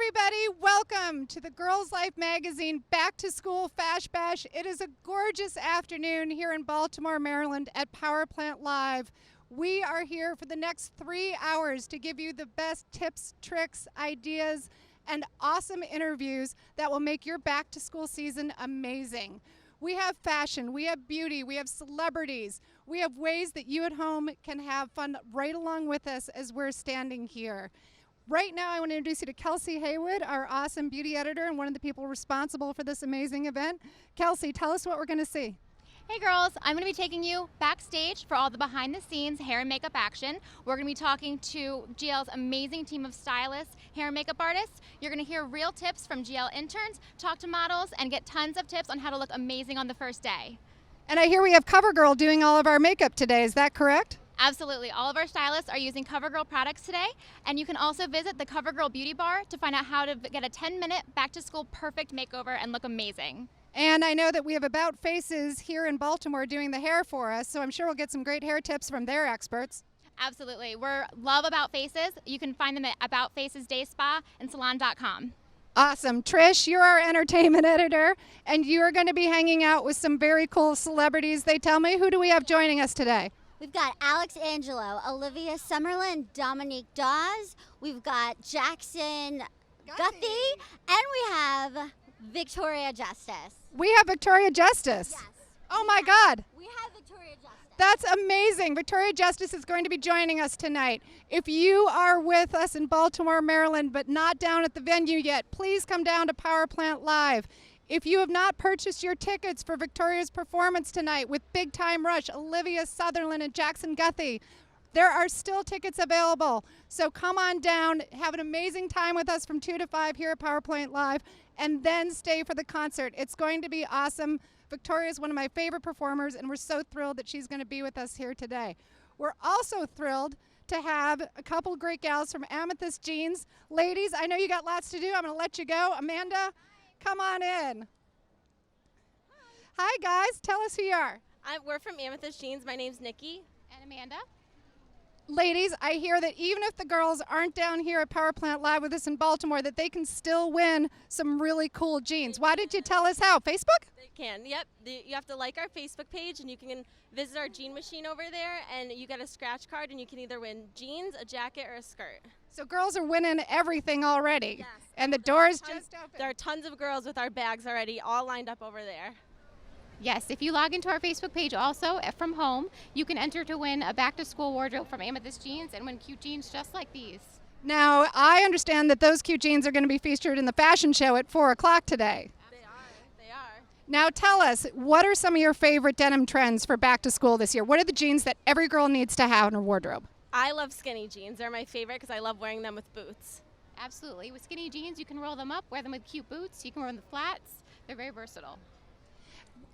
everybody. Welcome to the Girls Life Magazine Back to School Fash Bash. It is a gorgeous afternoon here in Baltimore, Maryland at Power Plant Live. We are here for the next 3 hours to give you the best tips, tricks, ideas, and awesome interviews that will make your back to school season amazing. We have fashion, we have beauty, we have celebrities, we have ways that you at home can have fun right along with us as we're standing here. Right now, I want to introduce you to Kelsey Haywood, our awesome beauty editor and one of the people responsible for this amazing event. Kelsey, tell us what we're going to see. Hey girls, I'm going to be taking you backstage for all the behind the scenes hair and makeup action. We're going to be talking to GL's amazing team of stylists, hair and makeup artists. You're going to hear real tips from GL interns, talk to models, and get tons of tips on how to look amazing on the first day. And I hear we have CoverGirl doing all of our makeup today, is that correct? Absolutely. All of our stylists are using CoverGirl products today, and you can also visit the CoverGirl Beauty Bar to find out how to get a 10-minute back-to-school perfect makeover and look amazing. And I know that we have About Faces here in Baltimore doing the hair for us, so I'm sure we'll get some great hair tips from their experts. Absolutely. We're love About Faces. You can find them at About Faces Day Spa and salon.com. Awesome. Trish, you're our entertainment editor, and you are going to be hanging out with some very cool celebrities, they tell me. Who do we have joining us today? We've got Angelo, Olivia Summerlin, Dominique Dawes. We've got Jackson Guthy, and we have Victoria Justice. We have Victoria Justice. Yes. Oh my God. We have Victoria Justice. That's amazing. Victoria Justice is going to be joining us tonight. If you are with us in Baltimore, Maryland, but not down at the venue yet, please come down to Power Plant Live. If you have not purchased your tickets for Victoria's performance tonight with Big Time Rush, Olivia Summerlin, and Jackson Guthy, there are still tickets available. So come on down, have an amazing time with us from 2 to 5 here at Power Plant Live, and then stay for the concert. It's going to be awesome. Victoria is one of my favorite performers, and we're so thrilled that she's going to be with us here today. We're also thrilled to have a couple great gals from Amethyst Jeans. Ladies, I know you got lots to do. I'm going to let you go. Amanda, come on in. Hi, guys. Tell us who you are. We're from Amethyst Jeans. My name's Nikki. And Amanda. Ladies, I hear that even if the girls aren't down here at Power Plant Live with us in Baltimore, that they can still win some really cool jeans. Why did you tell us how? Facebook? They can, yep. You have to like our Facebook page, and you can visit our jean machine over there, and you get a scratch card, and you can either win jeans, a jacket, or a skirt. So girls are winning everything already. Yes. And the door's just open. There are tons of girls with our bags already all lined up over there. Yes, if you log into our Facebook page also from home, you can enter to win a back-to-school wardrobe from Amethyst Jeans and win cute jeans just like these. Now, I understand that those cute jeans are going to be featured in the fashion show at 4 o'clock today. They are. Now tell us, what are some of your favorite denim trends for back to school this year? What are the jeans that every girl needs to have in her wardrobe? I love skinny jeans. They're my favorite because I love wearing them with boots. Absolutely. With skinny jeans, you can roll them up, wear them with cute boots. You can wear them with flats. They're very versatile.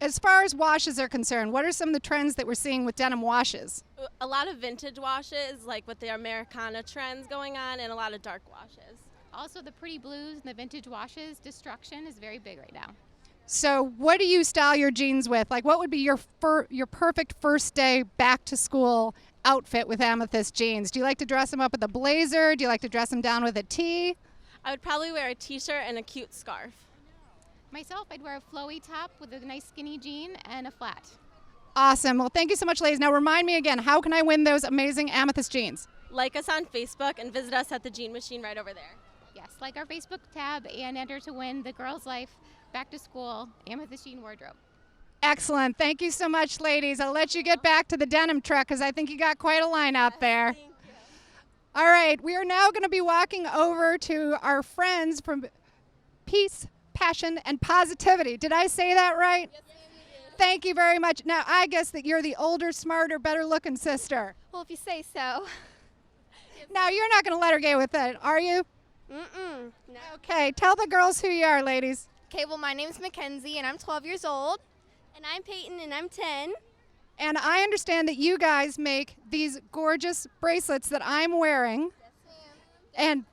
As far as washes are concerned, what are some of the trends that we're seeing with denim washes? A lot of vintage washes, like with the Americana trends going on, and a lot of dark washes. Also, the pretty blues and the vintage washes, destruction is very big right now. So what do you style your jeans with? Like, what would be your perfect first day back to school outfit with Amethyst Jeans? Do you like to dress them up with a blazer? Do you like to dress them down with a tee? I would probably wear a t-shirt and a cute scarf. Myself, I'd wear a flowy top with a nice skinny jean and a flat. Awesome. Well, thank you so much, ladies. Now remind me again, how can I win those amazing Amethyst jeans? Like us on Facebook and visit us at the jean machine right over there. Yes, like our Facebook tab and enter to win the Girls Life Back to School Amethyst Jean Wardrobe. Excellent. Thank you so much, ladies. I'll let you get back to the denim truck because I think you got quite a line out there. Thank you. All right, we are now going to be walking over to our friends from Peace, Passion, and Positivity. Did I say that right? Yes, ma'am, you did. Thank you very much. Now, I guess that you're the older, smarter, better-looking sister. Well, if you say so. Now, you're not going to let her get with it, are you? Mm-mm. No. Okay, tell the girls who you are, ladies. Okay, well, my name's Mackenzie, and I'm 12 years old. And I'm Peyton, and I'm 10. And I understand that you guys make these gorgeous bracelets that I'm wearing. Yes, ma'am. And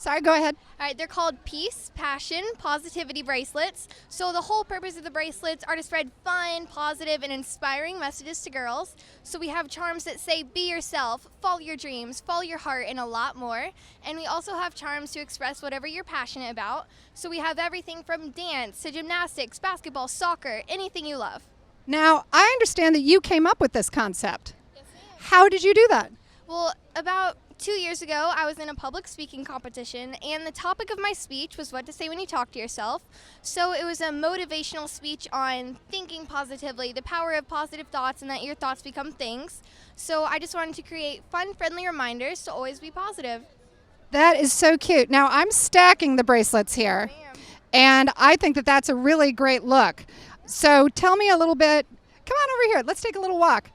Sorry, go ahead. All right, they're called Peace, Passion, Positivity bracelets. So the whole purpose of the bracelets are to spread fun, positive, and inspiring messages to girls. So we have charms that say be yourself, follow your dreams, follow your heart, and a lot more. And we also have charms to express whatever you're passionate about. So we have everything from dance to gymnastics, basketball, soccer, anything you love. Now, I understand that you came up with this concept. Yes, ma'am. How did you do that? Well, about 2 years ago, I was in a public speaking competition, and the topic of my speech was what to say when you talk to yourself. So it was a motivational speech on thinking positively, the power of positive thoughts, and that your thoughts become things. So I just wanted to create fun, friendly reminders to always be positive. That is so cute. Now, I'm stacking the bracelets here, Ma'am. and I think that that's a really great look. So tell me a little bit. Come on over here. Let's take a little walk.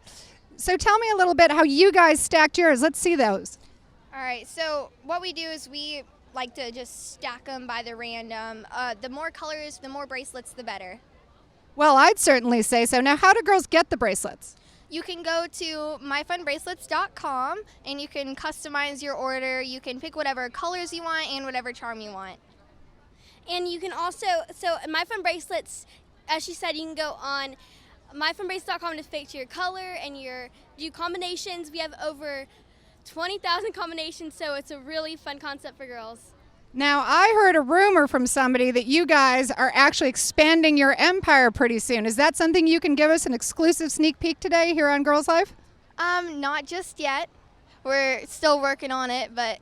So tell me a little bit how you guys stacked yours. Let's see those. All right, so what we do is we like to just stack them by the random. The more colors, the more bracelets, the better. Well, I'd certainly say so. Now, how do girls get the bracelets? You can go to myfunbracelets.com and you can customize your order. You can pick whatever colors you want and whatever charm you want. And you can also, so My Fun Bracelets, as she said, you can go on myfunbracelets.com to pick your color and do combinations. We have over 20,000 combinations, so it's a really fun concept for girls. Now, I heard a rumor from somebody that you guys are actually expanding your empire pretty soon. Is that something you can give us an exclusive sneak peek today here on Girls Life? Not just yet. We're still working on it, but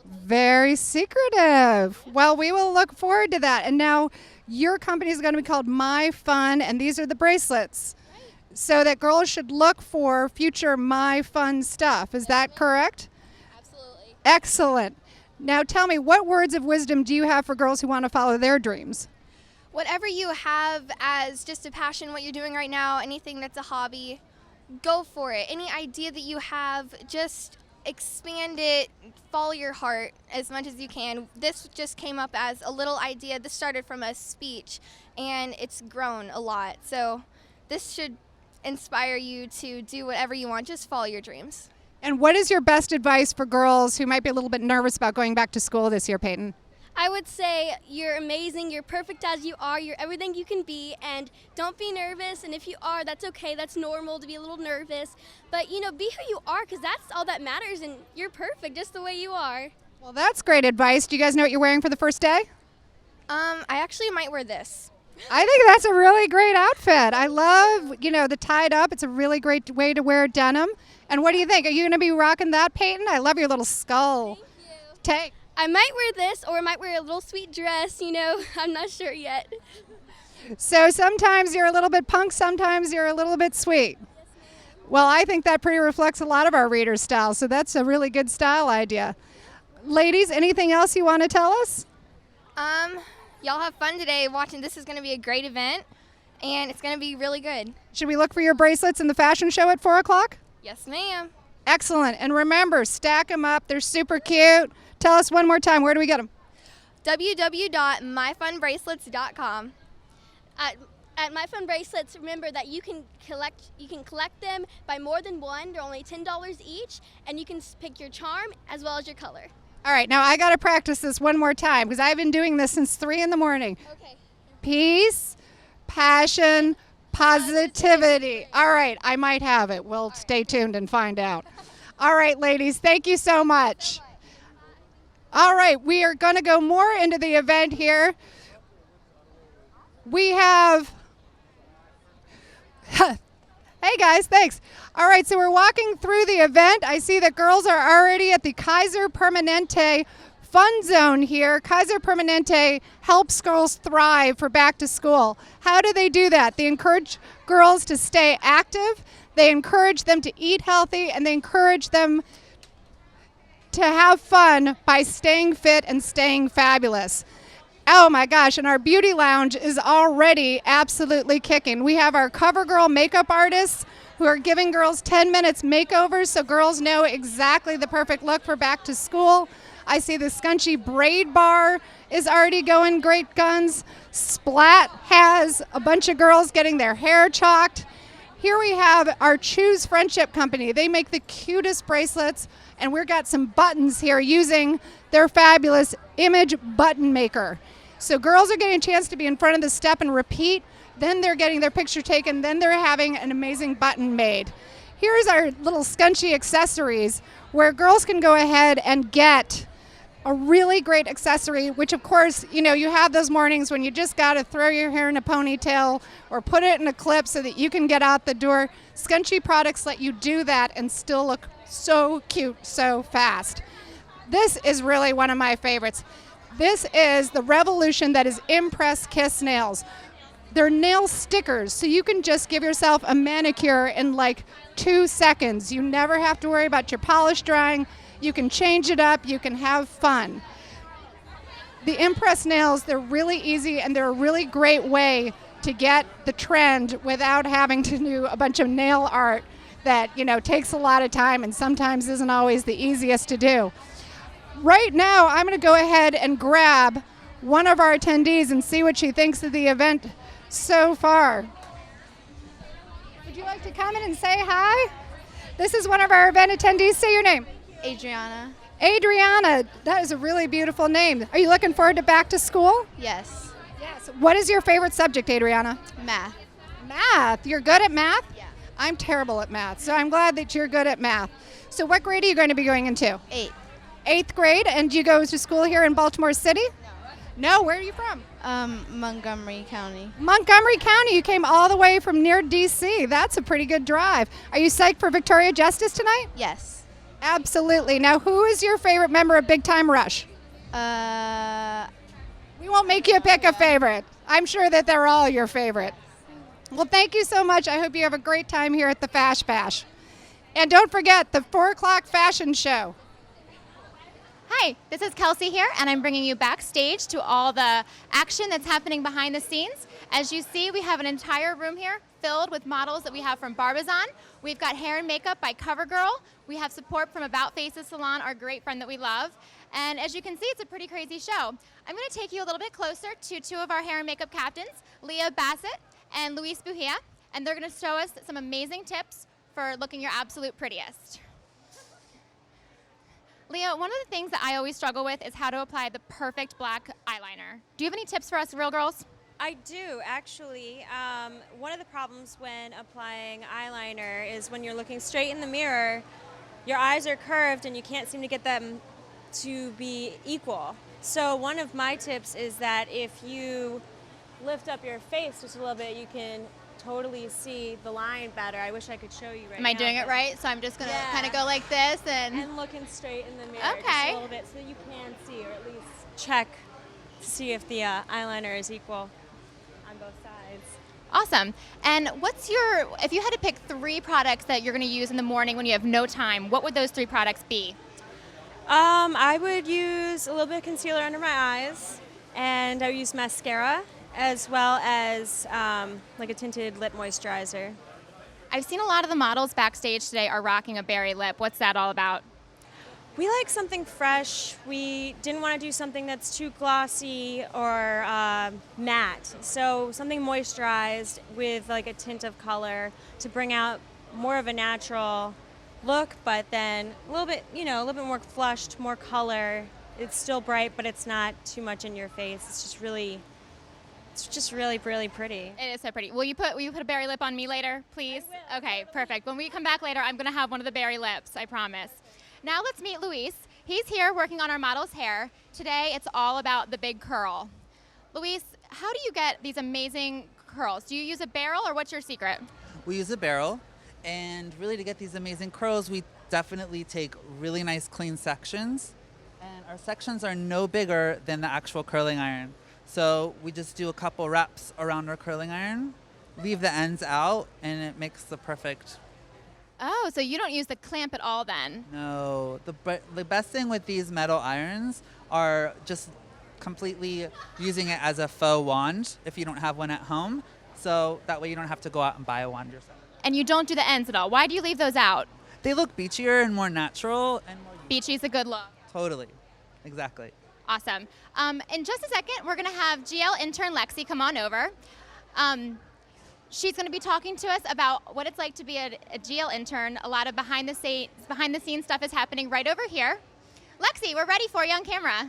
Very secretive. Well, we will look forward to that. And now your company is going to be called My Fun, and these are the bracelets. So that girls should look for future My Fun stuff. Is that correct? absolutely. Excellent. Now tell me, what words of wisdom do you have for girls who want to follow their dreams? Whatever you have as just a passion, what you're doing right now, anything that's a hobby, go for it. Any idea that you have, just expand it, follow your heart as much as you can. This just came up as a little idea. This started from a speech, and it's grown a lot. So this should inspire you to do whatever you want. Just follow your dreams. And what is your best advice for girls who might be a little bit nervous about going back to school this year, Peyton? I would say you're amazing, you're perfect as you are, you're everything you can be, and don't be nervous, and if you are, that's okay, that's normal to be a little nervous, but be who you are, because that's all that matters, and you're perfect just the way you are. Well, that's great advice. Do you guys know what you're wearing for the first day? I actually might wear this. I think that's a really great outfit. I love, the tied up. It's a really great way to wear denim. And what do you think? Are you going to be rocking that, Peyton? I love your little skull. Thank you. I might wear this, or I might wear a little sweet dress, I'm not sure yet. So sometimes you're a little bit punk, sometimes you're a little bit sweet. Well, I think that pretty reflects a lot of our readers' style, so that's a really good style idea. Ladies, anything else you want to tell us? Y'all have fun today watching. This is going to be a great event, and it's going to be really good. Should we look for your bracelets in the fashion show at 4 o'clock? Yes, ma'am. Excellent. And remember, stack them up. They're super cute. Tell us one more time, where do we get them? www.myfunbracelets.com. At My Fun Bracelets, remember that you can collect them by more than one. They're only $10 each, and you can pick your charm as well as your color. All right, now I got to practice this one more time because I've been doing this since 3 in the morning. Okay. Peace, passion, positivity. All right, I might have it. We'll stay tuned and find out. All right, ladies, thank you so much. All right, we are going to go more into the event here. We have... Hey guys, thanks. All right, so we're walking through the event. I see that girls are already at the Kaiser Permanente Fun Zone here. Kaiser Permanente helps girls thrive for back to school. How do they do that? They encourage girls to stay active, they encourage them to eat healthy, and they encourage them to have fun by staying fit and staying fabulous. Oh my gosh, and our beauty lounge is already absolutely kicking. We have our CoverGirl makeup artists who are giving girls 10 minutes makeovers so girls know exactly the perfect look for back to school. I see the Scunci braid bar is already going great guns. Splat has a bunch of girls getting their hair chalked. Here we have our Choose Friendship Company. They make the cutest bracelets, and we've got some buttons here using their fabulous image button maker. So girls are getting a chance to be in front of the step and repeat, then they're getting their picture taken, then they're having an amazing button made. Here's our little Scunci accessories where girls can go ahead and get a really great accessory, which of course, you know, you have those mornings when you just got to throw your hair in a ponytail or put it in a clip so that you can get out the door. Scunci products let you do that and still look so cute so fast. This is really one of my favorites. This is the revolution that is Impress Kiss nails. They're nail stickers, so you can just give yourself a manicure in like 2 seconds. You never have to worry about your polish drying. You can change it up, you can have fun. The Impress nails, they're really easy and they're a really great way to get the trend without having to do a bunch of nail art that, you know, takes a lot of time and sometimes isn't always the easiest to do. Right now, I'm gonna go ahead and grab one of our attendees and see what she thinks of the event so far. Would you like to come in and say hi? This is one of our event attendees. Say your name. Adriana. Adriana, that is a really beautiful name. Are you looking forward to back to school? Yes. Yes. What is your favorite subject, Adriana? Math. Math. You're good at math? Yeah. I'm terrible at math, so I'm glad that you're good at math. So what grade are you going to be going into? 8. 8th grade, and do you go to school here in Baltimore City? No, where are you from? Montgomery County. Montgomery County. You came all the way from near D.C. That's a pretty good drive. Are you psyched for Victoria Justice tonight? Yes. Absolutely. Now, who is your favorite member of Big Time Rush? We won't make you pick a favorite. I'm sure that they're all your favorite. Well, thank you so much. I hope you have a great time here at the Fash Bash. And don't forget the 4 o'clock fashion show. Hi, this is Kelsey here, and I'm bringing you backstage to all the action that's happening behind the scenes. As you see, we have an entire room here filled with models that we have from Barbizon. We've got hair and makeup by CoverGirl. We have support from About Faces Salon, our great friend that we love. And as you can see, it's a pretty crazy show. I'm going to take you a little bit closer to 2 of our hair and makeup captains, Leah Bassett and Luis Buhia, and they're going to show us some amazing tips for looking your absolute prettiest. Leah, one of the things that I always struggle with is how to apply the perfect black eyeliner. Do you have any tips for us real girls? I do, actually. One of the problems when applying eyeliner is when you're looking straight in the mirror, your eyes are curved and you can't seem to get them to be equal. So one of my tips is that if you lift up your face just a little bit, you can totally see the line better. I wish I could show you right now. Am I doing it right? So I'm just going to kind of go like this and looking straight in the mirror just a little bit so that you can see, or at least check to see if the eyeliner is equal on both sides. Awesome. And if you had to pick 3 products that you're going to use in the morning when you have no time, what would those 3 products be? I would use a little bit of concealer under my eyes, and I would use mascara, as well as like a tinted lip moisturizer. I've seen a lot of the models backstage today are rocking a berry lip. What's that all about? We like something fresh. We didn't want to do something that's too glossy or matte. So something moisturized with like a tint of color to bring out more of a natural look, but then a little bit more flushed, more color. It's still bright, but it's not too much in your face. It's just really really pretty. It is so pretty. Will you put a berry lip on me later, please? I will. Okay, perfect. When we come back later, I'm going to have one of the berry lips, I promise. Now let's meet Luis. He's here working on our model's hair. Today, it's all about the big curl. Luis, how do you get these amazing curls? Do you use a barrel, or what's your secret? We use a barrel, and really to get these amazing curls, we definitely take really nice clean sections, and our sections are no bigger than the actual curling iron. So we just do a couple reps around our curling iron, leave the ends out, and it makes the perfect. Oh, so you don't use the clamp at all then? No, the best thing with these metal irons are just completely using it as a faux wand if you don't have one at home. So that way you don't have to go out and buy a wand yourself. And you don't do the ends at all. Why do you leave those out? They look beachier and more natural and more. Beachy's a good look. Totally, exactly. Awesome. In just a second, we're going to have GL intern Lexi come on over. She's going to be talking to us about what it's like to be a GL intern. A lot of behind the scenes stuff is happening right over here. Lexi, we're ready for you on camera.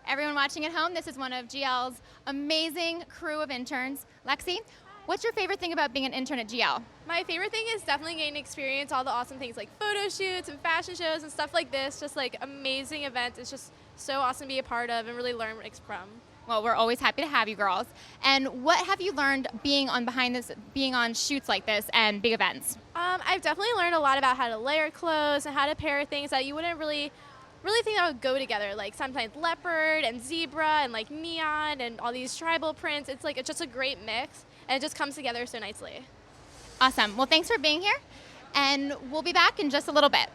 Everyone watching at home, this is one of GL's amazing crew of interns. Lexi, what's your favorite thing about being an intern at GL? My favorite thing is definitely getting to experience all the awesome things like photo shoots and fashion shows and stuff like this. Just like amazing events. It's just so awesome to be a part of and really learn from. Well, we're always happy to have you girls. And what have you learned being on shoots like this and big events? I've definitely learned a lot about how to layer clothes and how to pair things that you wouldn't really think that would go together. Like sometimes leopard and zebra and like neon and all these tribal prints. It's just a great mix and it just comes together so nicely. Awesome. Well, thanks for being here. And we'll be back in just a little bit.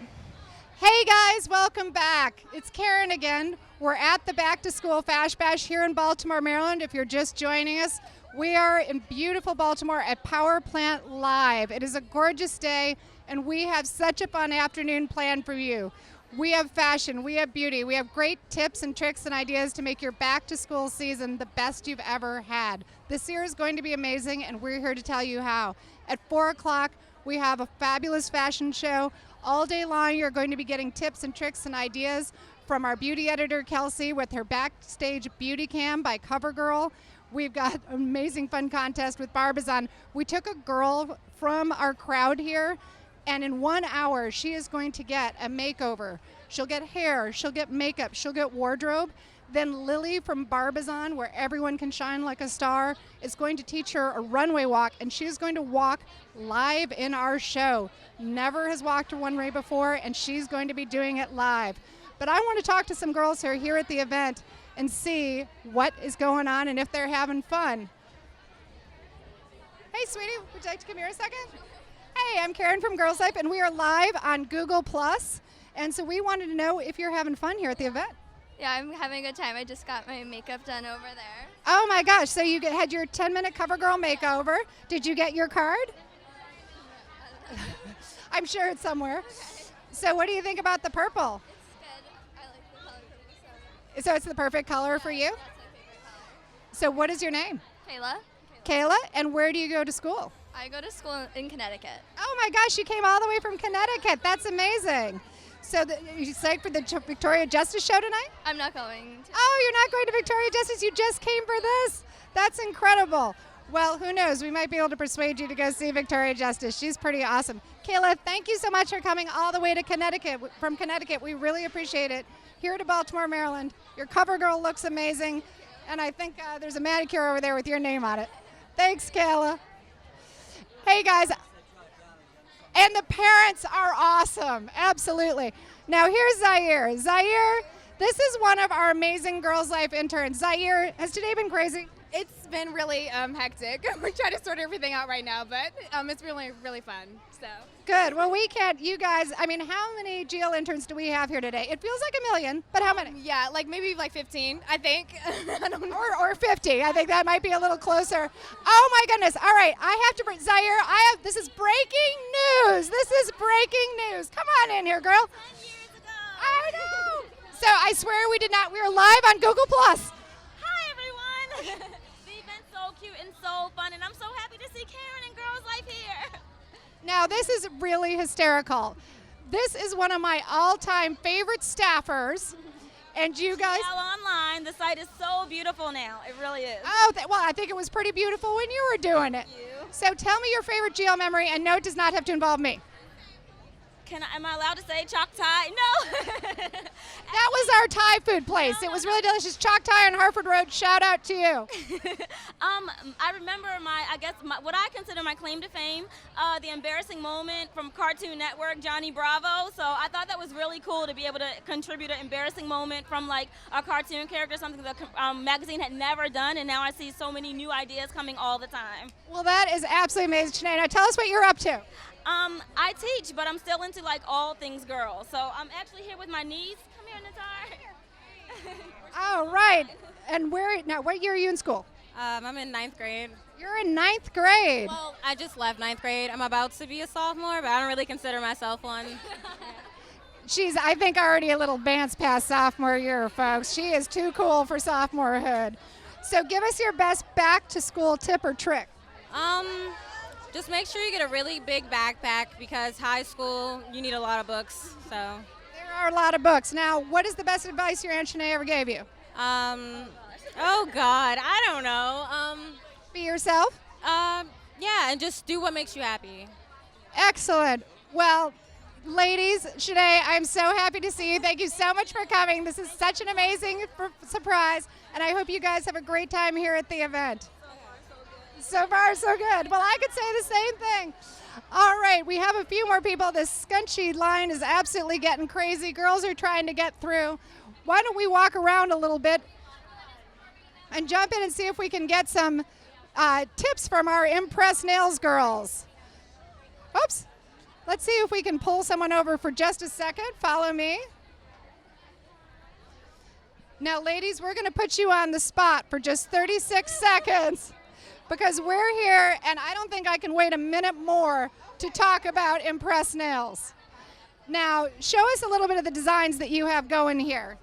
Hey guys, welcome back. It's Karen again. We're at the Back to School Fash Bash here in Baltimore, Maryland. If you're just joining us, we are in beautiful Baltimore at Power Plant Live. It is a gorgeous day, and we have such a fun afternoon planned for you. We have fashion, we have beauty, we have great tips and tricks and ideas to make your back to school season the best you've ever had. This year is going to be amazing, and we're here to tell you how. At 4 o'clock, we have a fabulous fashion show. All day long, you're going to be getting tips and tricks and ideas from our beauty editor, Kelsey, with her Backstage Beauty Cam by CoverGirl. We've got an amazing fun contest with Barbizon. We took a girl from our crowd here, and in 1 hour, she is going to get a makeover. She'll get hair, she'll get makeup, she'll get wardrobe. Then Lily from Barbizon, where everyone can shine like a star, is going to teach her a runway walk, and she is going to walk live in our show. Never has walked a runway before, and she's going to be doing it live. But I want to talk to some girls who are here at the event and see what is going on and if they're having fun. Hey, sweetie, would you like to come here a second? Hey, I'm Karen from Girls Life, and we are live on Google+. And so we wanted to know if you're having fun here at the event. Yeah, I'm having a good time. I just got my makeup done over there. Oh my gosh, so you had your 10-minute CoverGirl makeover. Did you get your card? I'm sure it's somewhere. Okay. So what do you think about the purple? So it's the perfect color for you? That's my favorite color. So what is your name? Kayla. Kayla, and where do you go to school? I go to school in Connecticut. Oh my gosh, you came all the way from Connecticut. That's amazing. So you excited for the Victoria Justice show tonight? I'm not going to. Oh, you're not going to Victoria Justice? You just came for this? That's incredible. Well, who knows? We might be able to persuade you to go see Victoria Justice. She's pretty awesome. Kayla, thank you so much for coming all the way to Connecticut. From Connecticut, we really appreciate it. Here to Baltimore, Maryland. Your CoverGirl looks amazing, and I think there's a manicure over there with your name on it. Thanks, Kayla. Hey, guys. And the parents are awesome, absolutely. Now, here's Zaire. Zaire, this is one of our amazing Girls Life interns. Zaire, has today been crazy? It's been really hectic. We're trying to sort everything out right now, but it's really, really fun. So good. Well, we can't, you guys, I mean, how many GL interns do we have here today? It feels like a million, but how many? Yeah, like maybe like 15, I think. I don't know. Or 50. I think that might be a little closer. Oh my goodness. All right, I have to, Zaire, this is breaking news. This is breaking news. Come on in here, girl. 10 years ago. I know. So I swear we were live on Google+. Hi, everyone. They've been so cute and so fun, and I'm so happy to see Karen and Girls Life here. Now, this is really hysterical. This is one of my all-time favorite staffers, and you guys... Online, the site is so beautiful now. It really is. Oh, well, I think it was pretty beautiful when you were doing it. Thank you. So tell me your favorite GL memory, and no, it does not have to involve me. Am I allowed to say chalk tie? No. That was our Thai food place. It was really delicious. Chalk Thai on Harford Road. Shout out to you. I remember what I consider my claim to fame, the embarrassing moment from Cartoon Network, Johnny Bravo. So I thought that was really cool to be able to contribute an embarrassing moment from like a cartoon character, something the magazine had never done, and now I see so many new ideas coming all the time. Well, that is absolutely amazing, Sinead. Now tell us what you're up to. I teach, but I'm still into like all things girl. So I'm actually here with my niece. Come here, Natar. All right. And what year are you in school? I'm in 9th grade. You're in 9th grade. Well, I just left 9th grade. I'm about to be a sophomore, but I don't really consider myself one. She's, I think, already a little advanced past sophomore year, folks. She is too cool for sophomorehood. So give us your best back to school tip or trick. Just make sure you get a really big backpack because high school, you need a lot of books. So. There are a lot of books. Now, what is the best advice your Aunt Shanae ever gave you? Oh God, I don't know. Be yourself? Yeah, and just do what makes you happy. Excellent. Well, ladies, Shanae, I'm so happy to see you. Thank you so much for coming. This is such an amazing surprise, and I hope you guys have a great time here at the event. So far, so good. Well, I could say the same thing. All right, we have a few more people. This Scunci line is absolutely getting crazy. Girls are trying to get through. Why don't we walk around a little bit and jump in and see if we can get some tips from our Impress Nails girls. Oops. Let's see if we can pull someone over for just a second. Follow me. Now, ladies, we're going to put you on the spot for just 36 seconds because we're here, and I don't think I can wait a minute more to talk about Impress Nails. Now, show us a little bit of the designs that you have going here.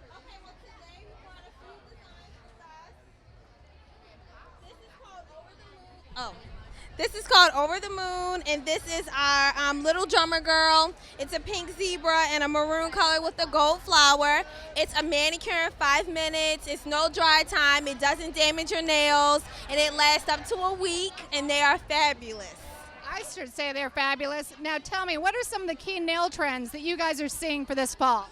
Oh, this is called Over the Moon, and this is our little drummer girl. It's a pink zebra and a maroon color with a gold flower. It's a manicure in 5 minutes. It's no dry time. It doesn't damage your nails, and it lasts up to a week, and they are fabulous. I should say they're fabulous. Now tell me, what are some of the key nail trends that you guys are seeing for this fall?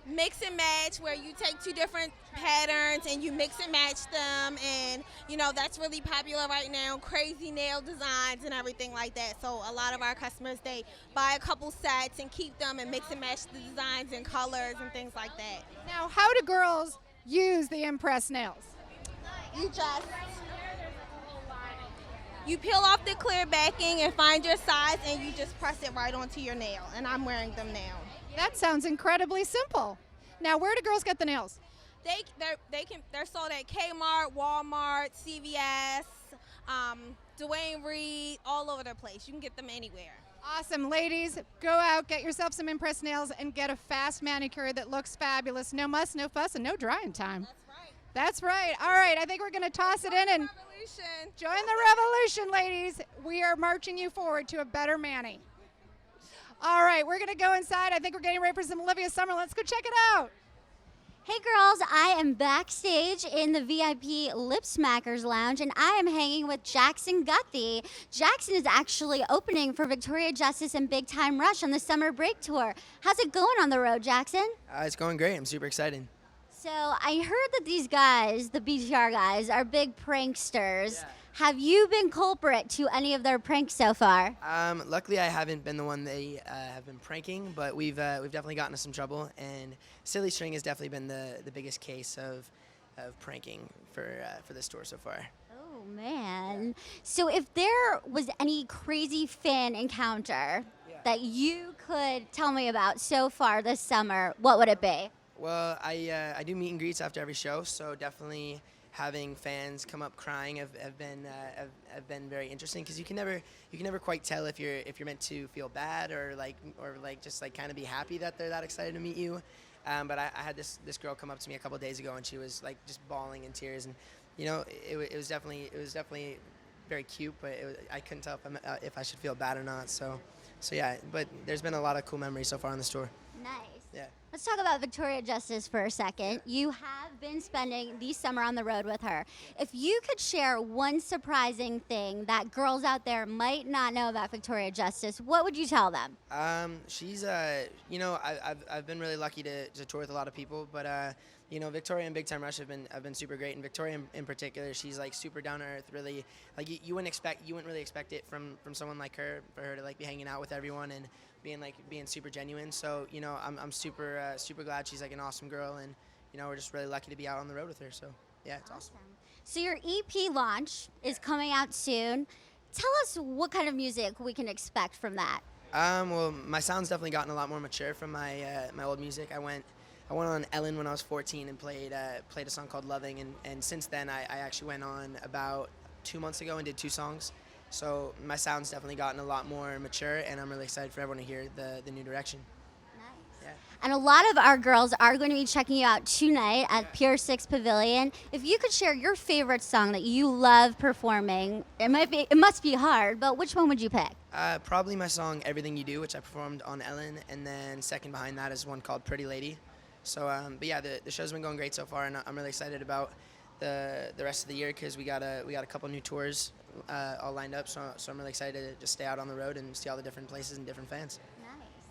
Mix and match, where you take 2 different patterns and you mix and match them, and you know that's really popular right now. Crazy nail designs and everything like that. So a lot of our customers, they buy a couple sets and keep them and mix and match the designs and colors and things like that. Now, how do girls use the Impress Nails? You peel off the clear backing and find your size, and you just press it right onto your nail. And I'm wearing them now. That sounds incredibly simple. Now, where do girls get the nails? They're sold at Kmart, Walmart, CVS, Dwayne Reed, all over the place. You can get them anywhere. Awesome. Ladies, go out, get yourself some Impress Nails, and get a fast manicure that looks fabulous. No muss, no fuss, and no drying time. That's right. All right, I think we're going to toss it in and join the revolution, ladies. We are marching you forward to a better mani. All right, we're going to go inside. I think we're getting ready for some Olivia Summerlin. Let's go check it out. Hey girls, I am backstage in the VIP Lip Smackers Lounge, and I am hanging with Jackson Guthy. Jackson is actually opening for Victoria Justice and Big Time Rush on the summer break tour. How's it going on the road, Jackson? It's going great. I'm super excited. So I heard that these guys, the BTR guys, are big pranksters. Yeah. Have you been culprit to any of their pranks so far? Luckily, I haven't been the one they have been pranking, but we've definitely gotten into some trouble, and Silly String has definitely been the biggest case of pranking for this tour so far. Oh man! So if there was any crazy fan encounter that you could tell me about so far this summer, what would it be? Well, I do meet and greets after every show, so definitely having fans come up crying have been very interesting, because you can never quite tell if you're meant to feel bad or just kind of be happy that they're that excited to meet you. But I had this girl come up to me a couple days ago, and she was like just bawling in tears, and you know it was definitely very cute, but I couldn't tell if I should feel bad or not. So yeah, but there's been a lot of cool memories so far on this tour. Nice. Yeah. Let's talk about Victoria Justice for a second. You have been spending the summer on the road with her. If you could share one surprising thing that girls out there might not know about Victoria Justice, what would you tell them? She's I've been really lucky to tour with a lot of people, but Victoria and Big Time Rush have been super great, and Victoria in particular, she's like super down to earth. Really, like you wouldn't really expect it from someone like her, for her to like be hanging out with everyone and being super genuine. So I'm super glad she's like an awesome girl, and we're just really lucky to be out on the road with her. So yeah, it's awesome. So your EP launch is coming out soon. Tell us what kind of music we can expect from that. Well, my sound's definitely gotten a lot more mature from my old music. I went on Ellen when I was 14 and played a song called Loving, and since then I actually went on about 2 months ago and did 2 songs. So my sound's definitely gotten a lot more mature, and I'm really excited for everyone to hear the new direction. Nice. Yeah. And a lot of our girls are going to be checking you out tonight at Pier 6 Pavilion. If you could share your favorite song that you love performing, it must be hard, but which one would you pick? Probably my song Everything You Do, which I performed on Ellen, and then second behind that is one called Pretty Lady. So, but yeah, the show's been going great so far, and I'm really excited about the rest of the year because we got a couple new tours all lined up. So I'm really excited to just stay out on the road and see all the different places and different fans.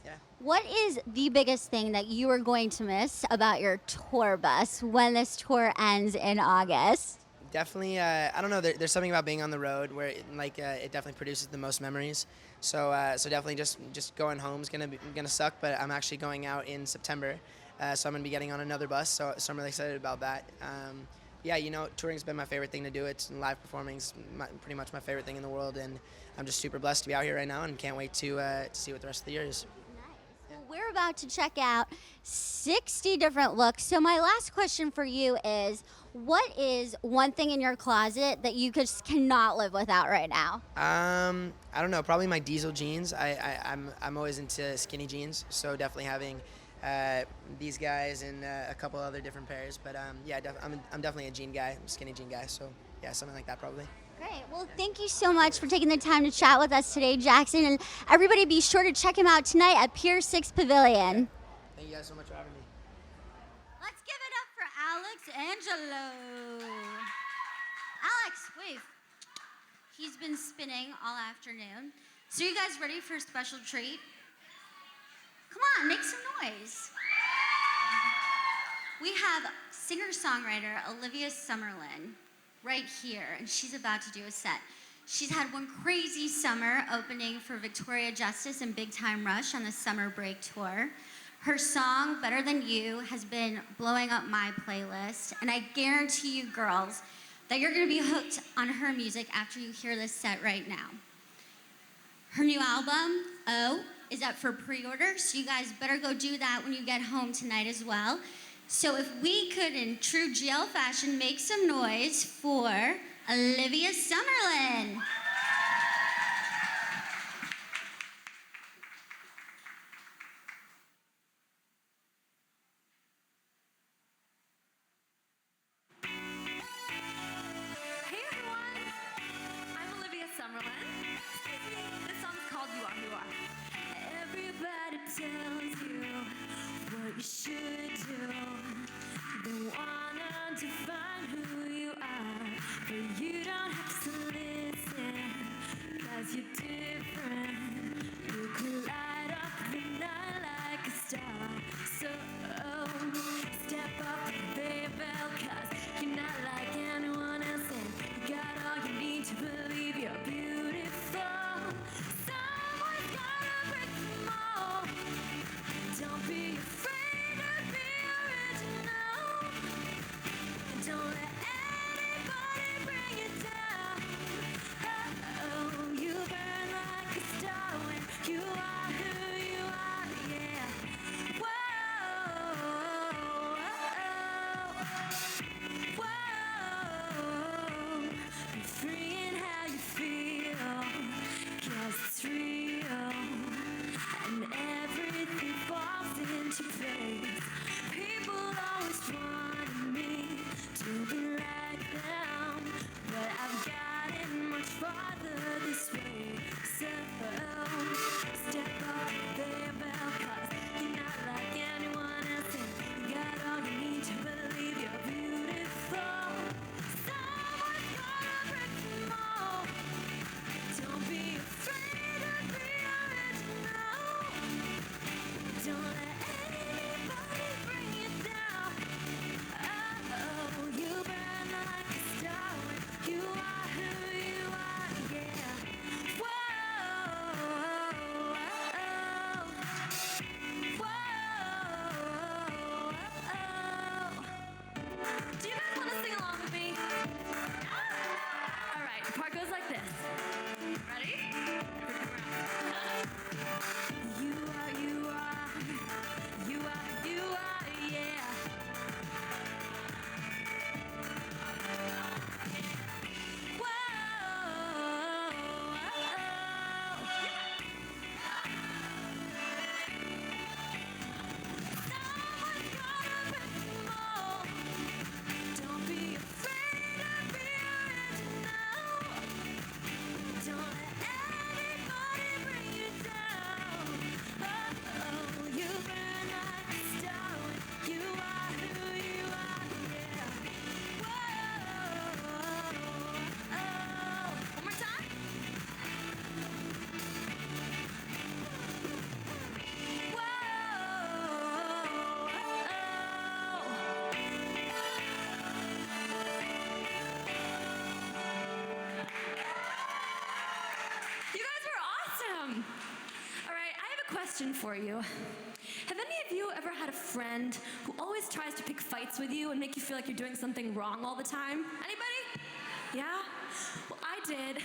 Yeah. What is the biggest thing that you are going to miss about your tour bus when this tour ends in August? Definitely, I don't know. There's something about being on the road where it definitely produces the most memories. So definitely just going home is gonna suck. But I'm actually going out in September, so I'm gonna be getting on another bus. So I'm really excited about that. Yeah, touring's been my favorite thing to do. It's live performing's pretty much my favorite thing in the world, and I'm just super blessed to be out here right now, and can't wait to see what the rest of the year is. We're about to check out 60 different looks. So my last question for you is, what is one thing in your closet that you just cannot live without right now? I don't know. Probably my diesel jeans. I'm always into skinny jeans, so definitely having these guys and a couple other different pairs. But yeah, I'm definitely a jean guy, skinny jean guy. So yeah, something like that probably. Great. Well, thank you so much for taking the time to chat with us today, Jackson. And everybody be sure to check him out tonight at Pier 6 Pavilion. Thank you guys so much for having me. Let's give it up for Alex Angelo. Alex, wave. He's been spinning all afternoon. So you guys ready for a special treat? Come on, make some noise. We have singer-songwriter Olivia Summerlin right here, and she's about to do a set. She's had one crazy summer opening for Victoria Justice and Big Time Rush on the summer break tour. Her song, Better Than You, has been blowing up my playlist, and I guarantee you girls that you're gonna be hooked on her music after you hear this set right now. Her new album, Oh, is up for pre-order, so you guys better go do that when you get home tonight as well. So if we could, in true GL fashion, make some noise for Olivia Summerlin. Hey everyone, I'm Olivia Summerlin. This song's called You Are Who You Are. Everybody tells you what you should do. They wanna define who you are, but you don't have to live question for you. Have any of you ever had a friend who always tries to pick fights with you and make you feel like you're doing something wrong all the time? Anybody? Yeah? Well, I did.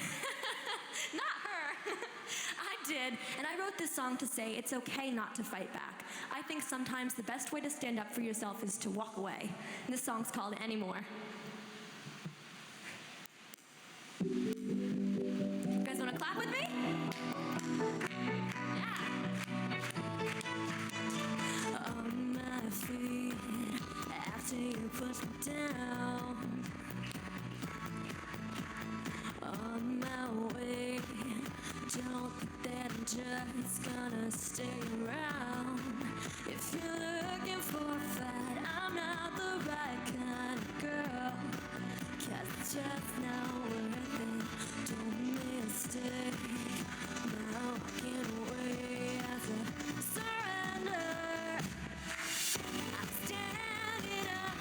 Not her. I did, and I wrote this song to say it's okay not to fight back. I think sometimes the best way to stand up for yourself is to walk away. And this song's called Anymore. You guys want to clap with me? Yeah. On my feet, after you push me down. On my way, don't think that I'm just gonna stay around. If you're looking for a fight, I'm not the right kind of girl. 'Cause it's just not worth it, don't mistake. My walking away as a surrender. I'm standing up,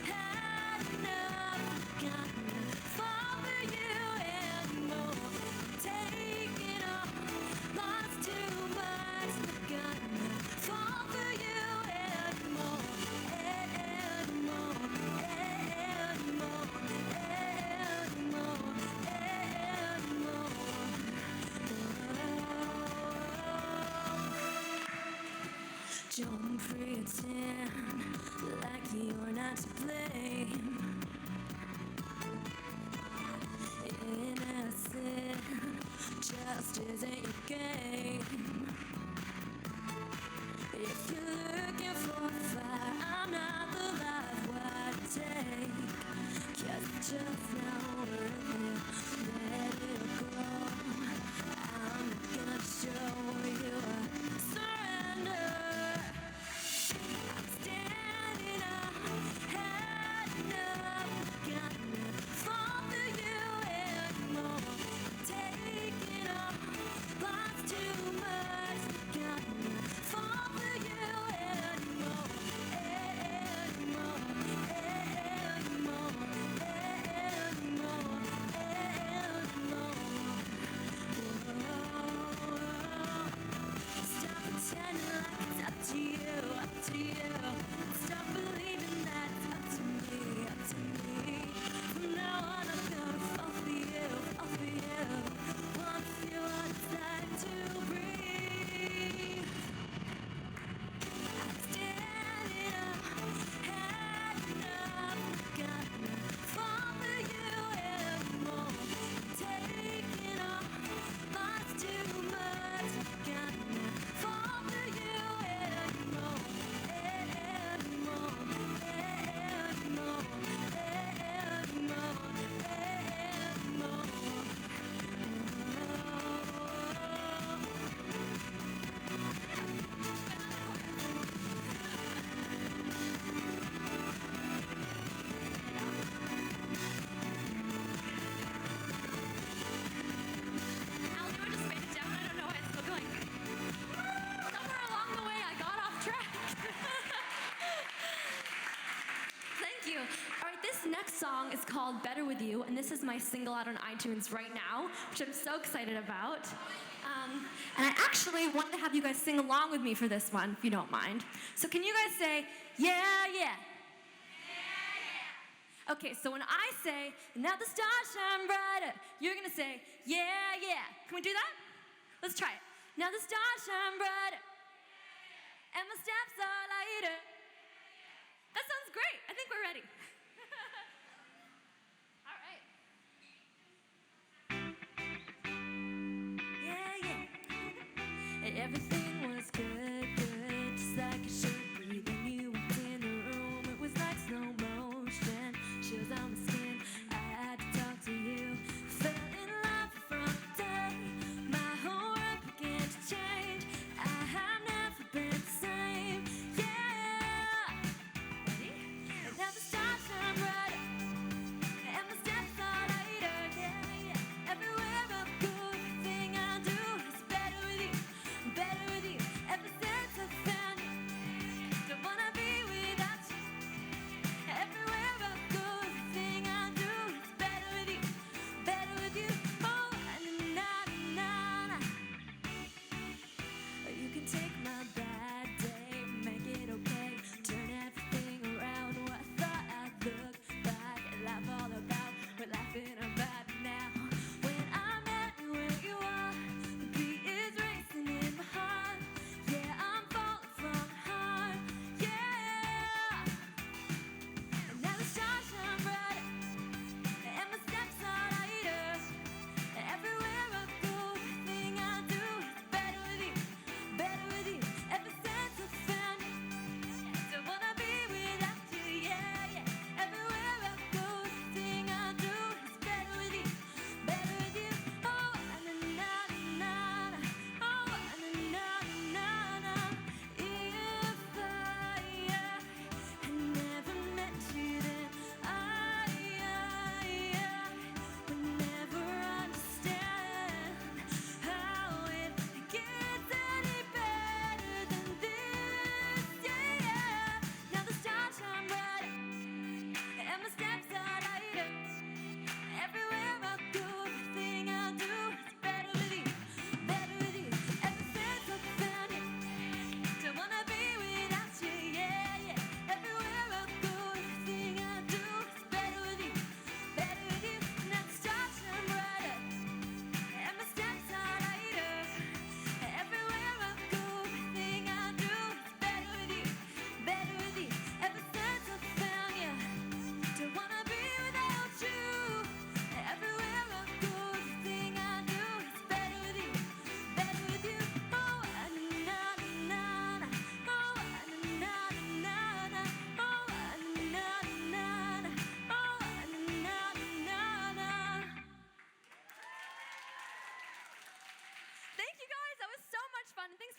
had enough, gonna fall for you anymore. Taking off, lost too much, gonna fall for you anymore. Anymore, anymore, anymore, anymore. Don't pretend like you're not to blame. Innocent just isn't your game. If you're looking for a fight, I'm not the life what to take. 'Cause it's just not worth it. Let it go. I'm not gonna show you a surrender. I'm standing up, had enough, gonna fall for you anymore. Taking off, lost too much, gonna fall for you anymore. Anymore, anymore, anymore, anymore. Stop pretending like it's up to you, up to you. Stop believing that it's up to me, up to me. From now on, I'm gonna fall for you, fall for you. Wanna feel what it's like to breathe. I'm standing up, had enough, gonna fall for you anymore. Taking off, lost too much, gonna fall for you anymore. Anymore, anymore, anymore, anymore. Al, you just made it down. I don't know why it's still going. Somewhere along the way, I got off track. Thank you. All right, this next song is called Better With You, and this is my single out on iTunes right now, which I'm so excited about. And I actually wanted to have you guys sing along with me for this one, if you don't mind. So can you guys say, yeah, yeah? Okay, so when I say, now the stars shine brighter, you're gonna say, yeah, yeah. Can we do that? Let's try it. Now the stars shine brighter, and my steps are lighter. That sounds great. I think we're ready. All right. Yeah, yeah. Everything was good, good, just like it should be. When you walked in the room, it was like slow motion. Chills on my skin, I had to talk to you. Fell in love from the day my whole world began to change. I have never been the same, yeah. Ready? And now the stars shine brighter, and my steps are lighter, yeah, yeah. Everywhere I go, everything I do is better with you, better with you.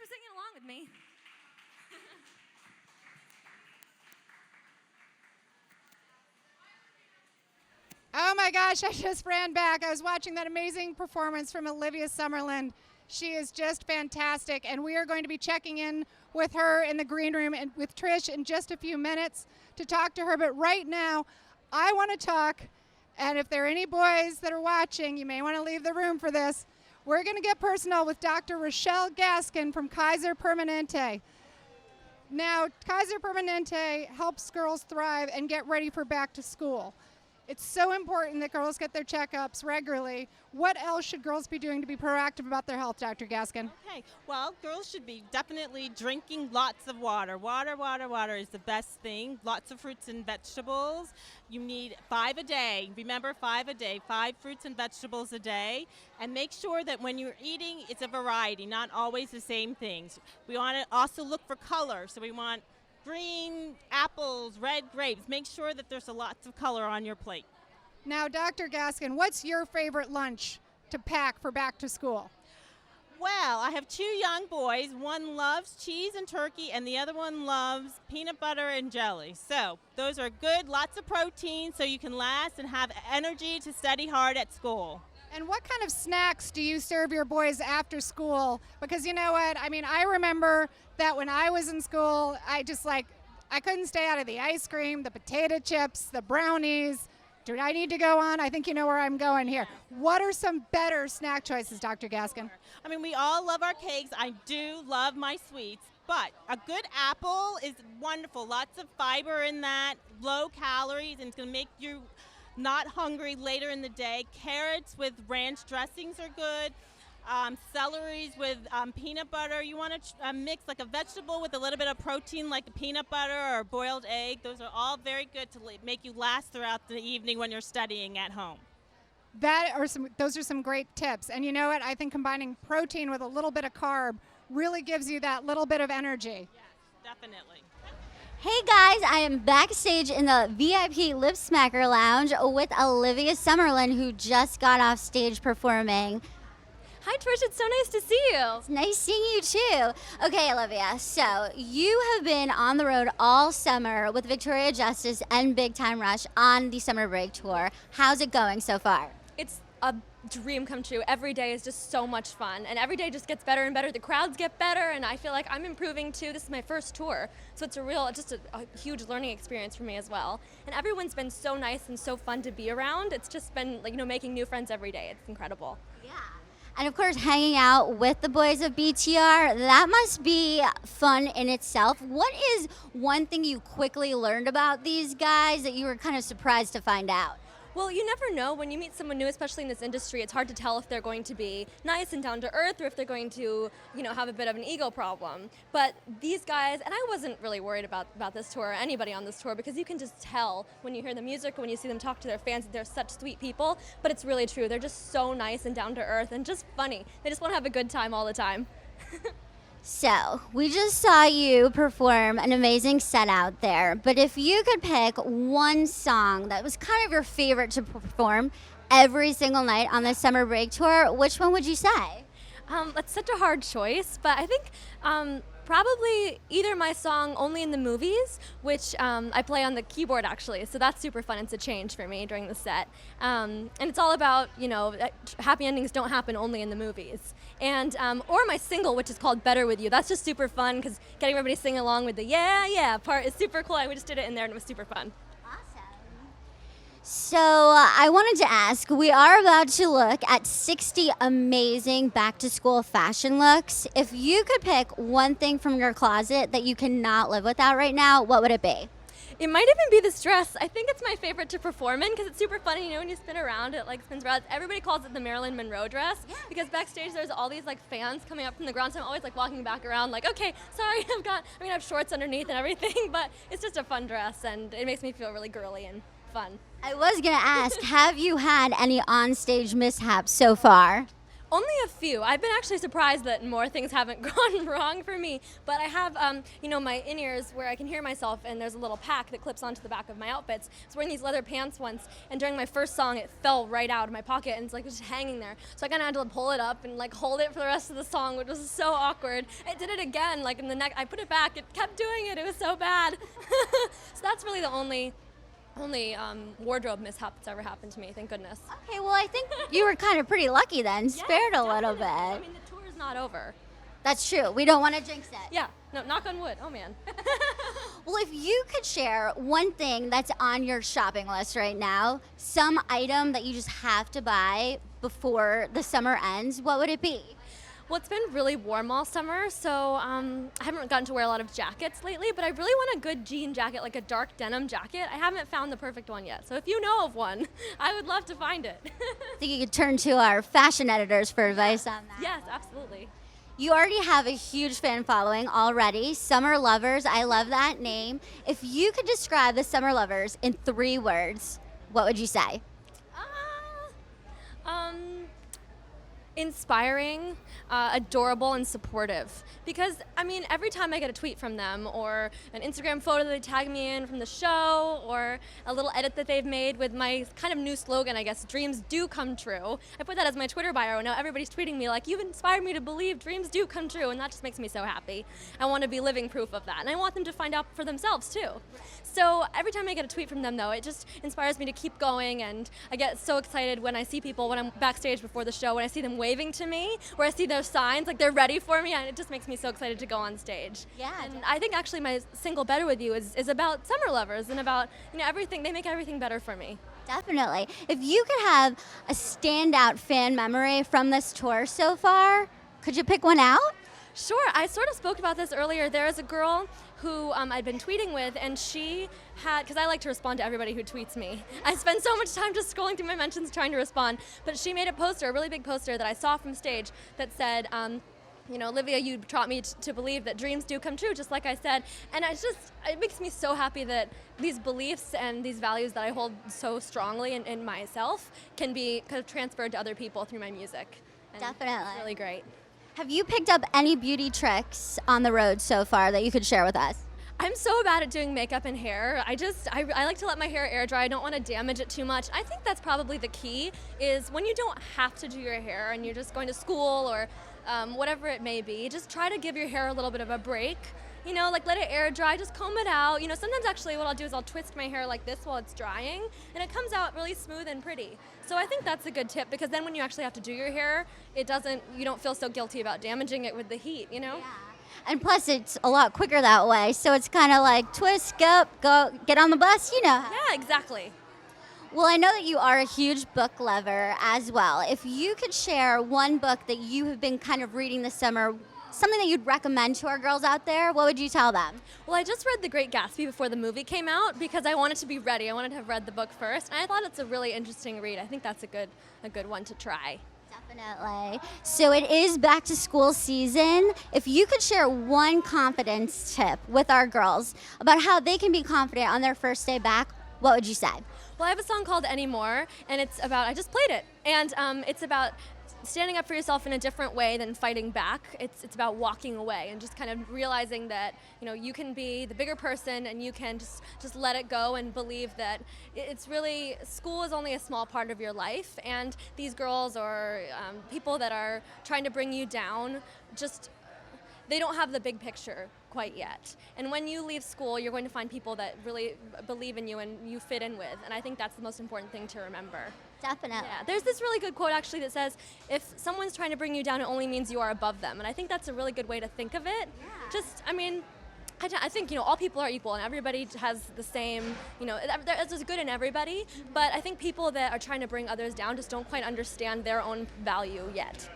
for singing along with me. Oh my gosh, I just ran back. I was watching that amazing performance from Olivia Summerlin. She is just fantastic, and we are going to be checking in with her in the green room and with Trish in just a few minutes to talk to her. But right now, I want to talk, and if there are any boys that are watching, you may want to leave the room for this. We're going to get personal with Dr. Rochelle Gaskin from Kaiser Permanente. Now, Kaiser Permanente helps girls thrive and get ready for back to school. It's so important that girls get their checkups regularly. What else should girls be doing to be proactive about their health, Dr. Gaskin? Okay, well, girls should be definitely drinking lots of water. Water is the best thing. Lots of fruits and vegetables. You need 5 a day. Remember, 5 a day. 5 fruits and vegetables a day. And make sure that when you're eating, it's a variety, not always the same things. We want to also look for color. So we want green apples, red grapes. Make sure that there's lots of color on your plate. Now, Dr. Gaskin, what's your favorite lunch to pack for back to school? Well, I have 2 young boys. One loves cheese and turkey, and the other one loves peanut butter and jelly. So those are good, lots of protein, so you can last and have energy to study hard at school. And what kind of snacks do you serve your boys after school? Because you know what, I mean, I remember that when I was in school, I couldn't stay out of the ice cream, the potato chips, the brownies. Do I need to go on? I think you know where I'm going here. What are some better snack choices, Dr. Gaskin? I mean, we all love our cakes. I do love my sweets, but a good apple is wonderful. Lots of fiber in that, low calories, and it's going to make you not hungry later in the day. Carrots with ranch dressings are good. Celeries with peanut butter. You want to mix like a vegetable with a little bit of protein like a peanut butter or a boiled egg. Those are all very good to make you last throughout the evening when you're studying at home. Those are some great tips. And you know what? I think combining protein with a little bit of carb really gives you that little bit of energy. Yes, definitely. Hey guys, I am backstage in the VIP Lip Smacker Lounge with Olivia Summerlin, who just got off stage performing. Hi Trish, it's so nice to see you. It's nice seeing you too. Okay, Olivia, so you have been on the road all summer with Victoria Justice and Big Time Rush on the summer break tour. How's it going so far? It's a dream come true. Every day is just so much fun, and every day just gets better and better. The crowds get better, and I feel like I'm improving too. This is my first tour, so it's a huge learning experience for me as well. And everyone's been so nice and so fun to be around. It's just been making new friends every day. It's incredible. Yeah. And of course, hanging out with the boys of BTR, that must be fun in itself. What is one thing you quickly learned about these guys that you were kind of surprised to find out? Well, you never know when you meet someone new, especially in this industry. It's hard to tell if they're going to be nice and down to earth or if they're going to, have a bit of an ego problem. But these guys, and I wasn't really worried about this tour or anybody on this tour, because you can just tell when you hear the music, when you see them talk to their fans, that they're such sweet people. But it's really true. They're just so nice and down to earth and just funny. They just want to have a good time all the time. So, we just saw you perform an amazing set out there, but if you could pick one song that was kind of your favorite to perform every single night on the summer break tour, which one would you say? That's such a hard choice, but I think probably either my song Only in the Movies, which I play on the keyboard actually, so that's super fun. It's a change for me during the set. And it's all about, happy endings don't happen only in the movies. And or my single, which is called Better With You. That's just super fun because getting everybody to sing along with the yeah part is super cool. We just did it in there and it was super fun. So I wanted to ask, we are about to look at 60 amazing back-to-school fashion looks. If you could pick one thing from your closet that you cannot live without right now, what would it be? It might even be this dress. I think it's my favorite to perform in because it's super funny. When you spin around, it spins around. Everybody calls it the Marilyn Monroe dress because backstage there's all these fans coming up from the ground. So I'm always walking back around okay, sorry, I have shorts underneath and everything, but it's just a fun dress and it makes me feel really girly and fun. I was going to ask, have you had any onstage mishaps so far? Only a few. I've been actually surprised that more things haven't gone wrong for me. But I have, my in-ears where I can hear myself, and there's a little pack that clips onto the back of my outfits. I was wearing these leather pants once, and during my first song, it fell right out of my pocket, and it's like just hanging there. So I kind of had to pull it up and like hold it for the rest of the song, which was so awkward. I did it again, like in the neck. I put it back. It kept doing it. It was so bad. So that's really the only wardrobe mishap that's ever happened to me, thank goodness. Okay, well, I think you were kind of pretty lucky then, spared a little bit. I mean, the tour is not over. That's true. We don't want to jinx it. Yeah, no, knock on wood. Oh, man. Well, if you could share one thing that's on your shopping list right now, some item that you just have to buy before the summer ends, what would it be? Well, it's been really warm all summer, so I haven't gotten to wear a lot of jackets lately, but I really want a good jean jacket, like a dark denim jacket. I haven't found the perfect one yet, so if you know of one, I would love to find it. I think you could turn to our fashion editors for advice on that. Yes, absolutely. You already have a huge fan following already. Summer Lovers, I love that name. If you could describe the Summer Lovers in 3 words, what would you say? Inspiring, adorable, and supportive. Because, I mean, every time I get a tweet from them or an Instagram photo that they tag me in from the show or a little edit that they've made with my kind of new slogan, I guess, dreams do come true. I put that as my Twitter bio, and now everybody's tweeting me like, you've inspired me to believe dreams do come true, and that just makes me so happy. I want to be living proof of that, and I want them to find out for themselves, too. So every time I get a tweet from them, though, it just inspires me to keep going, and I get so excited when I see people, when I'm backstage before the show, when I see them waving to me, where I see their signs, like they're ready for me, and it just makes me so excited to go on stage. Yeah. And I think actually my single Better With You is about summer lovers and about, everything. They make everything better for me. Definitely. If you could have a standout fan memory from this tour so far, could you pick one out? Sure. I sort of spoke about this earlier. There is a girl who I'd been tweeting with, and she had, because I like to respond to everybody who tweets me. I spend so much time just scrolling through my mentions trying to respond, but she made a poster, a really big poster that I saw from stage that said, Olivia, you taught me to believe that dreams do come true, just like I said. And it makes me so happy that these beliefs and these values that I hold so strongly in myself can be kind of transferred to other people through my music. And Definitely. It's really great. Have you picked up any beauty tricks on the road so far that you could share with us? I'm so bad at doing makeup and hair. I like to let my hair air dry. I don't want to damage it too much. I think that's probably the key, is when you don't have to do your hair and you're just going to school or whatever it may be, just try to give your hair a little bit of a break. Like let it air dry, just comb it out. Sometimes actually what I'll do is I'll twist my hair like this while it's drying, and it comes out really smooth and pretty. So I think that's a good tip, because then when you actually have to do your hair, you don't feel so guilty about damaging it with the heat, Yeah. And plus, it's a lot quicker that way, so it's kind of like twist, go, get on the bus, Yeah, exactly. Well, I know that you are a huge book lover as well. If you could share one book that you have been kind of reading this summer, something that you'd recommend to our girls out there, what would you tell them? Well, I just read The Great Gatsby before the movie came out because I wanted to be ready. I wanted to have read the book first, and I thought it's a really interesting read. I think that's a good one to try. Definitely. So it is back to school season. If you could share one confidence tip with our girls about how they can be confident on their first day back, what would you say? Well, I have a song called Anymore, and it's about, I just played it, and it's about standing up for yourself in a different way than fighting back. It's about walking away and just kind of realizing that, you can be the bigger person, and you can just let it go and believe that it's really, school is only a small part of your life, and these girls or people that are trying to bring you down, they don't have the big picture quite yet. And when you leave school, you're going to find people that really believe in you and you fit in with. And I think that's the most important thing to remember. Definitely. Yeah. There's this really good quote actually that says, if someone's trying to bring you down, it only means you are above them. And I think that's a really good way to think of it. Yeah. I think, all people are equal and everybody has the same, there's good in everybody. But I think people that are trying to bring others down just don't quite understand their own value yet.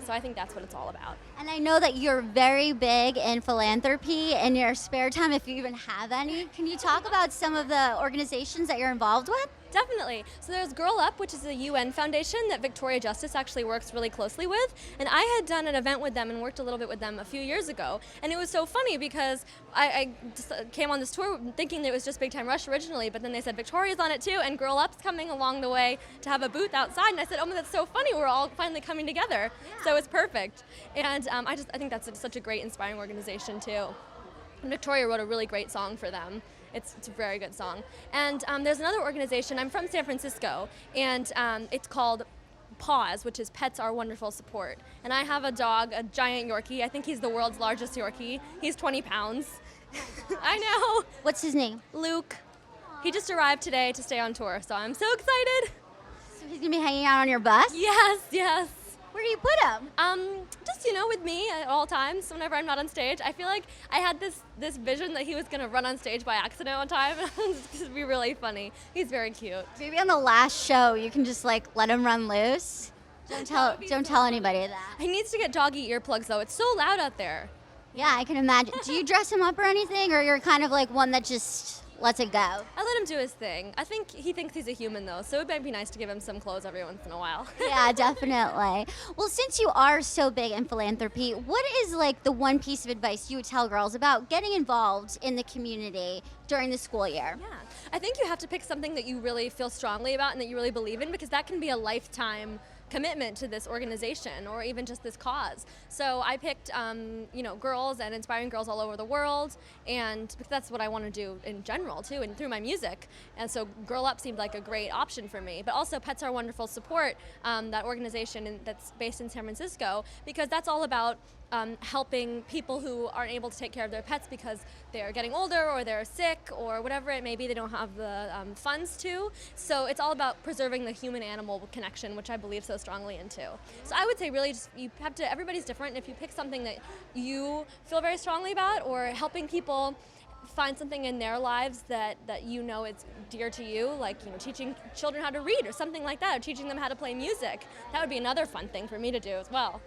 So I think that's what it's all about. And I know that you're very big in philanthropy in your spare time, if you even have any. Can you talk about some of the organizations that you're involved with? Definitely. So there's Girl Up, which is a UN foundation that Victoria Justice actually works really closely with. And I had done an event with them and worked a little bit with them a few years ago. And it was so funny because I just came on this tour thinking that it was just Big Time Rush originally, but then they said Victoria's on it too, and Girl Up's coming along the way to have a booth outside. And I said, oh, that's so funny. We're all finally coming together. Yeah. So it's perfect. And I think that's such a great, inspiring organization too. And Victoria wrote a really great song for them. It's a very good song. And there's another organization. I'm from San Francisco, and it's called PAWS, which is Pets Are Wonderful Support. And I have a dog, a giant Yorkie. I think he's the world's largest Yorkie. He's 20 pounds. I know. What's his name? Luke. He just arrived today to stay on tour, so I'm so excited. So he's going to be hanging out on your bus? Yes, yes. Where do you put him? Just, with me at all times, whenever I'm not on stage. I feel like I had this vision that he was going to run on stage by accident one time. It's going to be really funny. He's very cute. Maybe on the last show, you can just, let him run loose. Don't tell anybody that. He needs to get doggy earplugs, though. It's so loud out there. Yeah, I can imagine. Do you dress him up or anything, or you're kind of one that just lets it go? I let him do his thing. I think he thinks he's a human, though, so it might be nice to give him some clothes every once in a while. Yeah, definitely. Well, since you are so big in philanthropy, what is the one piece of advice you would tell girls about getting involved in the community during the school year? Yeah, I think you have to pick something that you really feel strongly about and that you really believe in, because that can be a lifetime commitment to this organization or even just this cause. So I picked, girls and inspiring girls all over the world, and that's what I want to do in general too, and through my music. And so Girl Up seemed like a great option for me. But also Pets Are Wonderful Support, that organization that's based in San Francisco, because that's all about helping people who aren't able to take care of their pets because they're getting older or they're sick or whatever it may be, they don't have the funds to. So it's all about preserving the human-animal connection, which I believe so strongly into. So I would say really just everybody's different, and if you pick something that you feel very strongly about, or helping people find something in their lives that is dear to you, like teaching children how to read or something like that, or teaching them how to play music, that would be another fun thing for me to do as well.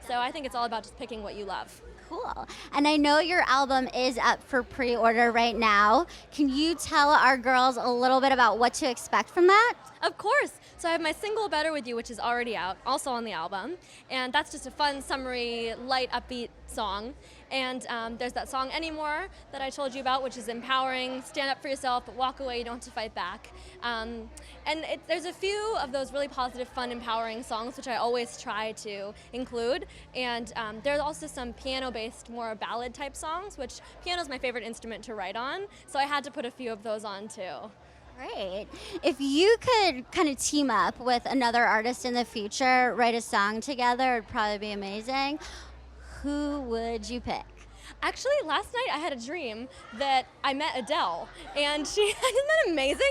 So I think it's all about just picking what you love. Cool. And I know your album is up for pre-order right now. Can you tell our girls a little bit about what to expect from that? Of course. So I have my single Better With You, which is already out, also on the album. And that's just a fun, summery, light, upbeat song. And there's that song Anymore that I told you about, which is empowering, stand up for yourself, but walk away, you don't have to fight back. There's a few of those really positive, fun, empowering songs, which I always try to include. And there's also some piano-based, more ballad-type songs, which piano's my favorite instrument to write on. So I had to put a few of those on, too. Great. If you could kind of team up with another artist in the future, write a song together, it'd probably be amazing. Who would you pick? Actually, last night I had a dream that I met Adele, and isn't that amazing?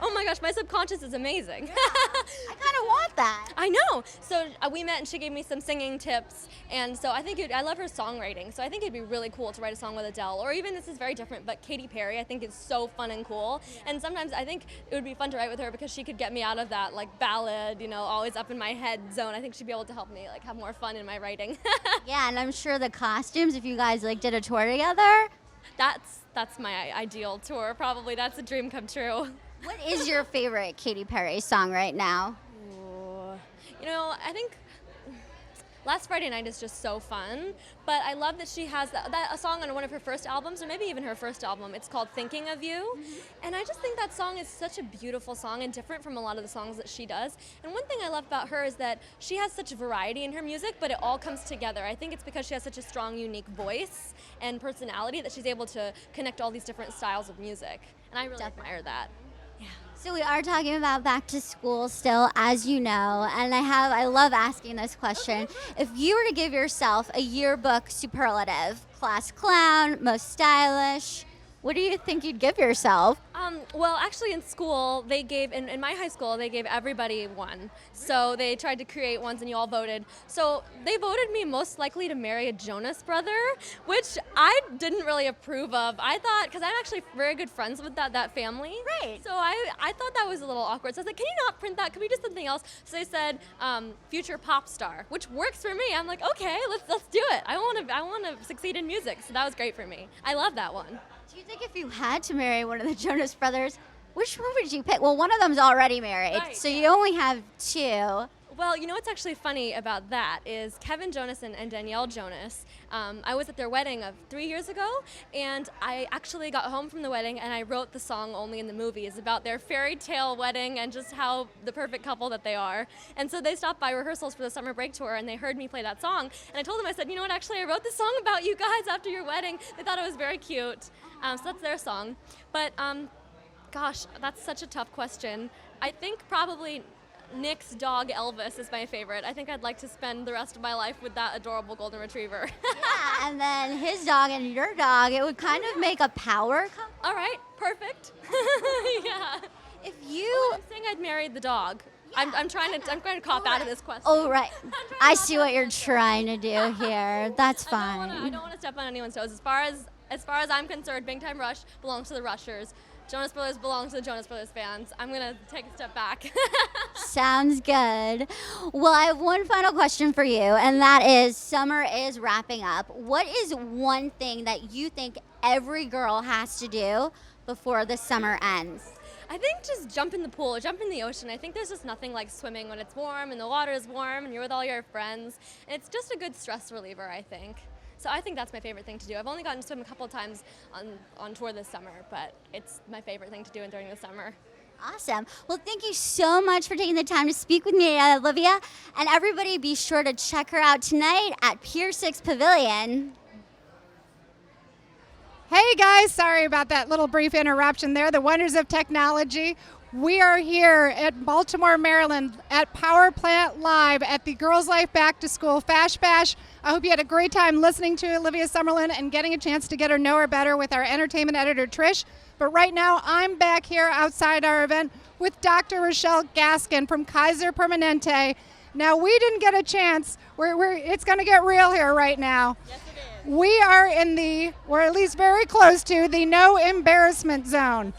Oh my gosh, my subconscious is amazing. Yeah, I kind of want that. I know. So we met and she gave me some singing tips, and so I think I love her songwriting, so I think it'd be really cool to write a song with Adele, or even, this is very different, but Katy Perry I think is so fun and cool, and sometimes I think it would be fun to write with her because she could get me out of that ballad, always up in my head zone. I think she'd be able to help me have more fun in my writing. Yeah, and I'm sure the costumes, if you guys did a tour together, that's my ideal tour. Probably that's a dream come true. What is your favorite Katy Perry song right now? Ooh. I think Last Friday Night is just so fun, but I love that she has a song on one of her first albums, or maybe even her first album. It's called Thinking of You, and I just think that song is such a beautiful song and different from a lot of the songs that she does. And one thing I love about her is that she has such variety in her music, but it all comes together. I think it's because she has such a strong, unique voice and personality that she's able to connect all these different styles of music, and I really admire that. So we are talking about back to school still, as you know, and I love asking this question. If you were to give yourself a yearbook superlative, class clown, most stylish, what do you think you'd give yourself? Well, actually in school, they gave, in my high school, they gave everybody one. So they tried to create ones and you all voted. So they voted me most likely to marry a Jonas brother, which I didn't really approve of. I thought, because I'm actually very good friends with that family. Right. So I thought that was a little awkward. So I was like, can you not print that? Can we do something else? So they said, future pop star, which works for me. I'm like, okay, let's do it. I want to succeed in music. So that was great for me. I love that one. Do you think if you had to marry one of the Jonas brothers, Which one would you pick? Well, one of them's already married, Right, so you only have 2. Well, you know what's actually funny about that is Kevin Jonas and Danielle Jonas. I was at their wedding of 3 years ago, and I actually got home from the wedding and I wrote the song Only in the Movies about their fairy tale wedding and just how the perfect couple that they are. And so they stopped by rehearsals for the summer break tour and they heard me play that song. And I told them, I said, you know what, actually I wrote this song about you guys after your wedding. They thought it was very cute. So that's their song. But gosh, that's such a tough question. I think probably Nick's dog Elvis is my favorite. I think I'd like to spend the rest of my life with that adorable golden retriever. Yeah, and then his dog and your dog, it would kind of make a power couple. All right, perfect. Yeah. If you, I'm saying I'd marry the dog. I'm trying to cop out of this question. Oh, right. I see what you're trying to do here. That's fine. I don't want to step on anyone's toes. As far as I'm concerned, Big Time Rush belongs to the Rushers. Jonas Brothers belongs to the Jonas Brothers fans. I'm going to take a step back. Sounds good. Well, I have one final question for you, and that is, summer is wrapping up. What is one thing that you think every girl has to do before the summer ends? I think just jump in the pool, jump in the ocean. I think there's just nothing like swimming when it's warm and the water is warm and you're with all your friends. And it's just a good stress reliever, I think. So I think that's my favorite thing to do. I've only gotten to swim a couple of times on tour this summer, but it's my favorite thing to do during the summer. Awesome. Well, thank you so much for taking the time to speak with me, Olivia. And everybody be sure to check her out tonight at Pier 6 Pavilion. Hey guys, sorry about that little brief interruption there. The wonders of technology. We are here at Baltimore, Maryland at Power Plant Live at the Girls Life Back to School Fash Bash. I hope you had a great time listening to Olivia Summerlin and getting a chance to get her know her better with our entertainment editor, Trish. But right now, I'm back here outside our event with Dr. Rochelle Gaskin from Kaiser Permanente. Now, we didn't get a chance. It's going to get real here right now. Yes, it is. We are we're at least very close to the no embarrassment zone.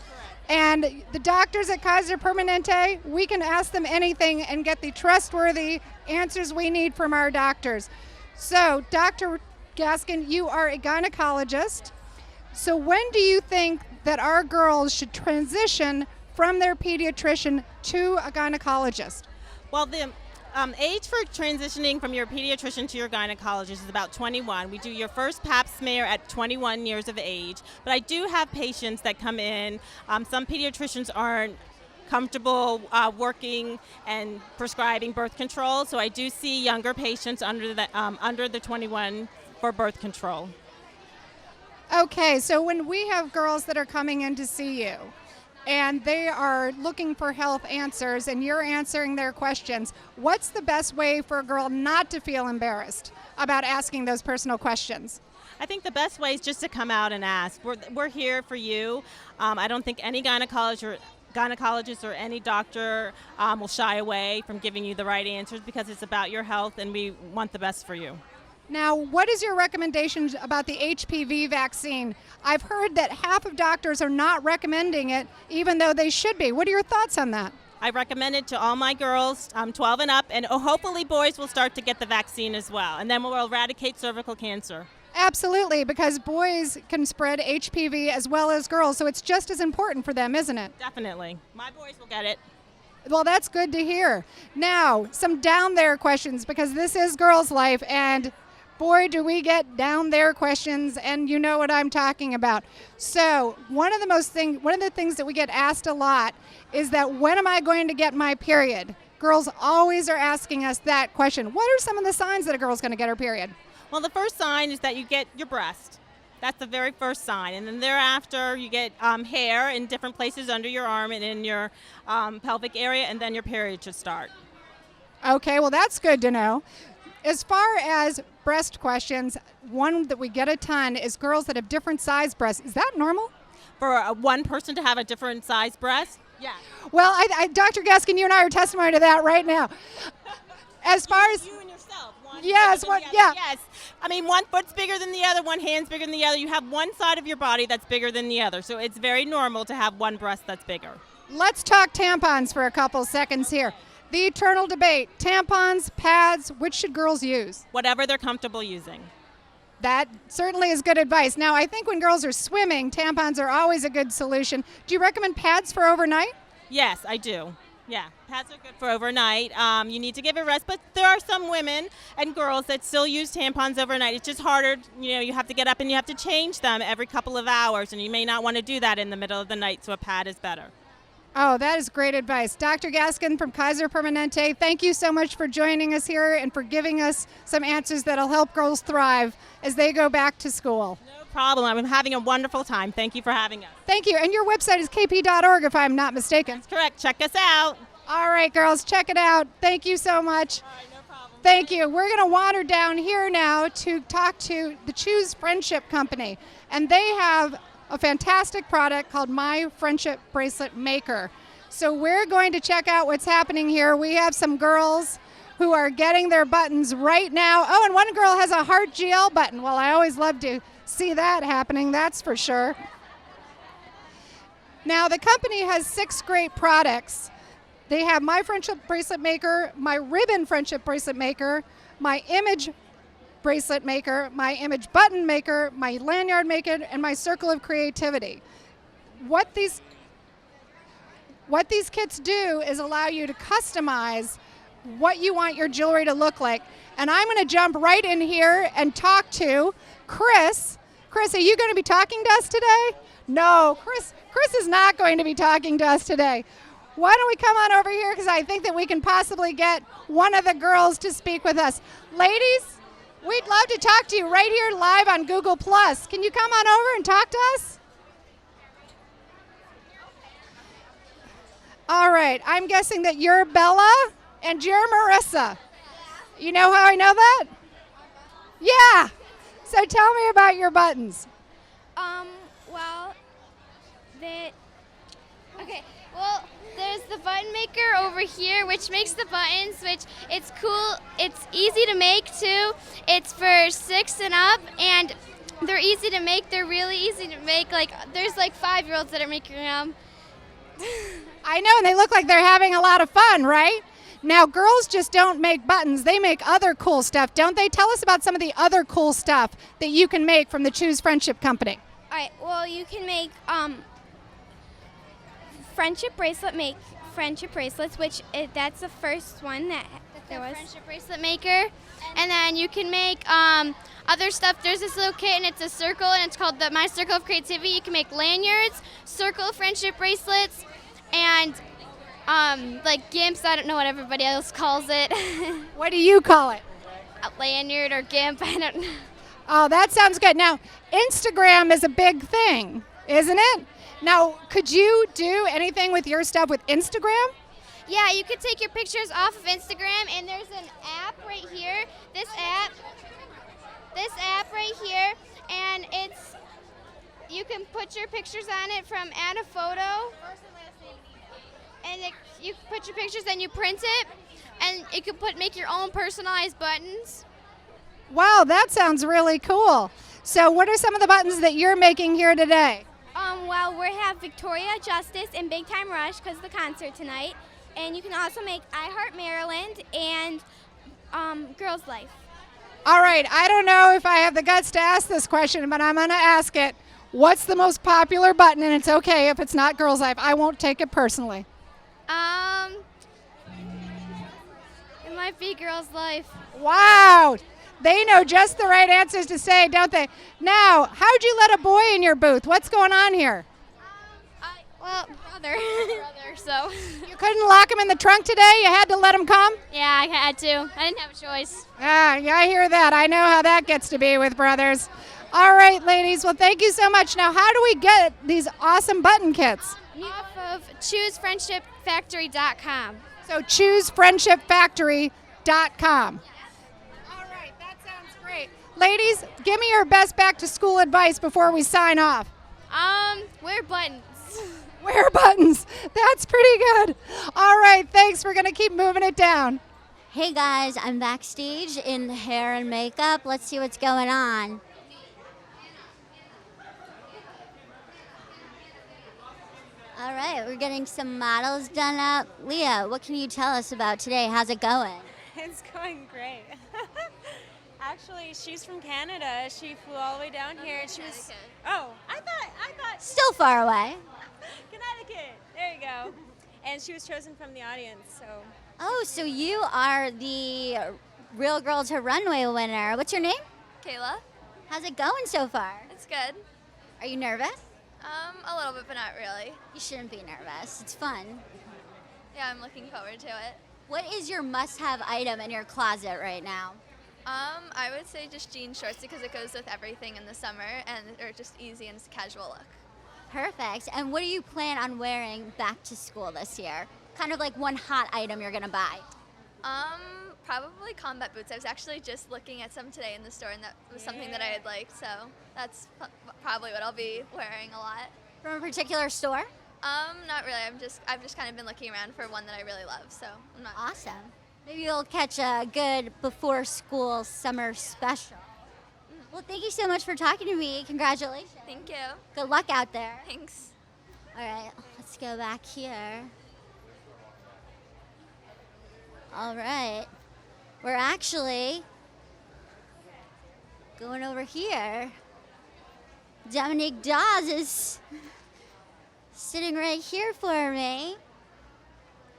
And the doctors at Kaiser Permanente, we can ask them anything and get the trustworthy answers we need from our doctors. So, Dr. Gaskin, you are a gynecologist. So when do you think that our girls should transition from their pediatrician to a gynecologist? Well, the age for transitioning from your pediatrician to your gynecologist is about 21. We do your first pap smear at 21 years of age. But I do have patients that come in. Some pediatricians aren't comfortable working and prescribing birth control, so I do see younger patients under the 21 for birth control. Okay, so when we have girls that are coming in to see you, and they are looking for health answers and you're answering their questions, what's the best way for a girl not to feel embarrassed about asking those personal questions? I think the best way is just to come out and ask. We're here for you. I don't think any gynecologist or any doctor will shy away from giving you the right answers because it's about your health and we want the best for you. Now, what is your recommendation about the HPV vaccine? I've heard that half of doctors are not recommending it, even though they should be. What are your thoughts on that? I recommend it to all my girls, 12 and up, and hopefully boys will start to get the vaccine as well, and then we'll eradicate cervical cancer. Absolutely, because boys can spread HPV as well as girls, so it's just as important for them, isn't it? Definitely. My boys will get it. Well, that's good to hear. Now, some down there questions, because this is Girls Life, and boy, do we get down there questions, and you know what I'm talking about. So one of the things that we get asked a lot is that when am I going to get my period? Girls always are asking us that question. What are some of the signs that a girl's going to get her period? Well, the first sign is that you get your breast. That's the very first sign. And then thereafter, you get hair in different places under your arm and in your pelvic area, and then your period should start. Okay, well, that's good to know. As far as breast questions, one that we get a ton is girls that have different size breasts. Is that normal? For one person to have a different size breast? Yeah. Well, Dr. Gaskin, you and I are testimony to that right now. As far as you and yourself, yes, yes. I mean, one foot's bigger than the other, one hand's bigger than the other. You have one side of your body that's bigger than the other, so it's very normal to have one breast that's bigger. Let's talk tampons for a couple seconds here. The eternal debate, tampons, pads, which should girls use? Whatever they're comfortable using. That certainly is good advice. Now, I think when girls are swimming, tampons are always a good solution. Do you recommend pads for overnight? Yes, I do. Yeah, pads are good for overnight. You need to give it rest, but there are some women and girls that still use tampons overnight. It's just harder. You know, you have to get up and you have to change them every couple of hours, and you may not want to do that in the middle of the night, so a pad is better. Oh, that is great advice. Dr. Gaskin from Kaiser Permanente, thank you so much for joining us here and for giving us some answers that'll help girls thrive as they go back to school. No problem. I'm having a wonderful time. Thank you for having us. Thank you. And your website is kp.org, if I'm not mistaken. That's correct. Check us out. All right, girls, check it out. Thank you so much. All right, no problem. Thank you. We're going to wander down here now to talk to the Choose Friendship Company. And they have a fantastic product called My Friendship Bracelet Maker. So we're going to check out what's happening here. We have some girls who are getting their buttons right now. Oh, and one girl has a heart GL button. Well, I always love to see that happening, that's for sure. Now, the company has 6 great products. They have My Friendship Bracelet Maker, My Ribbon Friendship Bracelet Maker, My Image Bracelet Maker, My Image Button Maker, My Lanyard Maker, and My Circle of Creativity. What these kits do is allow you to customize what you want your jewelry to look like. And I'm going to jump right in here and talk to Chris. Chris, are you going to be talking to us today? No, Chris is not going to be talking to us today. Why don't we come on over here, because I think that we can possibly get one of the girls to speak with us. Ladies, we'd love to talk to you right here live on Google+. Can you come on over and talk to us? All right, I'm guessing that you're Bella and you're Marissa. You know how I know that? Yeah. So tell me about your buttons. Well, there's the button maker over here, which makes the buttons, which it's cool. It's easy to make too. It's for 6 and up, and they're easy to make. They're really easy to make. Like, there's like 5-year-olds that are making them. I know, and they look like they're having a lot of fun, right? Now, girls just don't make buttons. They make other cool stuff, don't they? Tell us about some of the other cool stuff that you can make from the Choose Friendship Company. All right. Well, you can make friendship bracelets, which that's the first one that there was. Friendship bracelet maker, and then you can make other stuff. There's this little kit, and it's a circle, and it's called the My Circle of Creativity. You can make lanyards, circle friendship bracelets, and like gimps. I don't know what everybody else calls it. What do you call it? A lanyard or gimp. I don't know. Oh, that sounds good. Now, Instagram is a big thing, isn't it? Now, could you do anything with your stuff with Instagram? Yeah, you could take your pictures off of Instagram, and there's an app right here. This app right here, and you can put your pictures on it from add a photo, and you put your pictures and you print it, and you can make your own personalized buttons. Wow, that sounds really cool. So what are some of the buttons that you're making here today? Well, we have Victoria Justice and Big Time Rush because of the concert tonight. And you can also make I Heart Maryland and Girls Life. All right, I don't know if I have the guts to ask this question, but I'm going to ask it. What's the most popular button? And it's okay if it's not Girls Life. I won't take it personally. It might be Girls Life. Wow. They know just the right answers to say, don't they? Now, how'd you let a boy in your booth? What's going on here? Brother, so. You couldn't lock him in the trunk today? You had to let him come? Yeah, I had to. I didn't have a choice. Yeah, I hear that. I know how that gets to be with brothers. All right, ladies. Well, thank you so much. Now, how do we get these awesome button kits? Off of ChooseFriendshipFactory.com. So ChooseFriendshipFactory.com. Ladies, give me your best back-to-school advice before we sign off. Wear buttons. Wear buttons. That's pretty good. All right, thanks. We're going to keep moving it down. Hey guys, I'm backstage in the hair and makeup. Let's see what's going on. All right, we're getting some models done up. Leah, what can you tell us about today? How's it going? It's going great. actually, she's from Canada. She flew all the way down here. And she was. Oh, I thought. Still far away. Connecticut. There you go. And she was chosen from the audience. So. Oh, so you are the Real Girl to Runway winner. What's your name? Kayla. How's it going so far? It's good. Are you nervous? A little bit, but not really. You shouldn't be nervous. It's fun. Yeah, I'm looking forward to it. What is your must-have item in your closet right now? I would say just jean shorts because it goes with everything in the summer and they're just easy and it's a casual look. Perfect. And what do you plan on wearing back to school this year? Kind of like one hot item you're gonna buy. Probably combat boots. I was actually just looking at some today in the store and that was something that I had liked, so that's probably what I'll be wearing a lot. From a particular store? Not really. I've just kind of been looking around for one that I really love, so I'm not. Awesome. Maybe you'll catch a good before school summer special. Well, thank you so much for talking to me. Congratulations. Thank you. Good luck out there. Thanks. All right, let's go back here. All right. We're actually going over here. Dominique Dawes is sitting right here for me.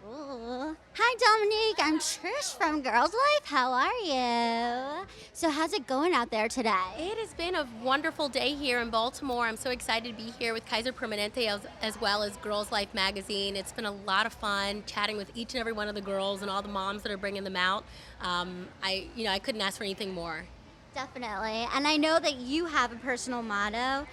Ooh. Hi, Dominique. I'm Trish from Girls Life. How are you? So how's it going out there today? It has been a wonderful day here in Baltimore. I'm so excited to be here with Kaiser Permanente as well as Girls Life magazine. It's been a lot of fun chatting with each and every one of the girls and all the moms that are bringing them out. I couldn't ask for anything more. Definitely. And I know that you have a personal motto,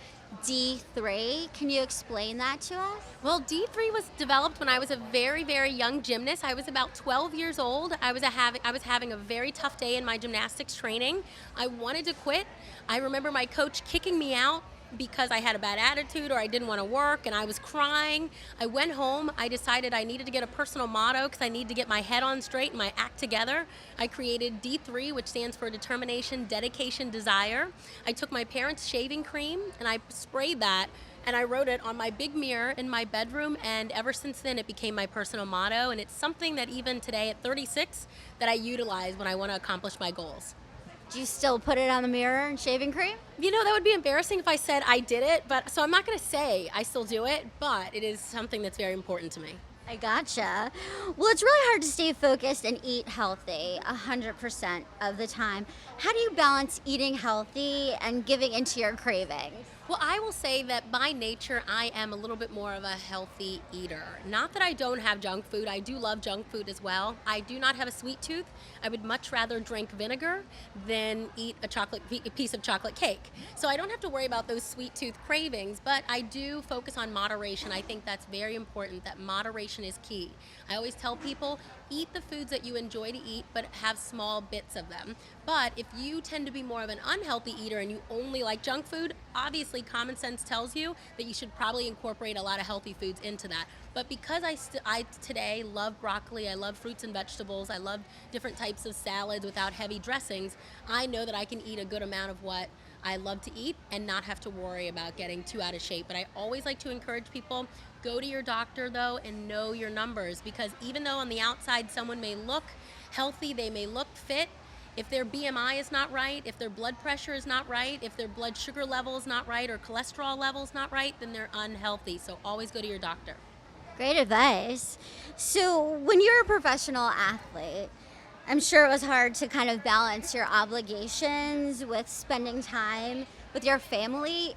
D3. Can you explain that to us? Well, D3 was developed when I was a very, very young gymnast. I was about 12 years old. I was having a very tough day in my gymnastics training. I wanted to quit. I remember my coach kicking me out because I had a bad attitude or I didn't want to work and I was crying. I went home. I decided I needed to get a personal motto because I needed to get my head on straight and my act together. I created D3, which stands for determination, dedication, desire. I took my parents' shaving cream and I sprayed that and I wrote it on my big mirror in my bedroom, and ever since then it became my personal motto, and it's something that even today at 36 that I utilize when I want to accomplish my goals. Do you still put it on the mirror and shaving cream? You know, that would be embarrassing if I said I did it, so I'm not going to say I still do it, but it is something that's very important to me. I gotcha. Well, it's really hard to stay focused and eat healthy 100% of the time. How do you balance eating healthy and giving into your cravings? Well, I will say that by nature, I am a little bit more of a healthy eater. Not that I don't have junk food. I do love junk food as well. I do not have a sweet tooth. I would much rather drink vinegar than eat a piece of chocolate cake. So I don't have to worry about those sweet tooth cravings, but I do focus on moderation. I think that's very important, that moderation is key. I always tell people, eat the foods that you enjoy to eat, but have small bits of them. But if you tend to be more of an unhealthy eater and you only like junk food, obviously common sense tells you that you should probably incorporate a lot of healthy foods into that. But because I today love broccoli, I love fruits and vegetables, I love different types of salads without heavy dressings, I know that I can eat a good amount of what I love to eat and not have to worry about getting too out of shape. But I always like to encourage people, go to your doctor though and know your numbers, because even though on the outside someone may look healthy, they may look fit, if their BMI is not right, if their blood pressure is not right, if their blood sugar level is not right or cholesterol level is not right, then they're unhealthy. So always go to your doctor. Great advice. So when you're a professional athlete, I'm sure it was hard to kind of balance your obligations with spending time with your family.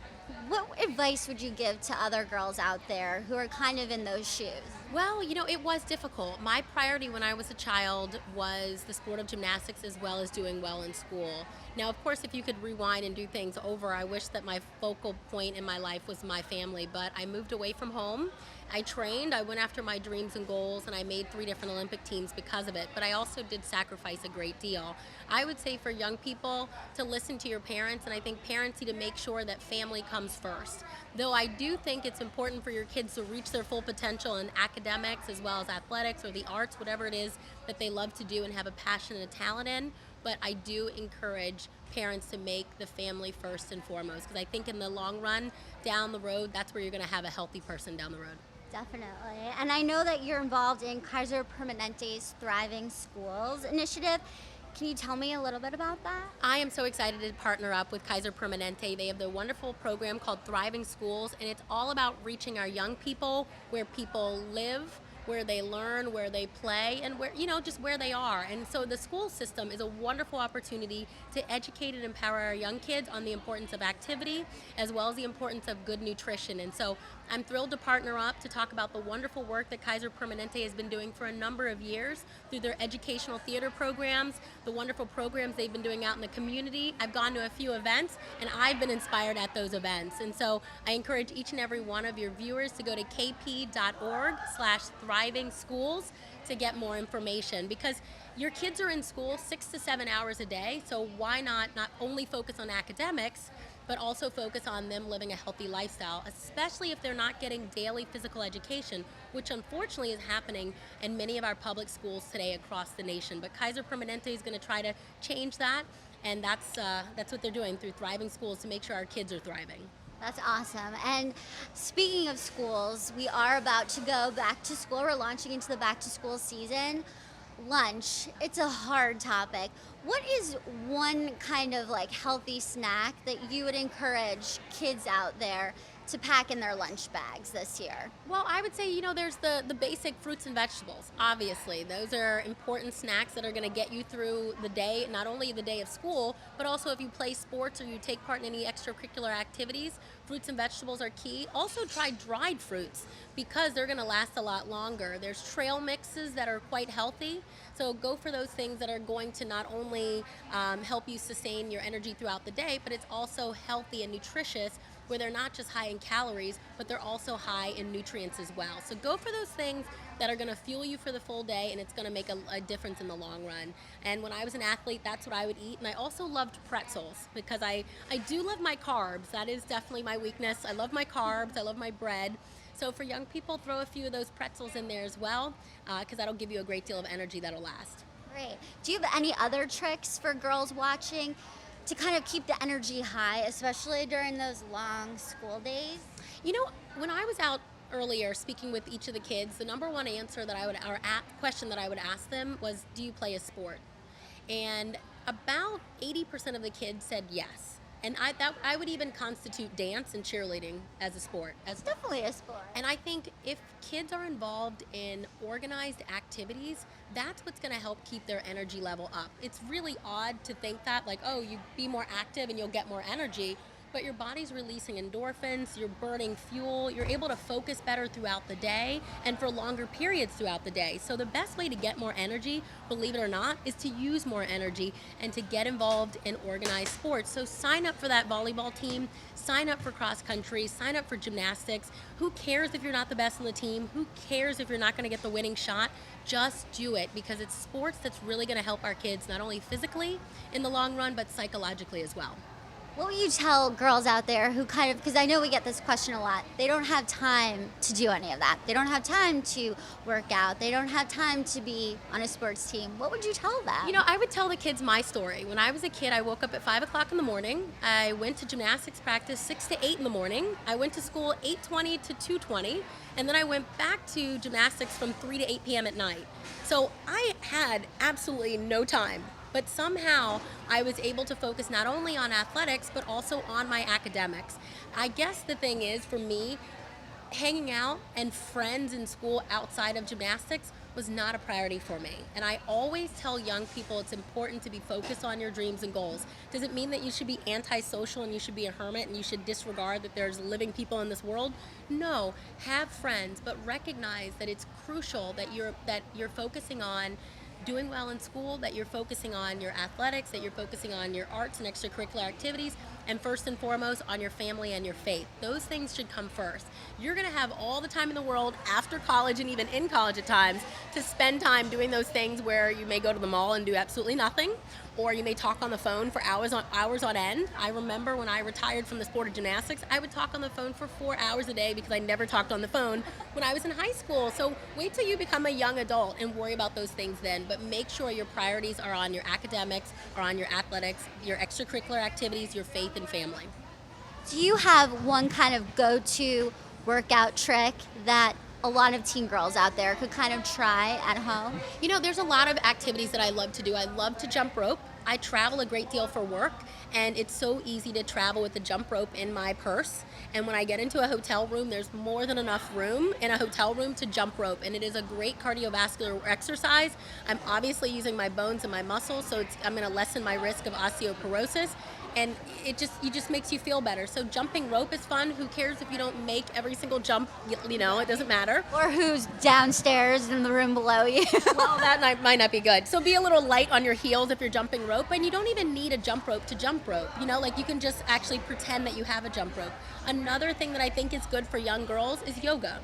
What advice would you give to other girls out there who are kind of in those shoes? Well, you know, it was difficult. My priority when I was a child was the sport of gymnastics as well as doing well in school. Now, of course, if you could rewind and do things over, I wish that my focal point in my life was my family, but I moved away from home. I trained, I went after my dreams and goals, and I made 3 different Olympic teams because of it, but I also did sacrifice a great deal. I would say for young people to listen to your parents, and I think parents need to make sure that family comes first. Though I do think it's important for your kids to reach their full potential in academics as well as athletics or the arts, whatever it is that they love to do and have a passion and a talent in, but I do encourage parents to make the family first and foremost, because I think in the long run, down the road, that's where you're going to have a healthy person down the road. Definitely. And I know that you're involved in Kaiser Permanente's Thriving Schools initiative. Can you tell me a little bit about that? I am so excited to partner up with Kaiser Permanente. They have the wonderful program called Thriving Schools, and it's all about reaching our young people where people live, where they learn, where they play, and where, just where they are. And so the school system is a wonderful opportunity to educate and empower our young kids on the importance of activity, as well as the importance of good nutrition. And so I'm thrilled to partner up to talk about the wonderful work that Kaiser Permanente has been doing for a number of years through their educational theater programs, the wonderful programs they've been doing out in the community. I've gone to a few events, and I've been inspired at those events. And so I encourage each and every one of your viewers to go to kp.org/thriving schools to get more information, because your kids are in school 6 to 7 hours a day, so why not only focus on academics, but also focus on them living a healthy lifestyle, especially if they're not getting daily physical education, which unfortunately is happening in many of our public schools today across the nation. But Kaiser Permanente is going to try to change that, and that's what they're doing through Thriving Schools to make sure our kids are thriving. That's awesome. And speaking of schools, we are about to go back to school. We're launching into the back to school season. Lunch, it's a hard topic. What is one kind of like healthy snack that you would encourage kids out there to pack in their lunch bags this year? Well, I would say, there's the basic fruits and vegetables. Obviously, those are important snacks that are going to get you through the day, not only the day of school, but also if you play sports or you take part in any extracurricular activities, fruits and vegetables are key. Also try dried fruits because they're going to last a lot longer. There's trail mixes that are quite healthy, so go for those things that are going to not only help you sustain your energy throughout the day, but it's also healthy and nutritious, where they're not just high in calories, but they're also high in nutrients as well. So go for those things that are gonna fuel you for the full day, and it's gonna make a difference in the long run. And when I was an athlete, that's what I would eat. And I also loved pretzels, because I do love my carbs. That is definitely my weakness. I love my carbs, I love my bread. So for young people, throw a few of those pretzels in there as well, because that'll give you a great deal of energy that'll last. Great. Do you have any other tricks for girls watching to kind of keep the energy high, especially during those long school days? When I was out earlier speaking with each of the kids, the number one answer question that I would ask them was, do you play a sport? And about 80% of the kids said yes. And I would even constitute dance and cheerleading as a sport. It's definitely a sport. And I think if kids are involved in organized activities, that's what's going to help keep their energy level up. It's really odd to think that, like, oh, you be more active and you'll get more energy, but your body's releasing endorphins, you're burning fuel, you're able to focus better throughout the day and for longer periods throughout the day. So the best way to get more energy, believe it or not, is to use more energy and to get involved in organized sports. So sign up for that volleyball team, sign up for cross country, sign up for gymnastics. Who cares if you're not the best on the team? Who cares if you're not going to get the winning shot? Just do it, because it's sports that's really going to help our kids not only physically in the long run, but psychologically as well. What would you tell girls out there who because I know we get this question a lot, they don't have time to do any of that. They don't have time to work out. They don't have time to be on a sports team. What would you tell them? I would tell the kids my story. When I was a kid, I woke up at 5 o'clock in the morning. I went to gymnastics practice 6 to 8 in the morning. I went to school 8:20 to 2:20, and then I went back to gymnastics from 3 to 8 p.m. at night. So I had absolutely no time. But somehow I was able to focus not only on athletics, but also on my academics. I guess the thing is, for me, hanging out and friends in school outside of gymnastics was not a priority for me. And I always tell young people it's important to be focused on your dreams and goals. Does it mean that you should be antisocial and you should be a hermit and you should disregard that there's living people in this world? No, have friends, but recognize that it's crucial that you're focusing on doing well in school, that you're focusing on your athletics, that you're focusing on your arts and extracurricular activities, and first and foremost on your family and your faith. Those things should come first. You're going to have all the time in the world after college and even in college at times to spend time doing those things where you may go to the mall and do absolutely nothing, or you may talk on the phone for hours on end. I remember when I retired from the sport of gymnastics, I would talk on the phone for 4 hours a day because I never talked on the phone when I was in high school. So wait till you become a young adult and worry about those things then, but make sure your priorities are on your academics, or on your athletics, your extracurricular activities, your faith and family. Do you have one kind of go-to workout trick that a lot of teen girls out there could kind of try at home? You know, there's a lot of activities that I love to do. I love to jump rope. I travel a great deal for work, and it's so easy to travel with the jump rope in my purse. And when I get into a hotel room, there's more than enough room in a hotel room to jump rope, and it is a great cardiovascular exercise. I'm obviously using my bones and my muscles, so I'm going to lessen my risk of osteoporosis. And it just makes you feel better. So jumping rope is fun. Who cares if you don't make every single jump? You know, it doesn't matter. Or who's downstairs in the room below you. Well, that might not be good. So be a little light on your heels if you're jumping rope, and you don't even need a jump rope to jump rope. You know, like you can just actually pretend that you have a jump rope. Another thing that I think is good for young girls is yoga.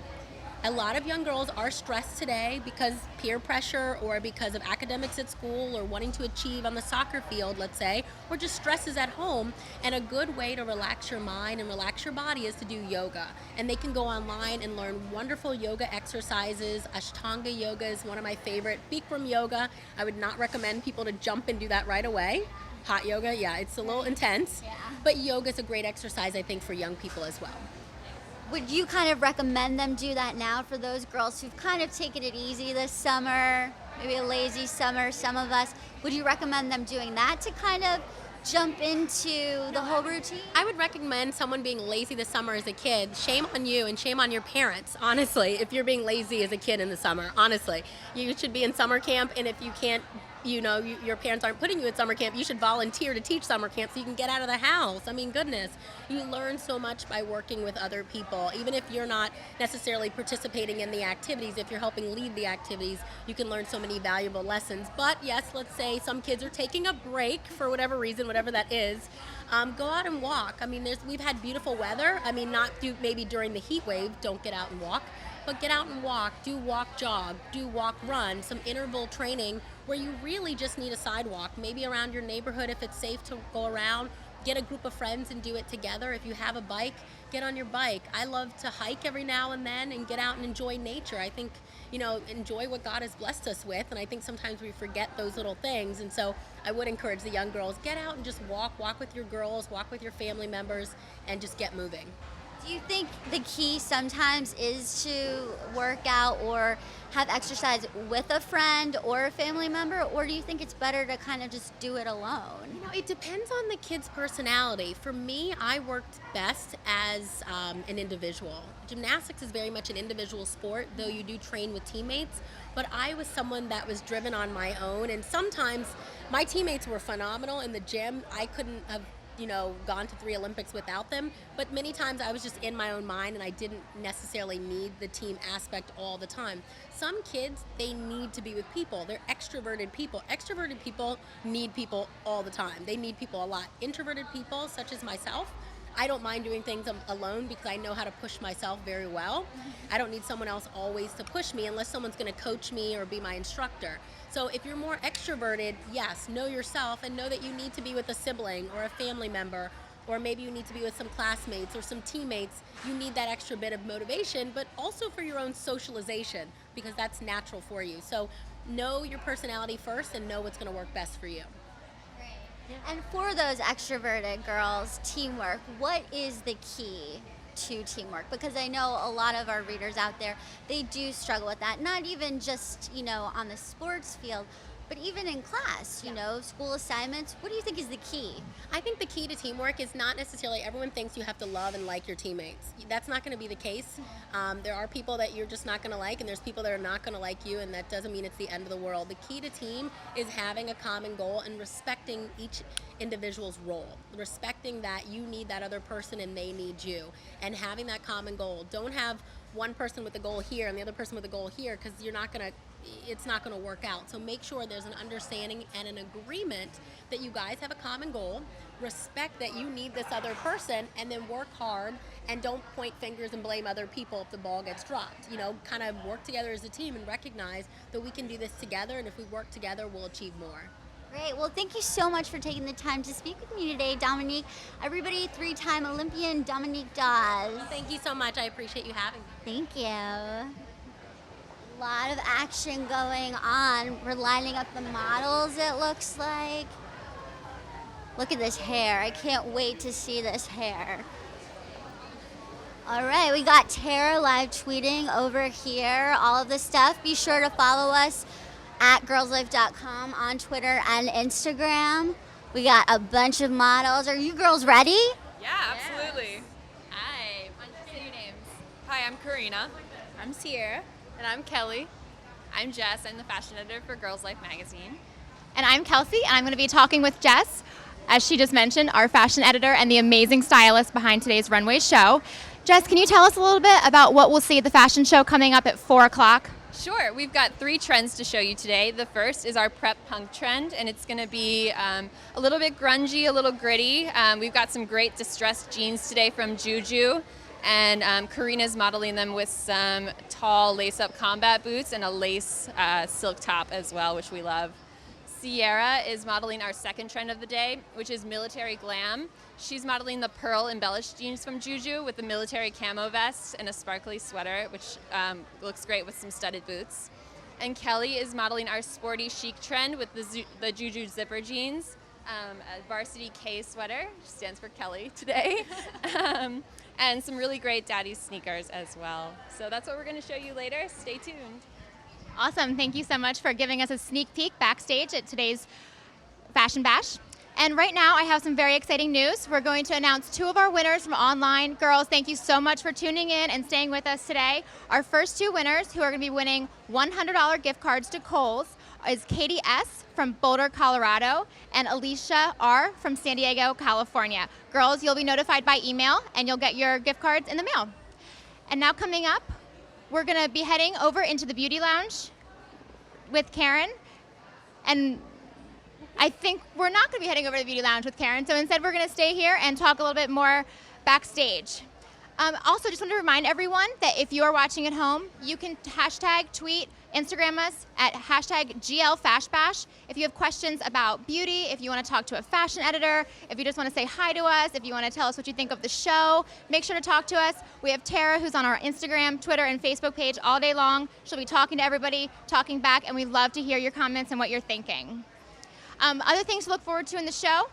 A lot of young girls are stressed today because peer pressure or because of academics at school or wanting to achieve on the soccer field, let's say, or just stresses at home. And a good way to relax your mind and relax your body is to do yoga. And they can go online and learn wonderful yoga exercises. Ashtanga yoga is one of my favorite. Bikram yoga, I would not recommend people to jump and do that right away. Hot yoga, yeah, it's a little intense. Yeah. But yoga is a great exercise, I think, for young people as well. Would you kind of recommend them do that now for those girls who've kind of taken it easy this summer, maybe a lazy summer, some of us? Would you recommend them doing that to kind of jump into the whole routine? I would recommend someone being lazy this summer as a kid. Shame on you and shame on your parents, honestly, if you're being lazy as a kid in the summer, honestly. You should be in summer camp, and if you can't, you know, your parents aren't putting you in summer camp, you should volunteer to teach summer camp so you can get out of the house. I mean, goodness, you learn so much by working with other people. Even if you're not necessarily participating in the activities, if you're helping lead the activities, you can learn so many valuable lessons. But yes, let's say some kids are taking a break for whatever reason, whatever that is. Go out and walk. I mean, we've had beautiful weather. I mean, not maybe during the heat wave, don't get out and walk. But get out and walk, do walk jog, do walk run, some interval training where you really just need a sidewalk, maybe around your neighborhood if it's safe to go around. Get a group of friends and do it together. If you have a bike, get on your bike. I love to hike every now and then and get out and enjoy nature. I think, you know, enjoy what God has blessed us with, and I think sometimes we forget those little things. And so I would encourage the young girls, get out and just walk with your girls, walk with your family members, and just get moving. Do you think the key sometimes is to work out or have exercise with a friend or a family member, or do you think it's better to kind of just do it alone? You know, it depends on the kid's personality. For me, I worked best as an individual. Gymnastics is very much an individual sport, though you do train with teammates, but I was someone that was driven on my own, and sometimes my teammates were phenomenal in the gym. I couldn't have gone to 3 Olympics without them, but many times I was just in my own mind and I didn't necessarily need the team aspect all the time. Some kids, they need to be with people. They're extroverted people. Extroverted people need people all the time. They need people a lot. Introverted people, such as myself, I don't mind doing things alone because I know how to push myself very well. I don't need someone else always to push me unless someone's going to coach me or be my instructor. So if you're more extroverted, yes, know yourself and know that you need to be with a sibling or a family member, or maybe you need to be with some classmates or some teammates. You need that extra bit of motivation, but also for your own socialization because that's natural for you. So know your personality first and know what's going to work best for you. And for those extroverted girls, teamwork, what is the key to teamwork? Because I know a lot of our readers out there, they do struggle with that. Not even just, on the sports field, but even in class, school assignments. What do you think is the key? I think the key to teamwork is not necessarily everyone thinks you have to love and like your teammates. That's not going to be the case. There are people that you're just not going to like, and there's people that are not going to like you, and that doesn't mean it's the end of the world. The key to team is having a common goal and respecting each individual's role, respecting that you need that other person and they need you, and having that common goal. Don't have one person with a goal here and the other person with a goal here, because it's not going to work out. So make sure there's an understanding and an agreement that you guys have a common goal, respect that you need this other person, and then work hard and don't point fingers and blame other people if the ball gets dropped. Kind of work together as a team and recognize that we can do this together, and if we work together, we'll achieve more. Great. Well, thank you so much for taking the time to speak with me today, Dominique. Everybody, 3-time Olympian Dominique Dawes. Thank you so much. I appreciate you having me. Thank you. A lot of action going on. We're lining up the models, it looks like. Look at this hair. I can't wait to see this hair. All right, we got Tara live tweeting over here, all of this stuff. Be sure to follow us at girlslife.com on Twitter and Instagram. We got a bunch of models. Are you girls ready? Yeah, absolutely. Hi, why don't you say your names? Hi, I'm Karina. I'm Sierra. And I'm Kelly. I'm Jess. I'm the fashion editor for Girls Life magazine. And I'm Kelsey, and I'm going to be talking with Jess, as she just mentioned, our fashion editor and the amazing stylist behind today's runway show. Jess, can you tell us a little bit about what we'll see at the fashion show coming up at 4 o'clock? Sure. We've got 3 trends to show you today. The first is our prep punk trend, and it's going to be a little bit grungy, a little gritty. We've got some great distressed jeans today from JouJou, and Karina's modeling them with some tall lace-up combat boots and a lace silk top as well, which we love. Sierra is modeling our second trend of the day, which is military glam. She's modeling the pearl embellished jeans from JouJou with the military camo vest and a sparkly sweater, which looks great with some studded boots. And Kelly is modeling our sporty chic trend with the JouJou zipper jeans, a varsity K sweater, which stands for Kelly today, and some really great daddy sneakers as well. So that's what we're going to show you later. Stay tuned. Awesome. Thank you so much for giving us a sneak peek backstage at today's Fashion Bash. And right now, I have some very exciting news. We're going to announce 2 of our winners from online. Girls, thank you so much for tuning in and staying with us today. Our first 2 winners who are going to be winning $100 gift cards to Kohl's is Katie S. from Boulder, Colorado, and Alicia R. from San Diego, California. Girls, you'll be notified by email, and you'll get your gift cards in the mail. And now coming up, we're going to be heading over into the beauty lounge with Karen, and I think we're not going to be heading over to the beauty lounge with Karen, so instead we're going to stay here and talk a little bit more backstage. Also, just want to remind everyone that if you are watching at home, you can hashtag, tweet, Instagram us at hashtag GLFashBash. If you have questions about beauty, if you want to talk to a fashion editor, if you just want to say hi to us, if you want to tell us what you think of the show, make sure to talk to us. We have Tara, who's on our Instagram, Twitter, and Facebook page all day long. She'll be talking to everybody, talking back, and we love to hear your comments and what you're thinking. Other things to look forward to in the show.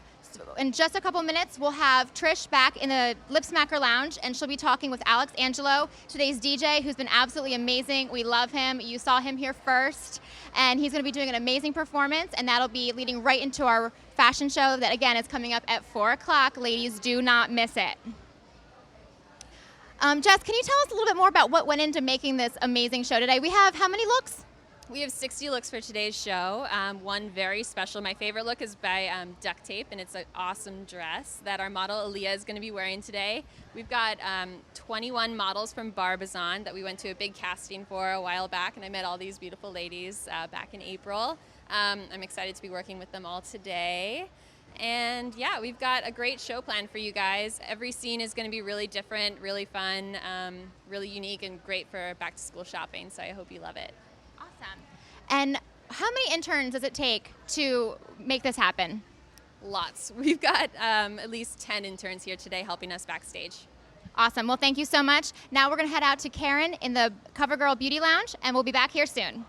In just a couple minutes, we'll have Trish back in the Lip Smacker Lounge, and she'll be talking with Angelo, today's DJ, who's been absolutely amazing. We love him. You saw him here first, and he's going to be doing an amazing performance, and that'll be leading right into our fashion show that, again, is coming up at 4 o'clock. Ladies, do not miss it. Jess, can you tell us a little bit more about what went into making this amazing show today? We have how many looks? We have 60 looks for today's show. One very special, my favorite look is by Duct Tape, and it's an awesome dress that our model Aaliyah is going to be wearing today. We've got 21 models from Barbizon that we went to a big casting for a while back, and I met all these beautiful ladies back in April. I'm excited to be working with them all today. And yeah, we've got a great show planned for you guys. Every scene is going to be really different, really fun, really unique, and great for back to school shopping, so I hope you love it. Awesome. And how many interns does it take to make this happen? Lots. We've got at least 10 interns here today helping us backstage. Awesome. Well, thank you so much. Now we're going to head out to Karen in the CoverGirl Beauty Lounge, and we'll be back here soon.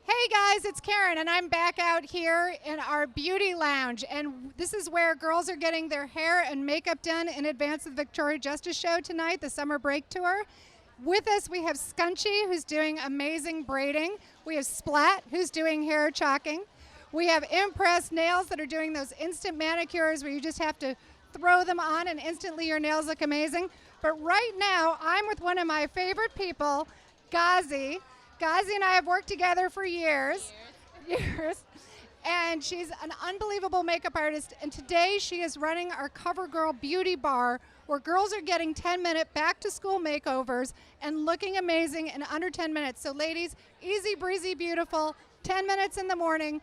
Hey guys, it's Karen, and I'm back out here in our beauty lounge, and this is where girls are getting their hair and makeup done in advance of the Victoria Justice show tonight, the summer break tour. With us, we have Scunci, who's doing amazing braiding. We have Splat, who's doing hair chalking. We have Impress Nails that are doing those instant manicures where you just have to throw them on and instantly your nails look amazing. But right now, I'm with one of my favorite people, Guthy. Guthy and I have worked together for years. And she's an unbelievable makeup artist. And today she is running our CoverGirl Beauty Bar, where girls are getting 10-minute back-to-school makeovers and looking amazing in under 10 minutes. So ladies, easy breezy, beautiful, 10 minutes in the morning,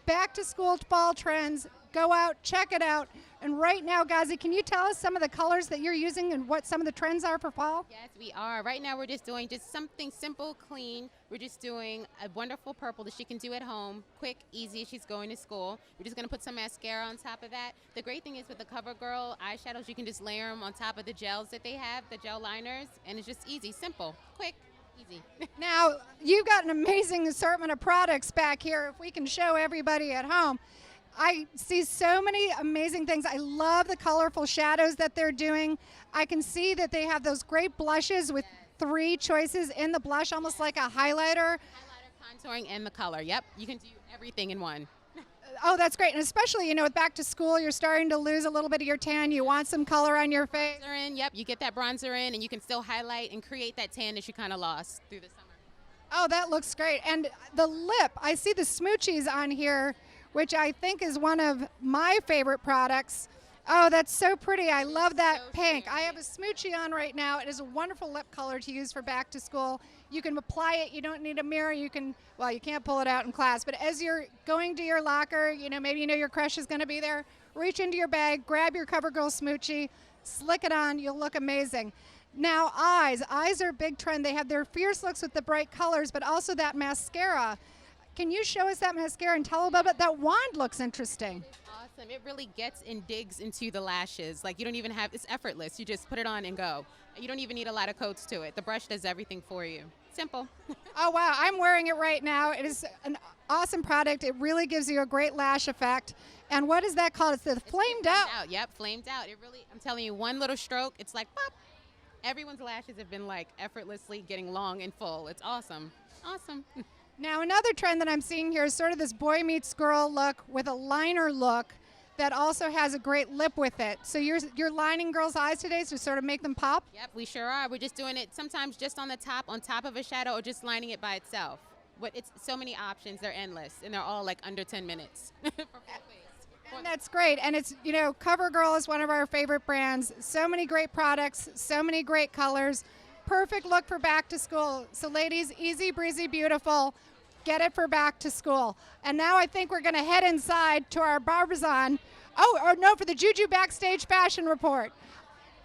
back-to-school fall trends. Go out, check it out. And right now, Guthy, can you tell us some of the colors that you're using and what some of the trends are for fall? Yes, we are. Right now, we're just doing something simple, clean. We're just doing a wonderful purple that she can do at home, quick, easy. She's going to school. We're just going to put some mascara on top of that. The great thing is with the CoverGirl eyeshadows, you can just layer them on top of the gels that they have, the gel liners, and it's just easy, simple, quick, easy. Now, you've got an amazing assortment of products back here if we can show everybody at home. I see so many amazing things. I love the colorful shadows that they're doing. I can see that they have those great blushes with 3 choices in the blush, almost like a highlighter. Contouring and the color. Yep, you can do everything in one. Oh, that's great. And especially, you know, with back to school, you're starting to lose a little bit of your tan. You want some color on your face. Bronzer in, yep, you get that bronzer in, and you can still highlight and create that tan that you kind of lost through the summer. Oh, that looks great. And the lip, I see the smoochies on here, which I think is one of my favorite products. Oh, that's so pretty. I love that pink. I have a smoochie on right now. It is a wonderful lip color to use for back to school. You can apply it. You don't need a mirror. You can, well, you can't pull it out in class, but as you're going to your locker, you know, maybe you know your crush is going to be there, reach into your bag, grab your CoverGirl smoochie, slick it on. You'll look amazing. Now, eyes. Eyes are a big trend. They have their fierce looks with the bright colors, but also that mascara. Can you show us that mascara and tell about it? That wand looks interesting. Awesome. It really gets and digs into the lashes. Like, you don't even have, it's effortless. You just put it on and go. You don't even need a lot of coats to it. The brush does everything for you. Simple. Oh, wow. I'm wearing it right now. It is an awesome product. It really gives you a great lash effect. And what is that called? It's the flamed out. Yep, flamed out. It really, I'm telling you, one little stroke, it's like, pop. Everyone's lashes have been like effortlessly getting long and full. It's awesome. Awesome. Now, another trend that I'm seeing here is sort of this boy meets girl look with a liner look that also has a great lip with it. So you're lining girls' eyes today to sort of make them pop? Yep, we sure are. We're just doing it sometimes just on top of a shadow, or just lining it by itself. But it's so many options. They're endless, and they're all like under 10 minutes. And that's great. And it's, you know, CoverGirl is one of our favorite brands. So many great products, so many great colors. Perfect look for back to school. So ladies, easy, breezy, beautiful. Get it for back to school. And now I think we're going to head inside to our Barbizon. Oh, or no, for the JouJou Backstage Fashion Report.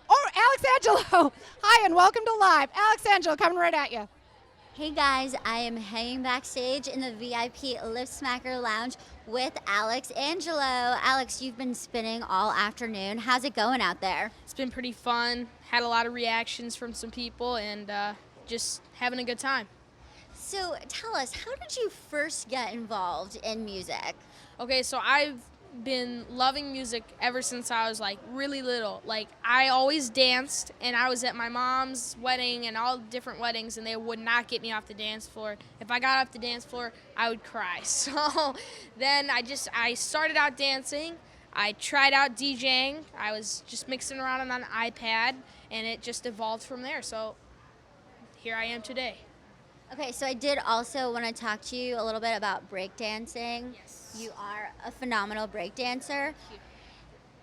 Oh, Alex Angelo. Hi, and welcome to Live. Alex Angelo coming right at you. Hey guys, I am hanging backstage in the VIP Lip Smacker Lounge with Alex Angelo. Alex, you've been spinning all afternoon. How's it going out there? It's been pretty fun. Had a lot of reactions from some people, and just having a good time. So tell us, how did you first get involved in music? Okay, so I've been loving music ever since I was like really little. Like, I always danced, and I was at my mom's wedding and all different weddings, and they would not get me off the dance floor. If I got off the dance floor, I would cry. So then I started out dancing. I tried out DJing. I was just mixing around on an iPad, and it just evolved from there. So here I am today. Okay, so I did also want to talk to you a little bit about breakdancing. Yes. You are a phenomenal breakdancer.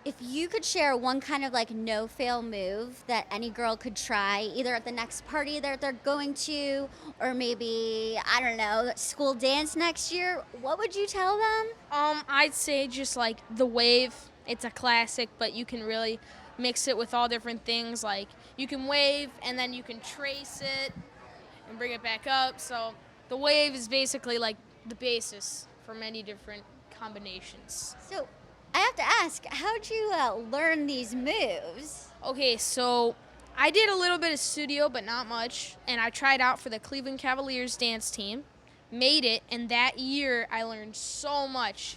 If you could share one kind of like no-fail move that any girl could try, either at the next party that they're going to, or maybe, I don't know, school dance next year, what would you tell them? I'd say just like the wave. It's a classic, but you can really mix it with all different things. Like, you can wave, and then you can trace it and bring it back up. So the wave is basically like the basis for many different combinations. So I have to ask, how'd you learn these moves? Okay, so I did a little bit of studio, but not much, and I tried out for the Cleveland Cavaliers dance team, made it, and that year I learned so much.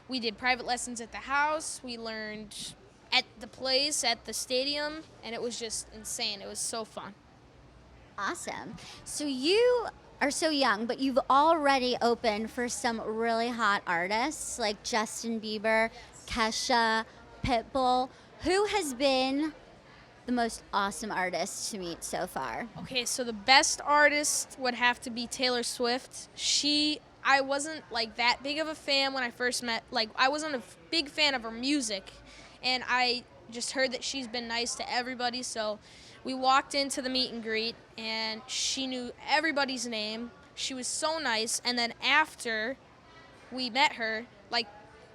We did private lessons at the house, we learned at the place, at the stadium, and it was just insane. It was so fun. Awesome. So you are so young, but you've already opened for some really hot artists like Justin Bieber, Kesha, Pitbull. Who has been the most awesome artist to meet so far? Okay, so the best artist would have to be Taylor Swift. I wasn't like that big of a fan when I first met, like I wasn't a big fan of her music, and I just heard that she's been nice to everybody, so we walked into the meet and greet, and she knew everybody's name. She was so nice, and then after we met her, like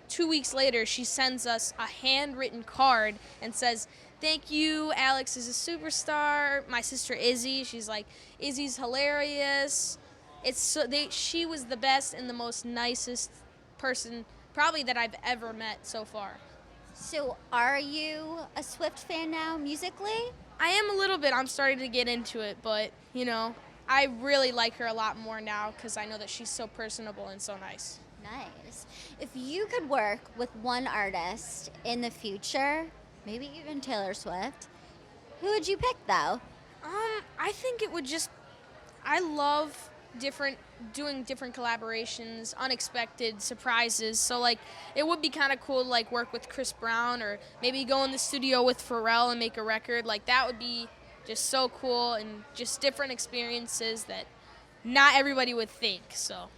2 weeks later, she sends us a handwritten card and says, "Thank you, Alex is a superstar." My sister Izzy, she's like, "Izzy's hilarious." She was the best and the most nicest person probably that I've ever met so far. So are you a Swift fan now musically? I am a little bit. I'm starting to get into it, but, you know, I really like her a lot more now because I know that she's so personable and so nice. Nice. If you could work with one artist in the future, maybe even Taylor Swift, who would you pick though? I think it would just. I love doing different collaborations, unexpected surprises. So like, it would be kind of cool to like work with Chris Brown or maybe go in the studio with Pharrell and make a record. Like that would be just so cool and just different experiences that not everybody would think. So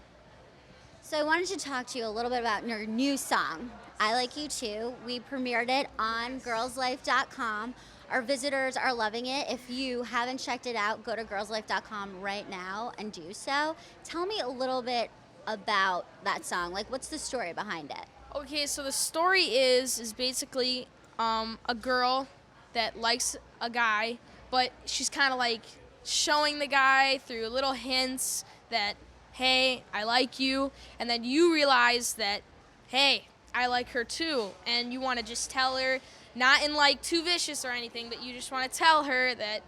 I wanted to talk to you a little bit about your new song, I Like You Too. We premiered it on girlslife.com. Our visitors are loving it. If you haven't checked it out, go to girlslife.com right now and do so. Tell me a little bit about that song. Like, what's the story behind it? Okay, so the story is basically a girl that likes a guy, but she's kind of like showing the guy through little hints that, hey, I like you, and then you realize that, hey, I like her too, and you want to just tell her, not in like too vicious or anything, but you just want to tell her that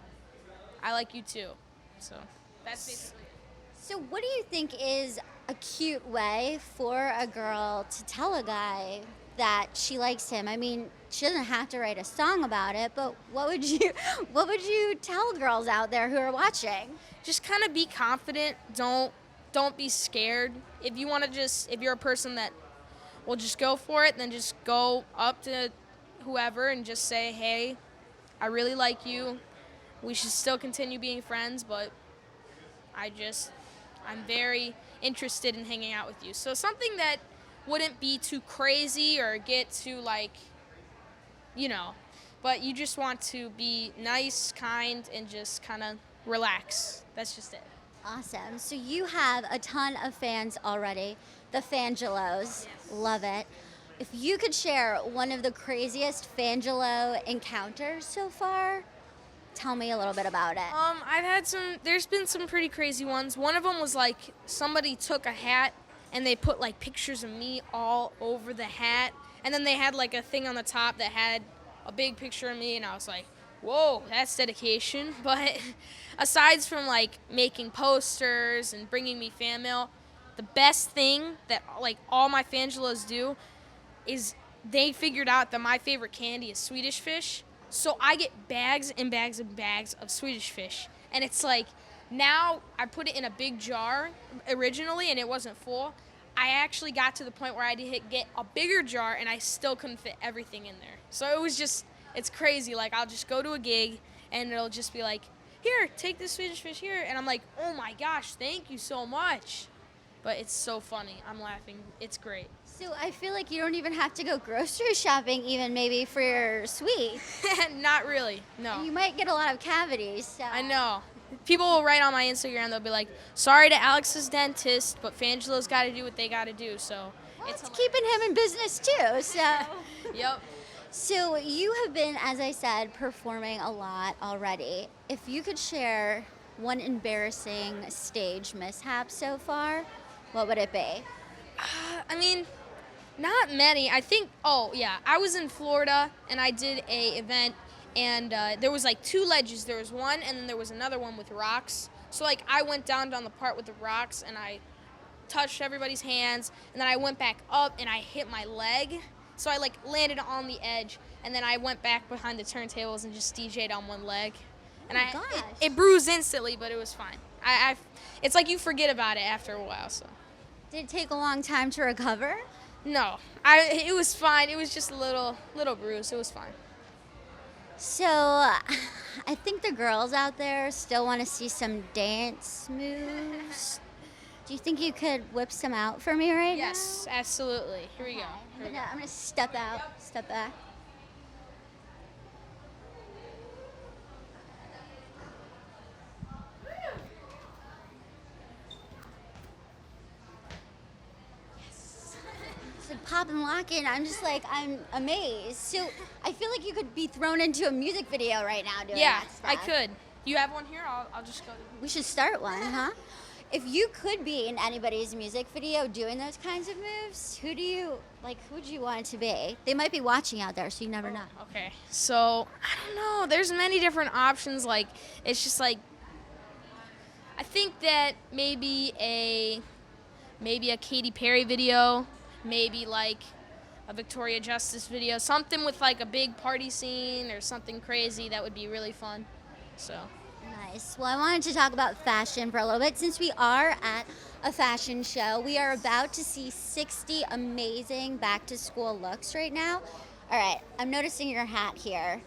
I like you too. So that's basically it. So what do you think is a cute way for a girl to tell a guy that she likes him? I mean, she doesn't have to write a song about it, but what would you tell girls out there who are watching? Just kind of be confident. Don't be scared. If you're a person that will just go for it, then just go up to whoever and just say, hey, I really like you. We should still continue being friends, but I'm very interested in hanging out with you. So something that wouldn't be too crazy or get too like, but you just want to be nice, kind, and just kind of relax. That's just it. Awesome. So you have a ton of fans already, the Fangelos. Yes. Love it. If you could share one of the craziest Fangelo encounters so far, tell me a little bit about it. There's been some pretty crazy ones. One of them was like somebody took a hat and they put like pictures of me all over the hat. And then they had like a thing on the top that had a big picture of me, and I was like, whoa, that's dedication. But aside from like making posters and bringing me fan mail, the best thing that like all my Fangelos do is they figured out that my favorite candy is Swedish fish. So I get bags and bags and bags of Swedish fish. And it's like, now I put it in a big jar originally and it wasn't full. I actually got to the point where I had to get a bigger jar and I still couldn't fit everything in there. So it was just, it's crazy. Like, I'll just go to a gig and it'll just be like, here, take this Swedish fish here. And I'm like, oh my gosh, thank you so much. But it's so funny. I'm laughing. It's great. So I feel like you don't even have to go grocery shopping even maybe for your sweet. Not really, no. And you might get a lot of cavities. So. I know. People will write on my Instagram, they'll be like, sorry to Alex's dentist, but Fangelo's got to do what they got to do. So it's keeping him in business too. So. Yep. So you have been, as I said, performing a lot already. If you could share one embarrassing stage mishap so far, what would it be? I mean, not many. I think, I was in Florida and I did a event and there was like two ledges. There was one and then there was another one with rocks. So like I went down the part with the rocks and I touched everybody's hands and then I went back up and I hit my leg. So I like landed on the edge and then I went back behind the turntables and just DJ'd on one leg. And it bruised instantly, but it was fine. It's like you forget about it after a while. So. Did it take a long time to recover? No, it was fine. It was just a little bruise. It was fine. So, I think the girls out there still want to see some dance moves. Do you think you could whip some out for me right now? Yes, absolutely. Here we go. I'm gonna step back. Like pop and lock in. I'm amazed. So I feel like you could be thrown into a music video right now doing that stuff. I could. You have one here? I'll just go. We should start one, huh? If you could be in anybody's music video doing those kinds of moves, who would you want it to be? They might be watching out there, so you never know. Okay. So, I don't know. There's many different options. Like, it's just like, I think that maybe maybe a Katy Perry video, maybe like a Victoria Justice video, something with like a big party scene or something crazy that would be really fun. So. Nice. Well, I wanted to talk about fashion for a little bit. Since we are at a fashion show, we are about to see 60 amazing back-to-school looks right now. All right, I'm noticing your hat here.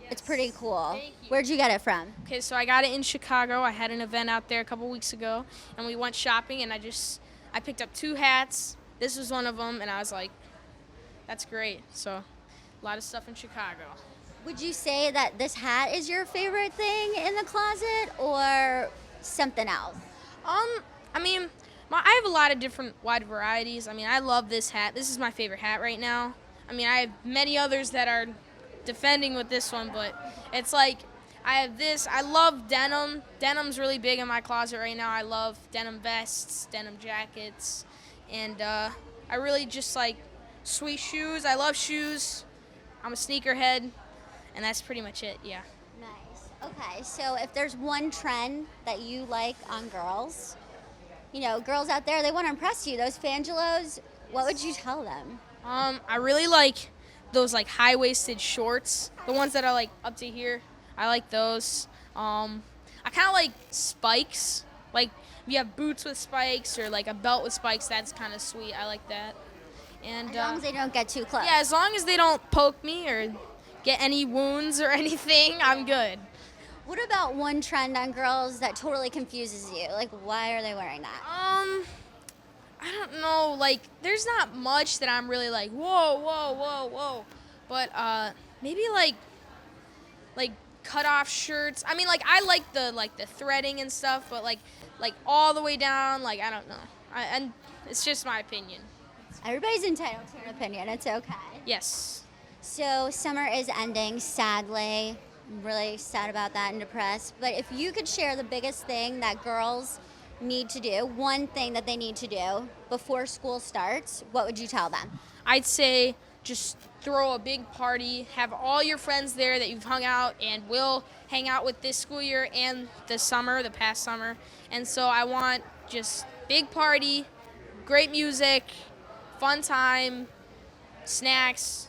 It's pretty cool. Thank you. Where'd you get it from? Okay, so I got it in Chicago. I had an event out there a couple weeks ago, and we went shopping, and I picked up 2 hats. This was one of them, and I was like, that's great. So a lot of stuff in Chicago. Would you say that this hat is your favorite thing in the closet or something else? I mean, I have a lot of different wide varieties. I mean, I love this hat. This is my favorite hat right now. I mean, I have many others that are defending with this one, but it's like I have this. I love denim. Denim's really big in my closet right now. I love denim vests, denim jackets, and I really just like sweet shoes. I love shoes. I'm a sneakerhead, and that's pretty much it, yeah. Nice. Okay, so if there's one trend that you like on girls, you know, girls out there, they want to impress you. Those Fangelos, what would you tell them? I really like those like high-waisted shorts, the ones that are like up to here. I like those. I kind of like spikes. Like if you have boots with spikes or like a belt with spikes, that's kind of sweet. I like that. And as long as they don't get too close. Yeah, as long as they don't poke me or get any wounds or anything, I'm good. What about one trend on girls that totally confuses you? Like, why are they wearing that? I don't know. Like, there's not much that I'm really like, whoa, whoa, whoa, whoa. But maybe like cut off shirts. I mean, like I like the threading and stuff, but like all the way down, like I don't know. And it's just my opinion. Everybody's entitled to an opinion. It's okay. Yes. So summer is ending, sadly. I'm really sad about that and depressed. But if you could share the biggest thing that girls need to do, one thing that they need to do before school starts, what would you tell them? I'd say just throw a big party, have all your friends there that you've hung out and will hang out with this school year and the past summer. And so I want just big party, great music, fun time, snacks.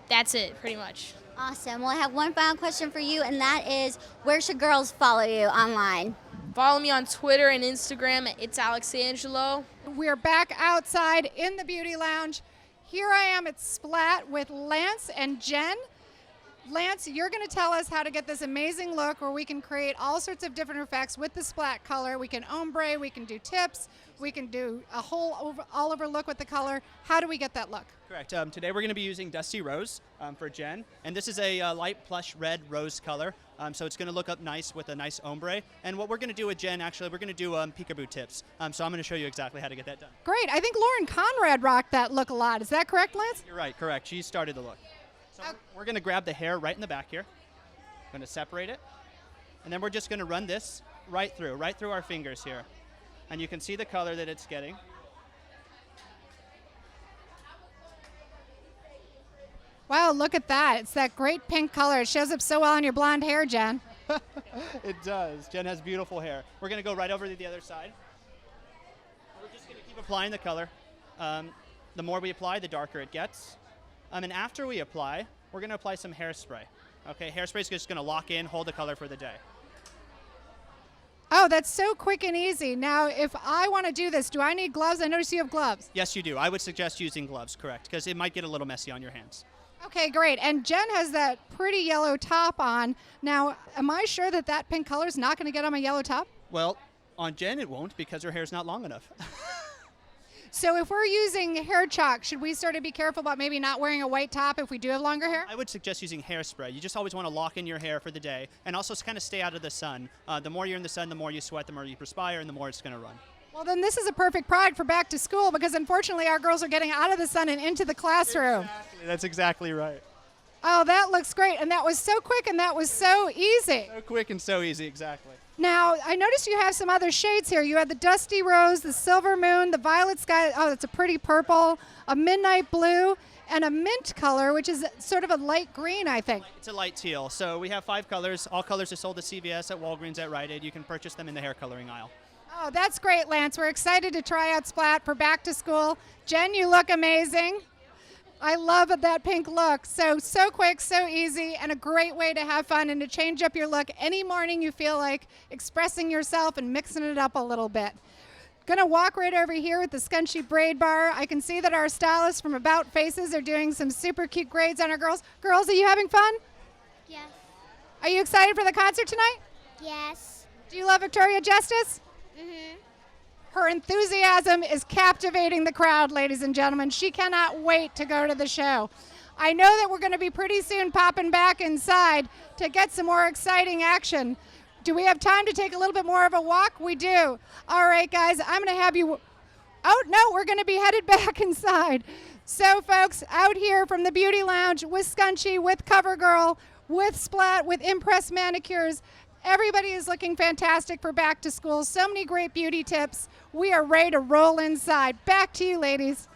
That's it, pretty much. Awesome. Well, I have one final question for you, and that is, where should girls follow you online? Follow me on Twitter and Instagram at It's Alex Angelo. We're back outside in the beauty lounge. Here I am at Splat with Lance and Jen. Lance, you're going to tell us how to get this amazing look where we can create all sorts of different effects with the Splat color. We can ombre, we can do tips, we can do a whole all over look with the color. How do we get that look? Correct. Today we're going to be using Dusty Rose for Jen, and this is a light plush red rose color, so it's going to look up nice with a nice ombre. And what we're going to do with Jen, actually, we're going to do peekaboo tips. So I'm going to show you exactly how to get that done. Great. I think Lauren Conrad rocked that look a lot. Is that correct, Lance? You're right. Correct. She started the look. So we're going to grab the hair right in the back here. I'm going to separate it, and then we're just going to run this right through our fingers here. And you can see the color that it's getting. Wow, look at that. It's that great pink color. It shows up so well on your blonde hair, Jen. It does. Jen has beautiful hair. We're going to go right over to the other side. We're just going to keep applying the color. The more we apply, the darker it gets. And after we apply, we're going to apply some hairspray. Okay, hairspray is just going to lock in, hold the color for the day. Oh, that's so quick and easy. Now, if I want to do this, do I need gloves? I notice you have gloves. Yes, you do. I would suggest using gloves, correct, because it might get a little messy on your hands. Okay, great. And Jen has that pretty yellow top on. Now, am I sure that that pink color is not going to get on my yellow top? Well, on Jen it won't because her hair's not long enough. So if we're using hair chalk, should we sort of be careful about maybe not wearing a white top if we do have longer hair? I would suggest using hairspray. You just always want to lock in your hair for the day and also kind of stay out of the sun. The more you're in the sun, the more you sweat, the more you perspire, and the more it's going to run. Well, then this is a perfect product for back to school because unfortunately our girls are getting out of the sun and into the classroom. Exactly. That's exactly right. Oh, that looks great. And that was so quick and that was so easy. So quick and so easy, exactly. Now, I noticed you have some other shades here. You have the Dusty Rose, the Silver Moon, the Violet Sky. Oh, that's a pretty purple, a Midnight Blue, and a mint color, which is sort of a light green, I think. It's a light teal. So we have 5 colors. All colors are sold at CVS, at Walgreens, at Rite Aid. You can purchase them in the hair coloring aisle. Oh, that's great, Lance. We're excited to try out Splat for back to school. Jen, you look amazing. I love that pink look. So quick, so easy, and a great way to have fun and to change up your look any morning you feel like expressing yourself and mixing it up a little bit. Gonna walk right over here with the Scunci braid bar. I can see that our stylists from About Faces are doing some super cute grades on our girls. Girls, are you having fun? Yes. Are you excited for the concert tonight? Yes. Do you love Victoria Justice? Mm-hmm. Her enthusiasm is captivating the crowd, ladies and gentlemen. She cannot wait to go to the show. I know that we're going to be pretty soon popping back inside to get some more exciting action. Do we have time to take a little bit more of a walk? We do. All right, guys, I'm going to have you... Oh, no, we're going to be headed back inside. So, folks, out here from the Beauty Lounge with Scunci, with CoverGirl, with Splat, with Impress Manicures, everybody is looking fantastic for back to school. So many great beauty tips. We are ready to roll inside. Back to you, ladies.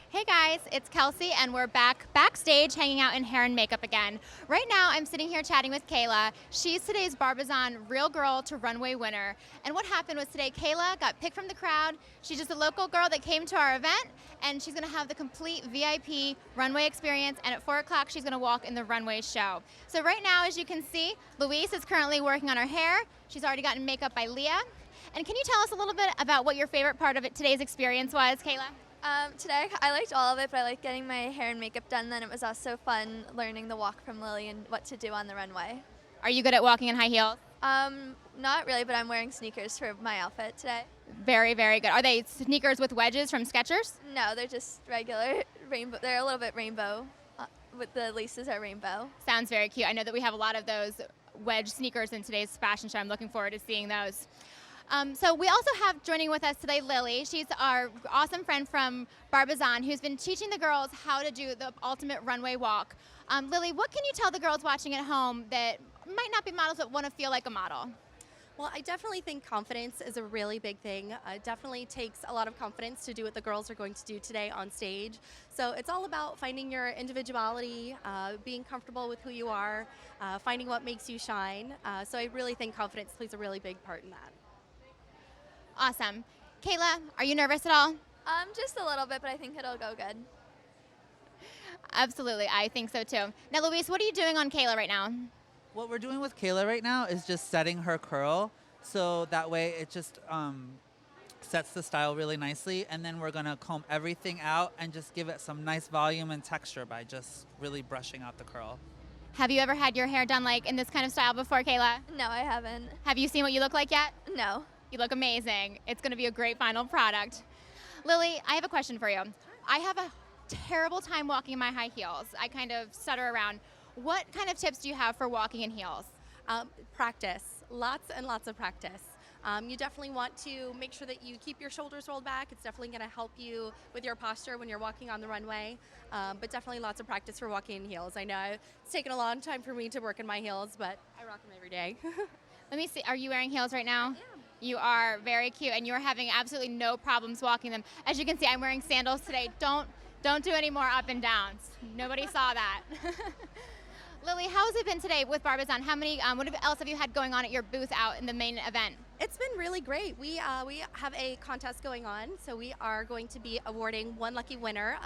Hey guys, it's Kelsey and we're backstage hanging out in hair and makeup again. Right now I'm sitting here chatting with Kayla. She's today's Barbizon Real Girl to Runway winner. And what happened was today Kayla got picked from the crowd. She's just a local girl that came to our event and she's gonna have the complete VIP runway experience, and at 4 o'clock she's gonna walk in the runway show. So right now, as you can see, Louise is currently working on her hair. She's already gotten makeup by Leah. And can you tell us a little bit about what your favorite part of today's experience was, Kayla? Today I liked all of it, but I liked getting my hair and makeup done. Then it was also fun learning the walk from Lily and what to do on the runway. Are you good at walking in high heels? Not really, but I'm wearing sneakers for my outfit today. Very, very good. Are they sneakers with wedges from Skechers? No, they're just regular rainbow. They're a little bit rainbow, with the laces are rainbow. Sounds very cute. I know that we have a lot of those wedge sneakers in today's fashion show. I'm looking forward to seeing those. So we also have joining with us today Lily. She's our awesome friend from Barbizon who's been teaching the girls how to do the ultimate runway walk. Lily, what can you tell the girls watching at home that might not be models but want to feel like a model? Well, I definitely think confidence is a really big thing. It definitely takes a lot of confidence to do what the girls are going to do today on stage. So it's all about finding your individuality, being comfortable with who you are, finding what makes you shine. So I really think confidence plays a really big part in that. Awesome. Kayla, are you nervous at all? Just a little bit, but I think it'll go good. Absolutely, I think so too. Now, Louise, what are you doing on Kayla right now? What we're doing with Kayla right now is just setting her curl, so that way it just sets the style really nicely, and then we're gonna comb everything out and just give it some nice volume and texture by just really brushing out the curl. Have you ever had your hair done like in this kind of style before, Kayla? No, I haven't. Have you seen what you look like yet? No. You look amazing. It's gonna be a great final product. Lily, I have a question for you. I have a terrible time walking in my high heels. I kind of stutter around. What kind of tips do you have for walking in heels? Practice, lots and lots of practice. You definitely want to make sure that you keep your shoulders rolled back. It's definitely going to help you with your posture when you're walking on the runway, but definitely lots of practice for walking in heels. I know it's taken a long time for me to work in my heels, but I rock them every day. Let me see, are you wearing heels right now? Yeah. You are very cute, and you're having absolutely no problems walking them. As you can see, I'm wearing sandals today. Don't do any more up and downs. Nobody saw that. Lily, how has it been today with Barbizon? How many, what else have you had going on at your booth out in the main event? It's been really great. We have a contest going on, so we are going to be awarding one lucky winner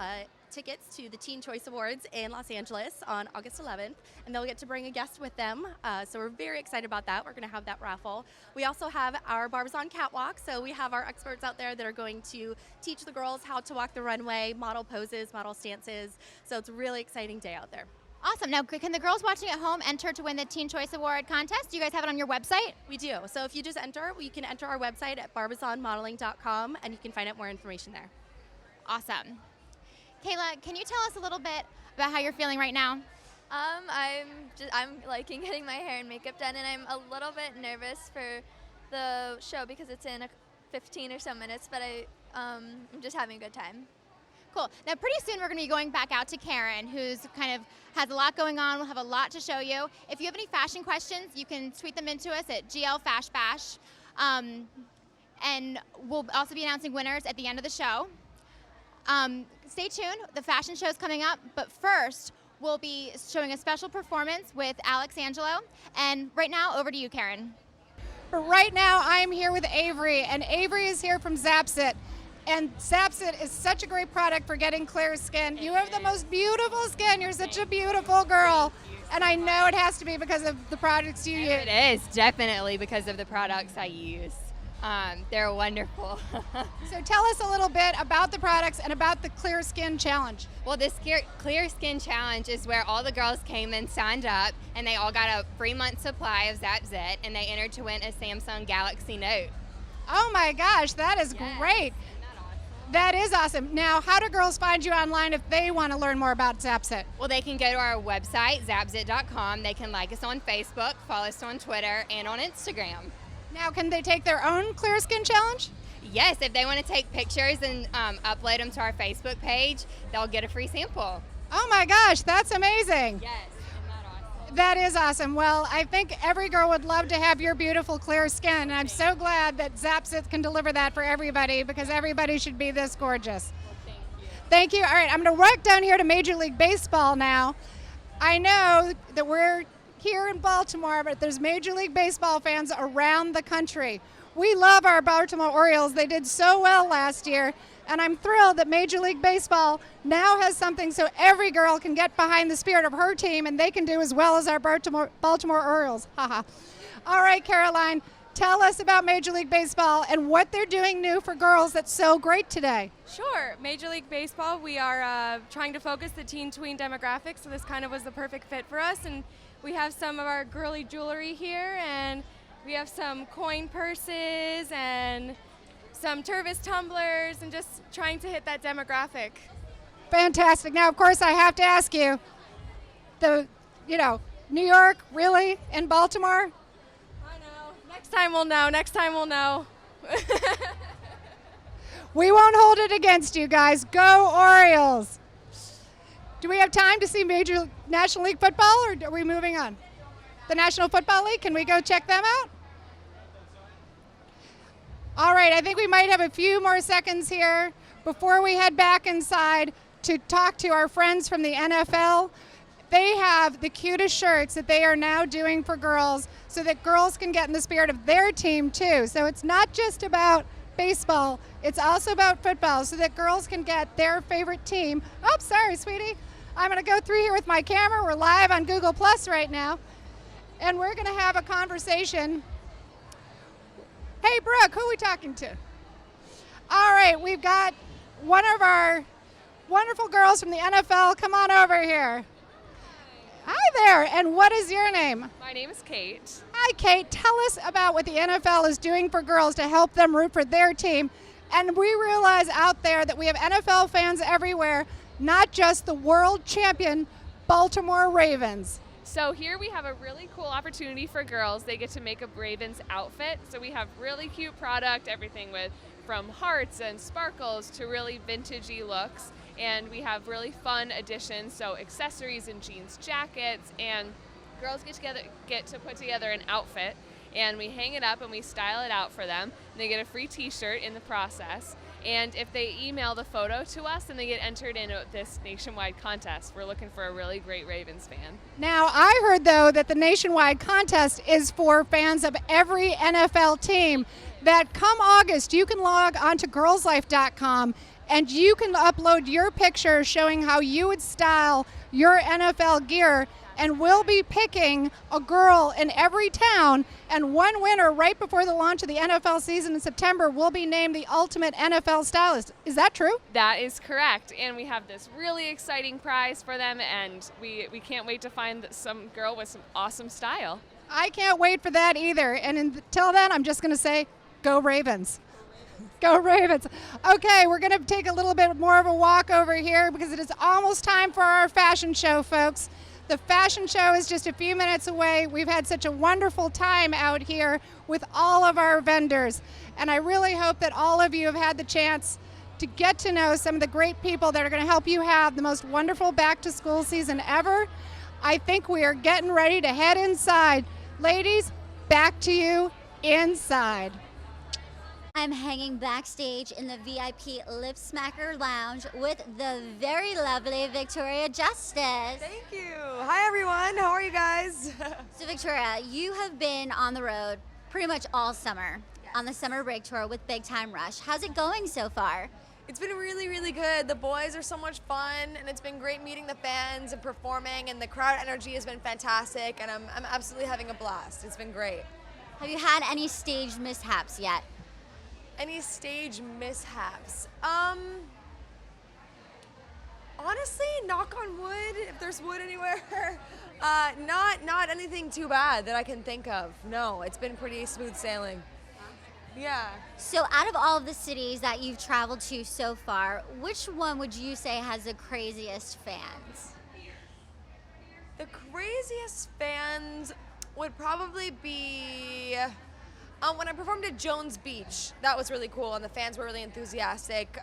tickets to the Teen Choice Awards in Los Angeles on August 11th, and they'll get to bring a guest with them. So we're very excited about that. We're going to have that raffle. We also have our Barbizon catwalk, so we have our experts out there that are going to teach the girls how to walk the runway, model poses, model stances. So it's a really exciting day out there. Awesome. Now, can the girls watching at home enter to win the Teen Choice Award contest? Do you guys have it on your website? We do. So if you just enter, you can enter our website at barbizonmodeling.com, and you can find out more information there. Awesome. Kayla, can you tell us a little bit about how you're feeling right now? I'm liking getting my hair and makeup done, and I'm a little bit nervous for the show because it's in 15 or so minutes, but I'm just having a good time. Cool. Now, pretty soon we're going to be going back out to Karen, who's kind of has a lot going on. We'll have a lot to show you. If you have any fashion questions, you can tweet them into us at GLFashBash. And we'll also be announcing winners at the end of the show. Stay tuned. The fashion show is coming up. But first, we'll be showing a special performance with Angelo. And right now, over to you, Karen. But right now, I'm here with Avery, and Avery is here from ZapZyt. And ZapZyt is such a great product for getting clear skin. You have the most beautiful skin. You're such a beautiful girl. And I know it has to be because of the products you use. It is definitely because of the products I use. They're wonderful. So tell us a little bit about the products and about the Clear Skin Challenge. Well, this Clear Skin Challenge is where all the girls came and signed up, and they all got a free month supply of ZapZyt, and they entered to win a Samsung Galaxy Note. Oh my gosh, that is great. That is awesome. Now, how do girls find you online if they want to learn more about ZapZyt? Well, they can go to our website, ZapZyt.com. They can like us on Facebook, follow us on Twitter, and on Instagram. Now, can they take their own Clear Skin Challenge? Yes, if they want to take pictures and upload them to our Facebook page, they'll get a free sample. Oh my gosh, that's amazing. Yes, isn't that awesome? That is awesome. Well, I think every girl would love to have your beautiful clear skin, and I'm so glad that ZapZyt can deliver that for everybody because everybody should be this gorgeous. Well, thank you. Thank you. All right, I'm going to walk down here to Major League Baseball now. I know that we're here in Baltimore, but there's Major League Baseball fans around the country. We love our Baltimore Orioles. They did so well last year, and I'm thrilled that Major League Baseball now has something so every girl can get behind the spirit of her team, and they can do as well as our Baltimore Orioles. Haha. All right, Caroline, tell us about Major League Baseball and what they're doing new for girls that's so great today. Sure. Major League Baseball, we are trying to focus the teen-tween demographic, so this kind of was the perfect fit for us. And we have some of our girly jewelry here, and we have some coin purses and some Tervis tumblers, and just trying to hit that demographic. Fantastic. Now, of course, I have to ask you, New York, really, in Baltimore? I know. Next time we'll know. Next time we'll know. We won't hold it against you guys. Go Orioles. Do we have time to see Major National League football, or are we moving on? The National Football League, can we go check them out? All right, I think we might have a few more seconds here before we head back inside to talk to our friends from the NFL. They have the cutest shirts that they are now doing for girls so that girls can get in the spirit of their team too. So it's not just about baseball, it's also about football so that girls can get their favorite team. Oh, sorry, sweetie. I'm going to go through here with my camera. We're live on Google Plus right now, and we're going to have a conversation. Hey, Brooke, who are we talking to? All right, we've got one of our wonderful girls from the NFL. Come on over here. Hi there, and what is your name? My name is Kate. Hi, Kate. Tell us about what the NFL is doing for girls to help them root for their team. And we realize out there that we have NFL fans everywhere, not just the world champion Baltimore Ravens. So here we have a really cool opportunity for girls. They get to make a Ravens outfit. So we have really cute product, everything from hearts and sparkles to really vintagey looks. And we have really fun additions, so accessories and jeans jackets, and girls get to put together an outfit, and we hang it up and we style it out for them. And they get a free t-shirt in the process. And if they email the photo to us, then they get entered in this nationwide contest. We're looking for a really great Ravens fan. Now, I heard, though, that the nationwide contest is for fans of every NFL team, that come August, you can log on to girlslife.com and you can upload your picture showing how you would style your NFL gear, and we'll be picking a girl in every town, and one winner right before the launch of the NFL season in September will be named the ultimate NFL stylist. Is that true? That is correct, and we have this really exciting prize for them, and we can't wait to find some girl with some awesome style. I can't wait for that either, and until then, I'm just going to say, go Ravens. Go Ravens. Okay, we're going to take a little bit more of a walk over here because it is almost time for our fashion show, folks. The fashion show is just a few minutes away. We've had such a wonderful time out here with all of our vendors, and I really hope that all of you have had the chance to get to know some of the great people that are going to help you have the most wonderful back-to-school season ever. I think we are getting ready to head inside. Ladies, back to you inside. I'm hanging backstage in the VIP Lip Smacker Lounge with the very lovely Victoria Justice. Thank you. Hi, everyone. How are you guys? So, Victoria, you have been on the road pretty much all summer on the summer break tour with Big Time Rush. How's it going so far? It's been really, really good. The boys are so much fun, and it's been great meeting the fans and performing, and the crowd energy has been fantastic, and I'm absolutely having a blast. It's been great. Have you had any stage mishaps yet? Any stage mishaps? Honestly, knock on wood, if there's wood anywhere. Not anything too bad that I can think of. No, it's been pretty smooth sailing. Yeah. So out of all of the cities that you've traveled to so far, which one would you say has the craziest fans? The craziest fans would probably be when I performed at Jones Beach. That was really cool, and the fans were really enthusiastic.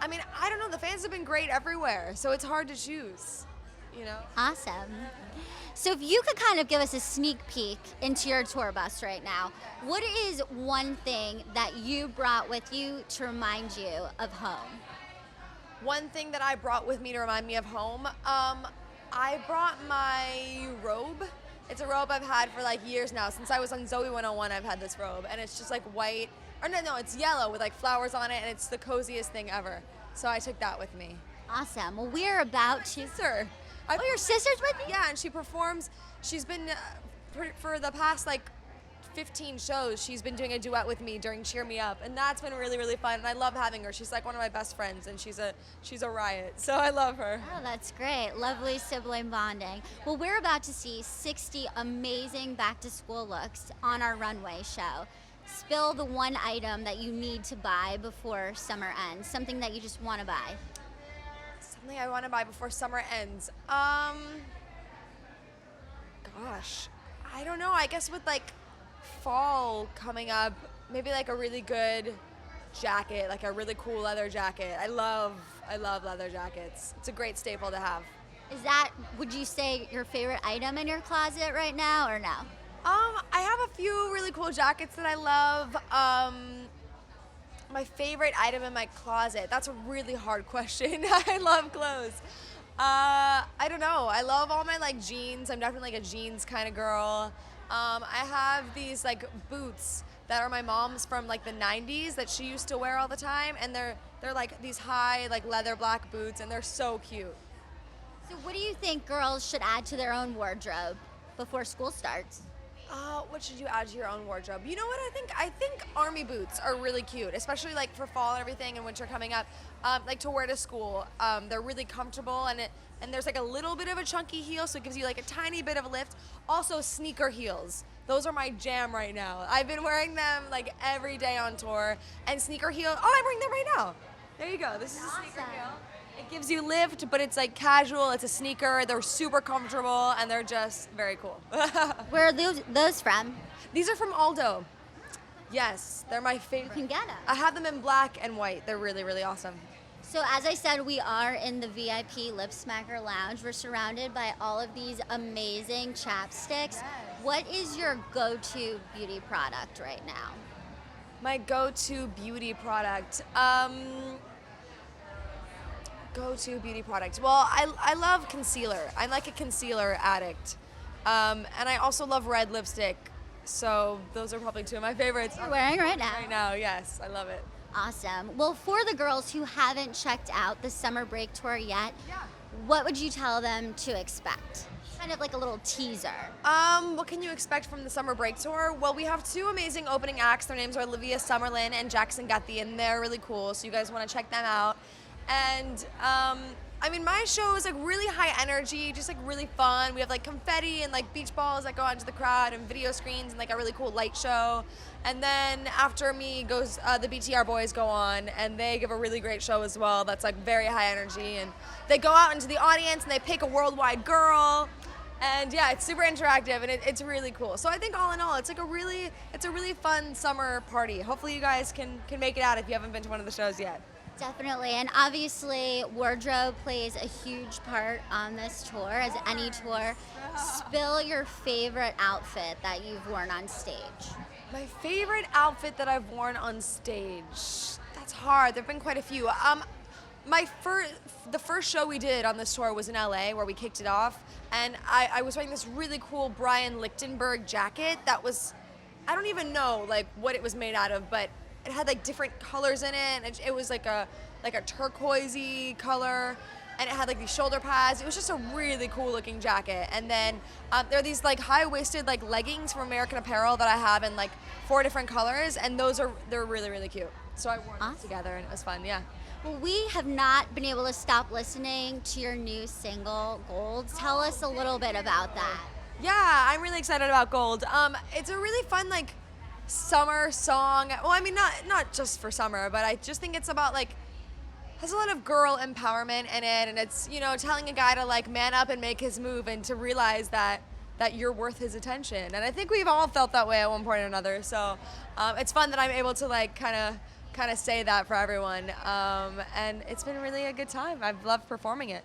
I mean, I don't know, the fans have been great everywhere, so it's hard to choose, you know? Awesome. So if you could kind of give us a sneak peek into your tour bus right now, what is one thing that you brought with you to remind you of home? One thing that I brought with me to remind me of home, I brought my robe. It's a robe I've had for like years now. Since I was on Zoe 101, I've had this robe, and it's just like white, or no, it's yellow with like flowers on it, and it's the coziest thing ever. So I took that with me. Awesome. Well, we're about to... Sister. Oh, your sister's with you? Yeah, and she performs. She's been, for the past like 15 shows, she's been doing a duet with me during Cheer Me Up, and that's been really, really fun, and I love having her. She's like one of my best friends, and she's a riot, so I love her. Oh, that's great. Lovely sibling bonding. Well, we're about to see 60 amazing back-to-school looks on our runway show. Spill the one item that you need to buy before summer ends, something that you just want to buy. Something I want to buy before summer ends. Gosh, I don't know. I guess with like fall coming up, maybe like a really good jacket, like a really cool leather jacket. I love leather jackets. It's a great staple to have. Is that, would you say, your favorite item in your closet right now, or no? I have a few really cool jackets that I love. My favorite item in my closet, that's a really hard question. I love clothes. I don't know. I love all my like jeans. I'm definitely like a jeans kind of girl. I have these like boots that are my mom's from like the 90s that she used to wear all the time, and they're like these high like leather black boots, and they're so cute. So what do you think girls should add to their own wardrobe before school starts? What should you add to your own wardrobe? You know what I think army boots are really cute, especially like for fall and everything and winter coming up. Like to wear to school. They're really comfortable, and there's like a little bit of a chunky heel, so it gives you like a tiny bit of a lift. Also sneaker heels. Those are my jam right now. I've been wearing them like every day on tour. And sneaker heel, I'm wearing them right now. There you go. This is a sneaker heel. It gives you lift, but it's like casual. It's a sneaker. They're super comfortable, and they're just very cool. Where are those from? These are from Aldo. Yes, they're my favorite. You can get them. I have them in black and white. They're really, really awesome. So as I said, we are in the VIP Lip Smacker Lounge. We're surrounded by all of these amazing chapsticks. Yes. What is your go-to beauty product right now? My go-to beauty product. Go-to beauty product. Well, I love concealer. I'm like a concealer addict. And I also love red lipstick. So those are probably two of my favorites. You're wearing right now. Right now, yes. I love it. Awesome. Well, for the girls who haven't checked out the summer break tour yet, what would you tell them to expect? Kind of like a little teaser. What can you expect from the summer break tour? Well, we have two amazing opening acts. Their names are Olivia Summerlin and Jackson Guthy, and they're really cool, so you guys want to check them out. And I mean, my show is like really high energy, just like really fun. We have like confetti and like beach balls that go out into the crowd, and video screens, and like a really cool light show. And then after me goes the BTR boys go on, and they give a really great show as well. That's like very high energy, and they go out into the audience and they pick a worldwide girl. And yeah, it's super interactive, and it's really cool. So I think all in all, it's a really fun summer party. Hopefully you guys can make it out if you haven't been to one of the shows yet. Definitely, and obviously wardrobe plays a huge part on this tour, as any tour. Spill your favorite outfit that you've worn on stage. My favorite outfit that I've worn on stage. That's hard. There've been quite a few. the first show we did on this tour was in LA where we kicked it off, and I was wearing this really cool Brian Lichtenberg jacket that was, I don't even know like what it was made out of, but it had like different colors in it, and it was like a turquoisey color, and it had like these shoulder pads. It was just a really cool looking jacket. And then there are these like high-waisted like leggings from American Apparel that I have in like 4 different colors, and they're really, really cute. So I wore them together, and it was fun, yeah. Well, we have not been able to stop listening to your new single, Gold. Tell us a little bit about that. Yeah, I'm really excited about Gold. It's a really fun like summer song. Well, I mean, not just for summer, but I just think it's about like, has a lot of girl empowerment in it, and it's, you know, telling a guy to like man up and make his move and to realize that you're worth his attention. And I think we've all felt that way at one point or another. So it's fun that I'm able to like kind of say that for everyone. And it's been really a good time. I've loved performing it.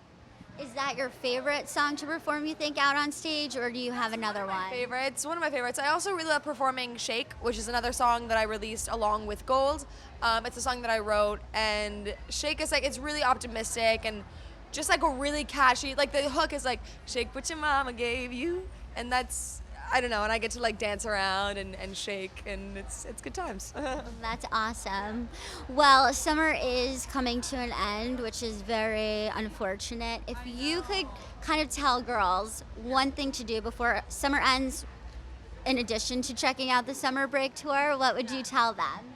Is that your favorite song to perform, you think, out on stage, or do you have another one? It's one of my favorites. I also really love performing Shake, which is another song that I released along with Gold. It's a song that I wrote, and Shake is like, it's really optimistic and just like a really catchy, like the hook is like, shake what your mama gave you, and that's, I don't know, and I get to like dance around and shake, and it's good times. That's awesome. Well, summer is coming to an end, which is very unfortunate. If you could kind of tell girls one thing to do before summer ends, in addition to checking out the summer break tour, what would you tell them?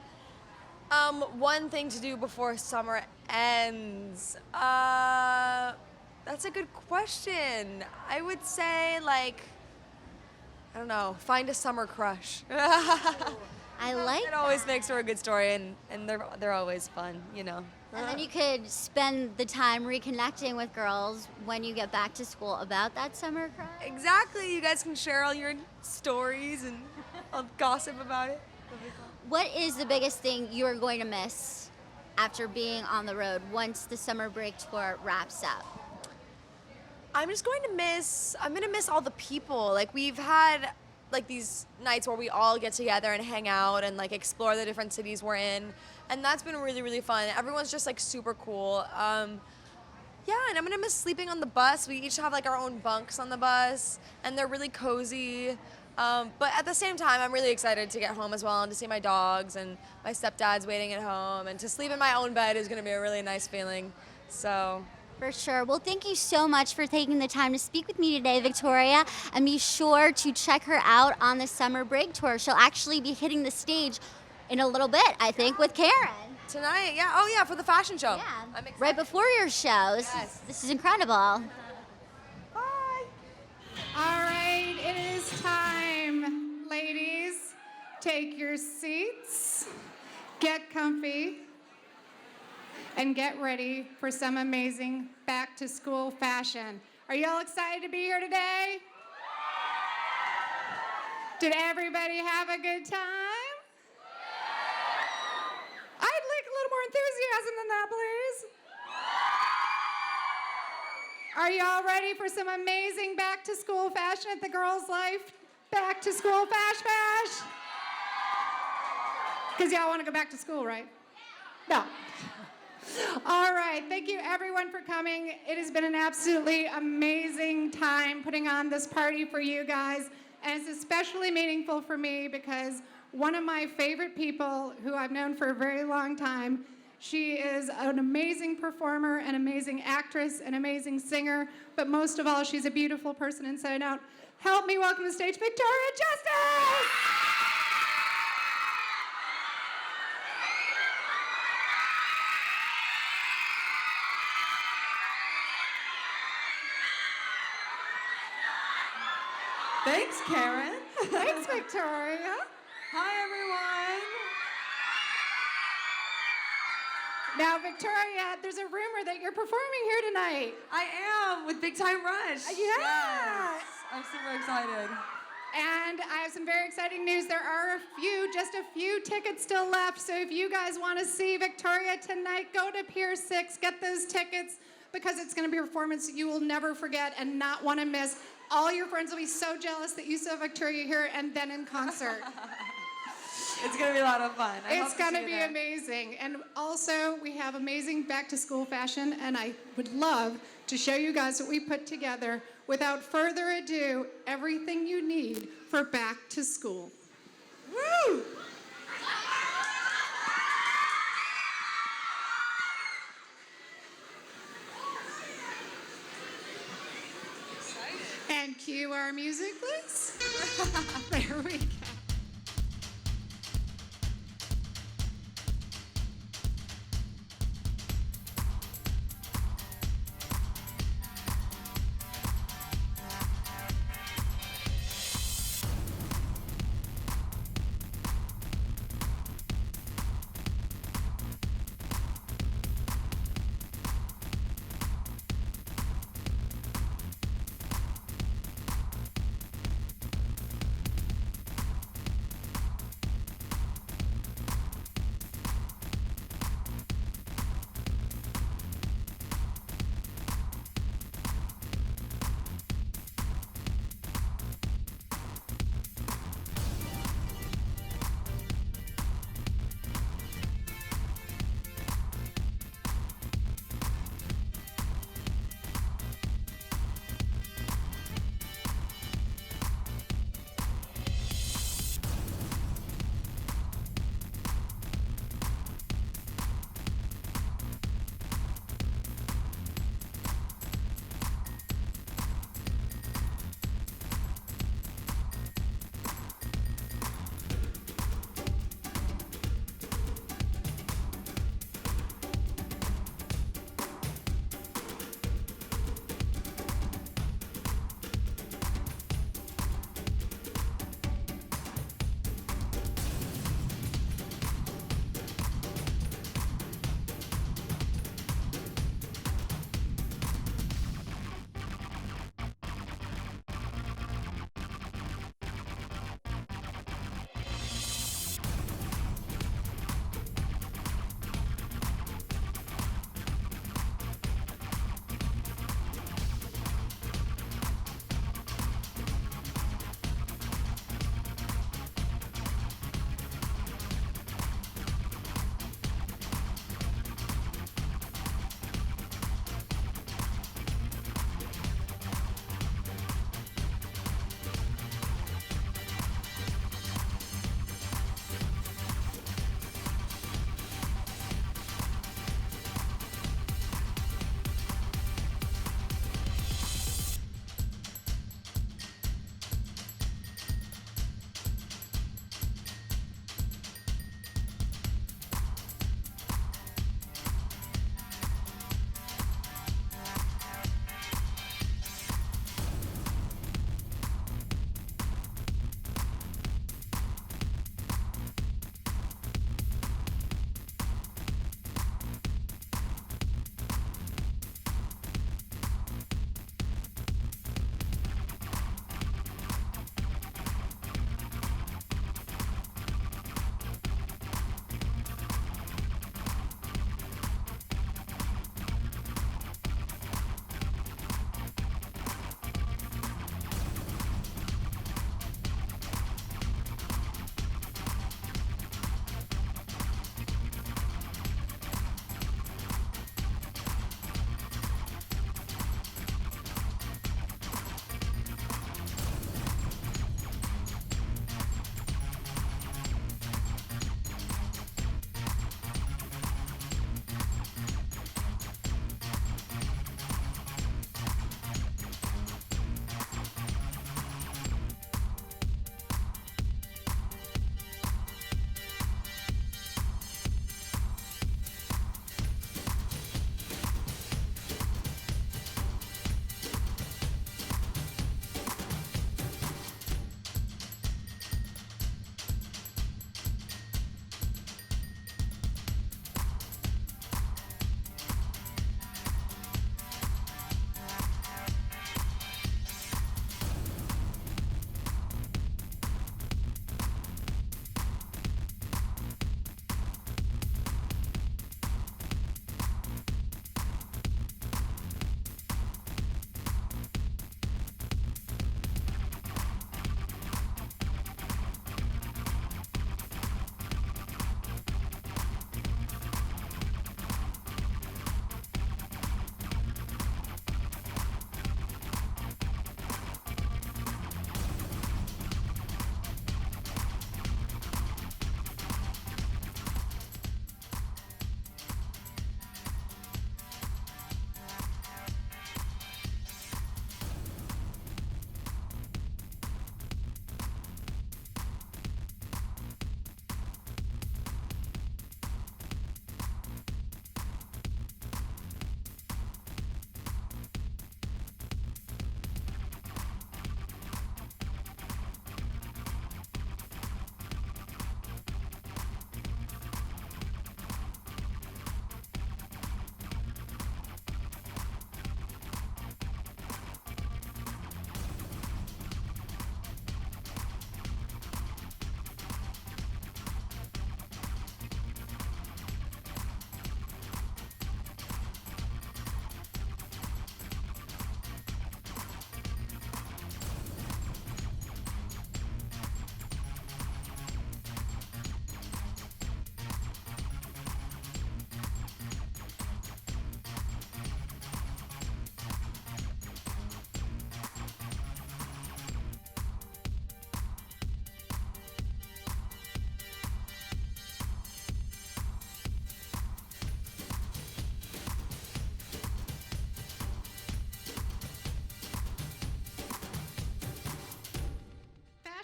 One thing to do before summer ends. That's a good question. I would say like, I don't know, find a summer crush. I like it. Always makes for a good story, and they're always fun, you know. And then you could spend the time reconnecting with girls when you get back to school about that summer crush. Exactly. You guys can share all your stories and I'll gossip about it. What is the biggest thing you are going to miss after being on the road once the summer break tour wraps up? I'm gonna miss all the people. Like, we've had like these nights where we all get together and hang out and like explore the different cities we're in, and that's been really, really fun. Everyone's just like super cool. Yeah, and I'm gonna miss sleeping on the bus. We each have like our own bunks on the bus, and they're really cozy. But at the same time, I'm really excited to get home as well and to see my dogs, and my stepdad's waiting at home, and to sleep in my own bed is gonna be a really nice feeling. So. For sure. Well, thank you so much for taking the time to speak with me today, Victoria. And be sure to check her out on the summer break tour. She'll actually be hitting the stage in a little bit, I think, with Karen. Tonight, yeah. Oh, yeah, for the fashion show. Yeah. I'm excited. Right before your show. This is incredible. All right, it is time, ladies. Take your seats, get comfy, and get ready for some amazing back-to-school fashion. Are y'all excited to be here today? Did everybody have a good time? I'd like a little more enthusiasm than that, please. Are y'all ready for some amazing back-to-school fashion at the Girls Life Back-to-School Fash? Because y'all want to go back to school, right? No. All right, thank you everyone for coming. It has been an absolutely amazing time putting on this party for you guys, and it's especially meaningful for me because one of my favorite people who I've known for a very long time, she is an amazing performer, an amazing actress, an amazing singer, but most of all, she's a beautiful person inside and out. Help me welcome to the stage, Victoria Justice! Thanks, Karen. Thanks, Victoria. Hi, everyone. Now, Victoria, there's a rumor that you're performing here tonight. I am, with Big Time Rush. Yeah. Yes. I'm super excited. And I have some very exciting news. There are just a few tickets still left. So if you guys want to see Victoria tonight, go to Pier 6, get those tickets, because it's going to be a performance you will never forget and not want to miss. All your friends will be so jealous that you saw Victoria here and then in concert. It's going to be a lot of fun. I hope It's to going see to you be there. amazing. And also, we have amazing back-to-school fashion, and I would love to show you guys what we put together. Without further ado, everything you need for back to school. Woo! And cue our music, please. There we go.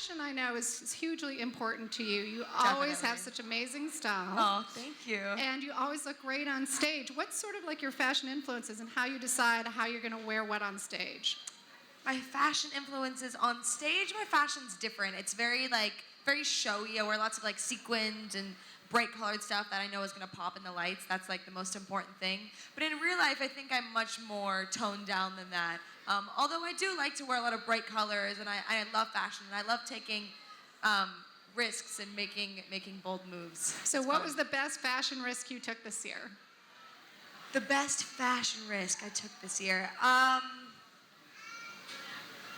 fashion, I know, is hugely important to you. You always have such amazing style. Oh, thank you. And you always look great on stage. What's sort of like your fashion influences and how you decide how you're going to wear what on stage? My fashion influences on stage, my fashion's different. It's very showy. I wear lots of like sequined and bright colored stuff that I know is gonna pop in the lights. That's like the most important thing. But in real life, I think I'm much more toned down than that. Although I do like to wear a lot of bright colors, and I love fashion, and I love taking risks and making bold moves. So what was the best fashion risk you took this year? The best fashion risk I took this year?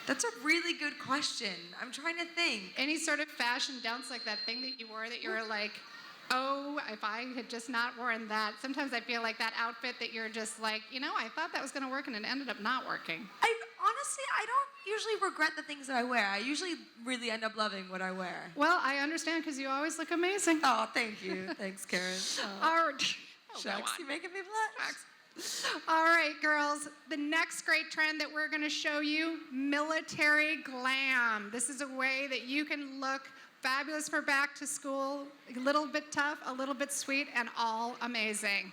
That's a really good question. I'm trying to think. Any sort of fashion dunce, like that thing that you wore that you were like, oh, if I had just not worn that. Sometimes I feel like that outfit that you're just like, you know, I thought that was going to work and it ended up not working. Honestly, I don't usually regret the things that I wear. I usually really end up loving what I wear. Well, I understand because you always look amazing. Oh, thank you. Thanks, Karen. All right. Shucks, you're making me blush. All right, girls. The next great trend that we're going to show you, military glam. This is a way that you can look fabulous for back to school, a little bit tough, a little bit sweet, and all amazing.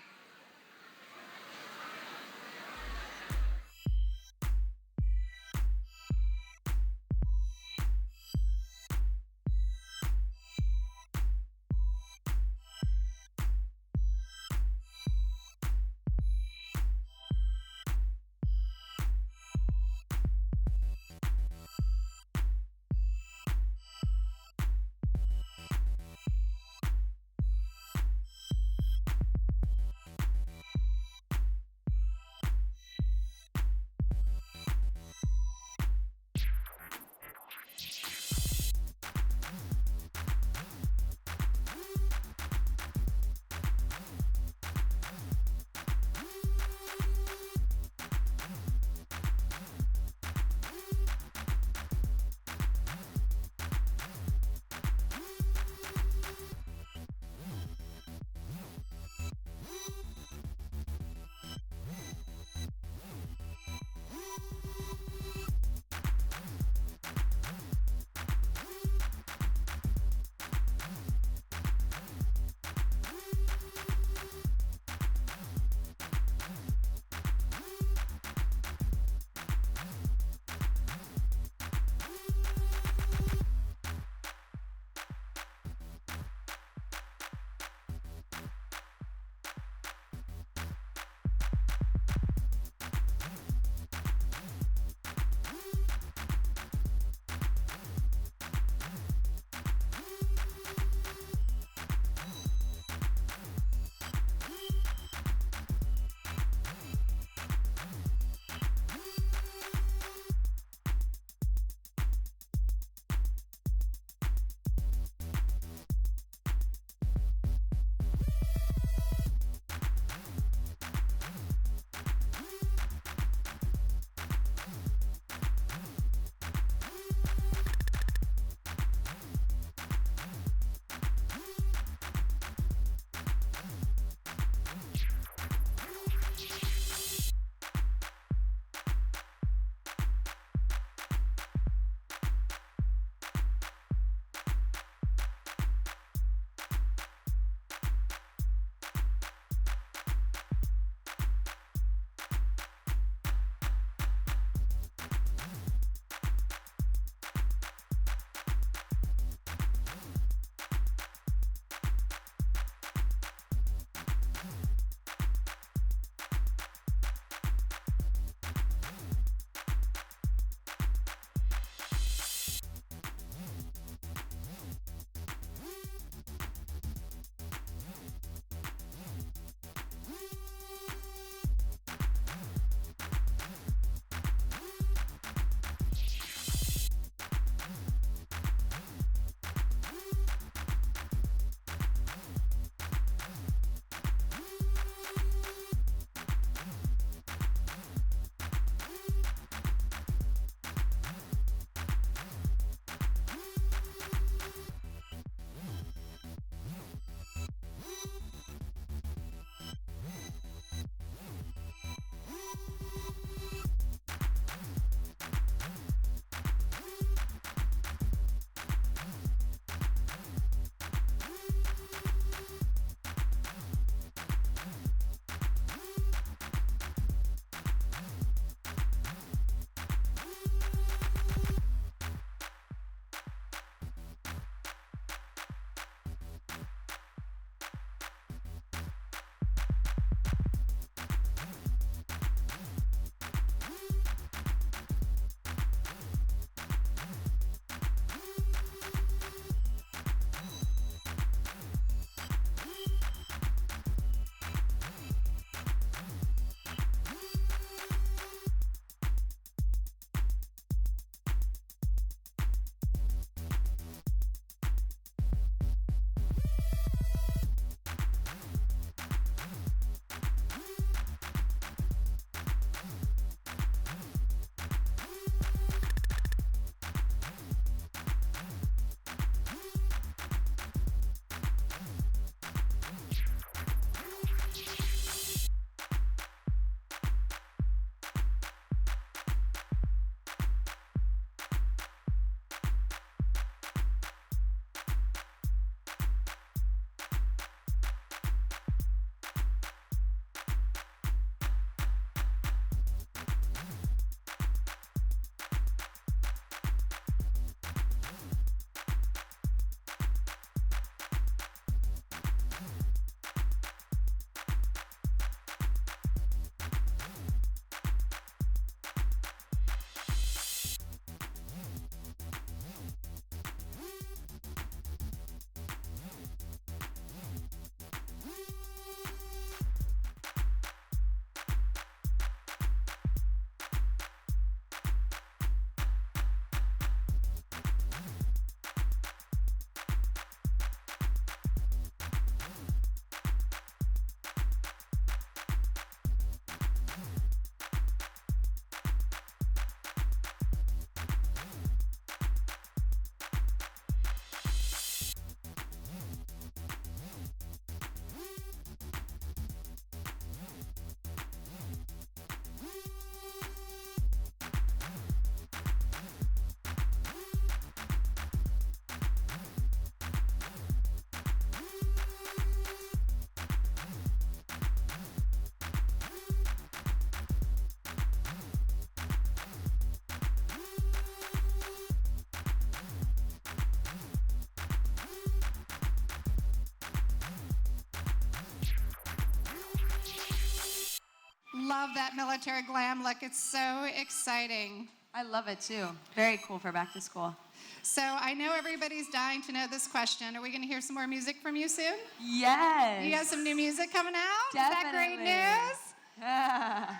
love that military glam look. It's so exciting. I love it too. Very cool for back to school. So I know everybody's dying to know this question. Are we going to hear some more music from you soon? Yes. You have some new music coming out? Definitely. Is that great news? Yeah.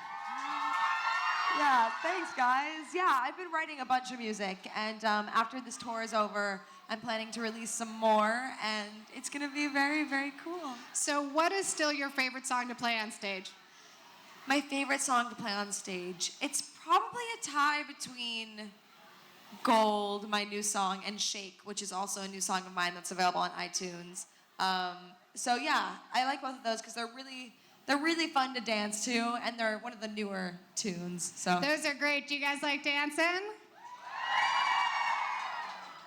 Yeah, thanks guys. Yeah, I've been writing a bunch of music, and after this tour is over, I'm planning to release some more, and it's gonna be very, very cool. So what is still your favorite song to play on stage? My favorite song to play on stage, it's probably a tie between Gold, my new song, and Shake, which is also a new song of mine that's available on iTunes. So yeah, I like both of those because they're really fun to dance to, and they're one of the newer tunes. So those are great. Do you guys like dancing?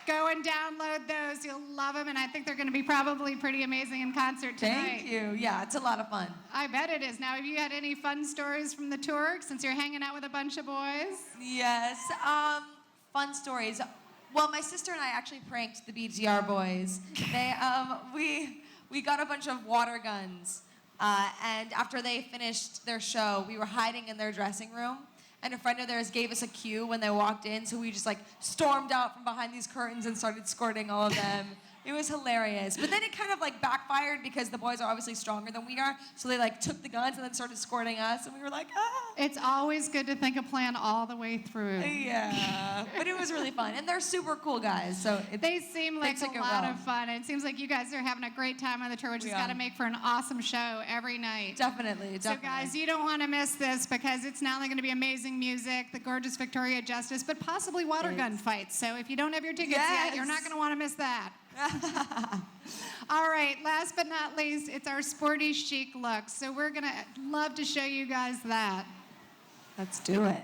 Go and download those. You'll love them, and I think they're going to be probably pretty amazing in concert tonight. Thank you. Yeah, it's a lot of fun. I bet it is. Now, have you had any fun stories from the tour since you're hanging out with a bunch of boys? Yes. Fun stories. Well, my sister and I actually pranked the BTR boys. They, we got a bunch of water guns, and after they finished their show, we were hiding in their dressing room. And a friend of theirs gave us a cue when they walked in, so we just like stormed out from behind these curtains and started squirting all of them. It was hilarious. But then it kind of like backfired because the boys are obviously stronger than we are, so they like took the guns and then started squirting us, and we were like, ah. It's always good to think a plan all the way through. Yeah, but it was really fun, and they're super cool guys. So they seem like a lot of fun. It seems like you guys are having a great time on the tour, which has got to make for an awesome show every night. Definitely. So guys, you don't want to miss this because it's not only going to be amazing music, the gorgeous Victoria Justice, but possibly water gun fights. So if you don't have your tickets yet, you're not going to want to miss that. All right, last but not least, it's our sporty chic look. So we're going to love to show you guys that. Let's do it.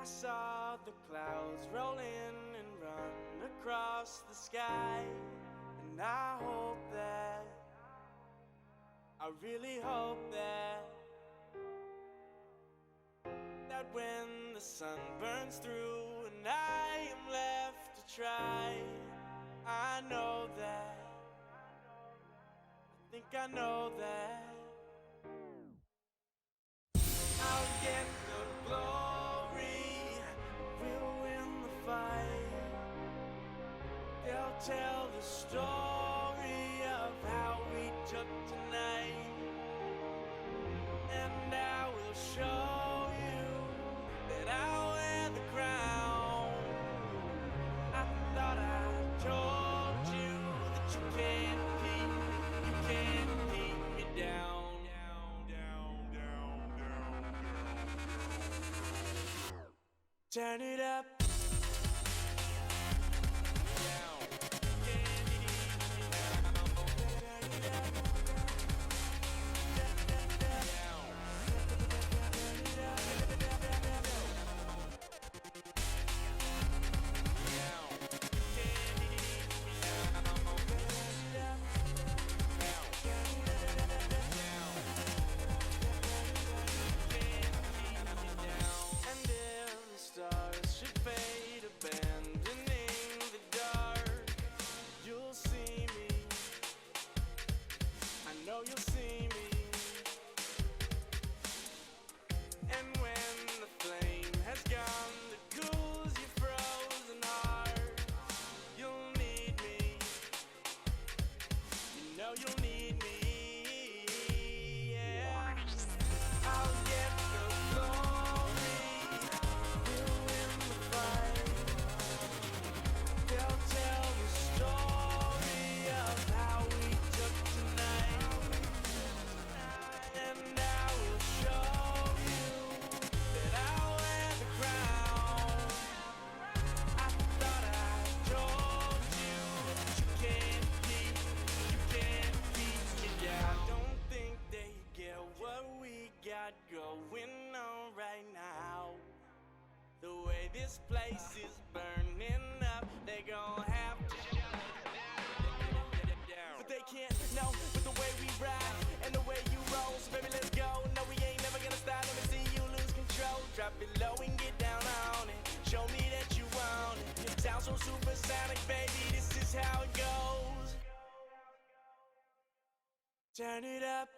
I saw the clouds roll in and run across the sky, and I hope that, I really hope that when the sun burns through and I am left to try, I know that, I think I know that I'll get the glory, we'll win the fight. They'll tell the story of how we took tonight, and I will show you that I'll wear the crown. I thought I told you that you can't keep me down. Turn it up. Going on right now, the way this place is burning up, they gon' have to but they can't know with the way we ride and the way you roll, so baby let's go. No, we ain't never gonna stop, let me see you lose control. Drop it low and get down on it, show me that you want it. Sound so supersonic, baby, this is how it goes. Turn it up.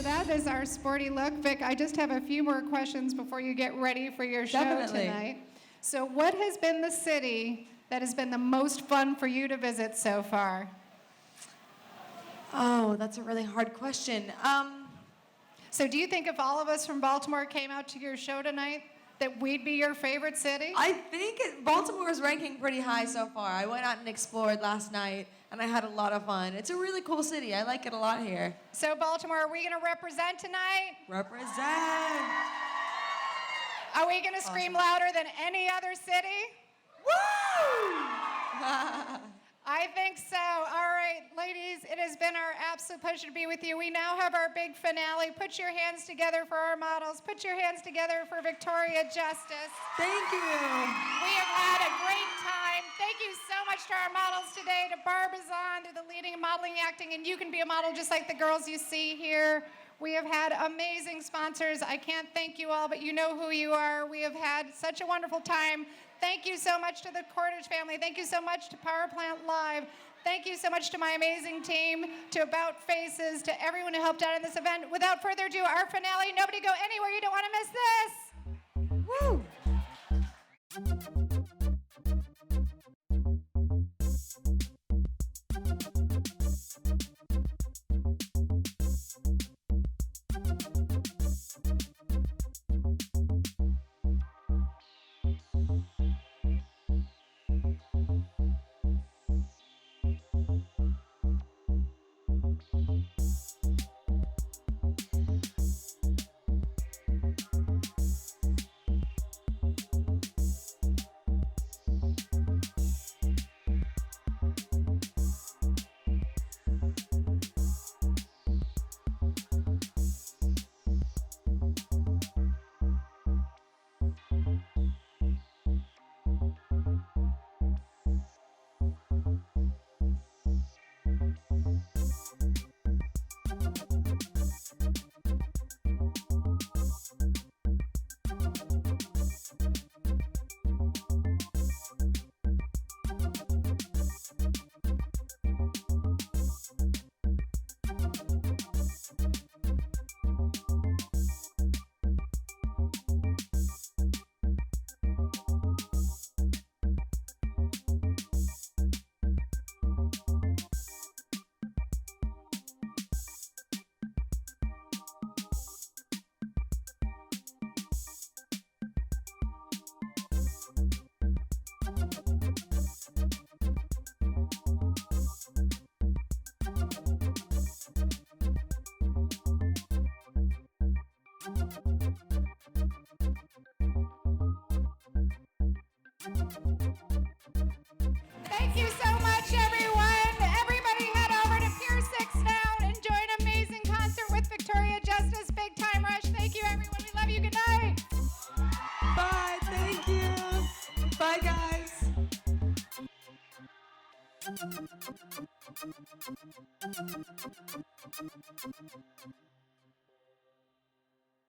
So that is our sporty look. Vic, I just have a few more questions before you get ready for your show Definitely. tonight. So what has been the city that has been the most fun for you to visit so far? Oh, that's a really hard question. So do you think if all of us from Baltimore came out to your show tonight, that we'd be your favorite city? I think Baltimore is ranking pretty high so far. I went out and explored last night, and I had a lot of fun. It's a really cool city. I like it a lot here. So Baltimore, are we going to represent tonight? Represent. Are we going to scream louder than any other city? Woo! I think so. All right, ladies, it has been our absolute pleasure to be with you. We now have our big finale. Put your hands together for our models. Put your hands together for Victoria Justice. Thank you. We have had a great time. Thank you so much to our models today, to Barbizon, to the leading in modeling acting, and you can be a model just like the girls you see here. We have had amazing sponsors. I can't thank you all, but you know who you are. We have had such a wonderful time. Thank you so much to the Cordage family. Thank you so much to Power Plant Live. Thank you so much to my amazing team, to About Faces, to everyone who helped out in this event. Without further ado, our finale. Nobody go anywhere. You don't want to miss this. Woo! Thank you so much, everyone. Everybody head over to Pier 6 now and enjoy an amazing concert with Victoria Justice, Big Time Rush. Thank you, everyone. We love you. Good night. Bye. Thank you. Bye, guys.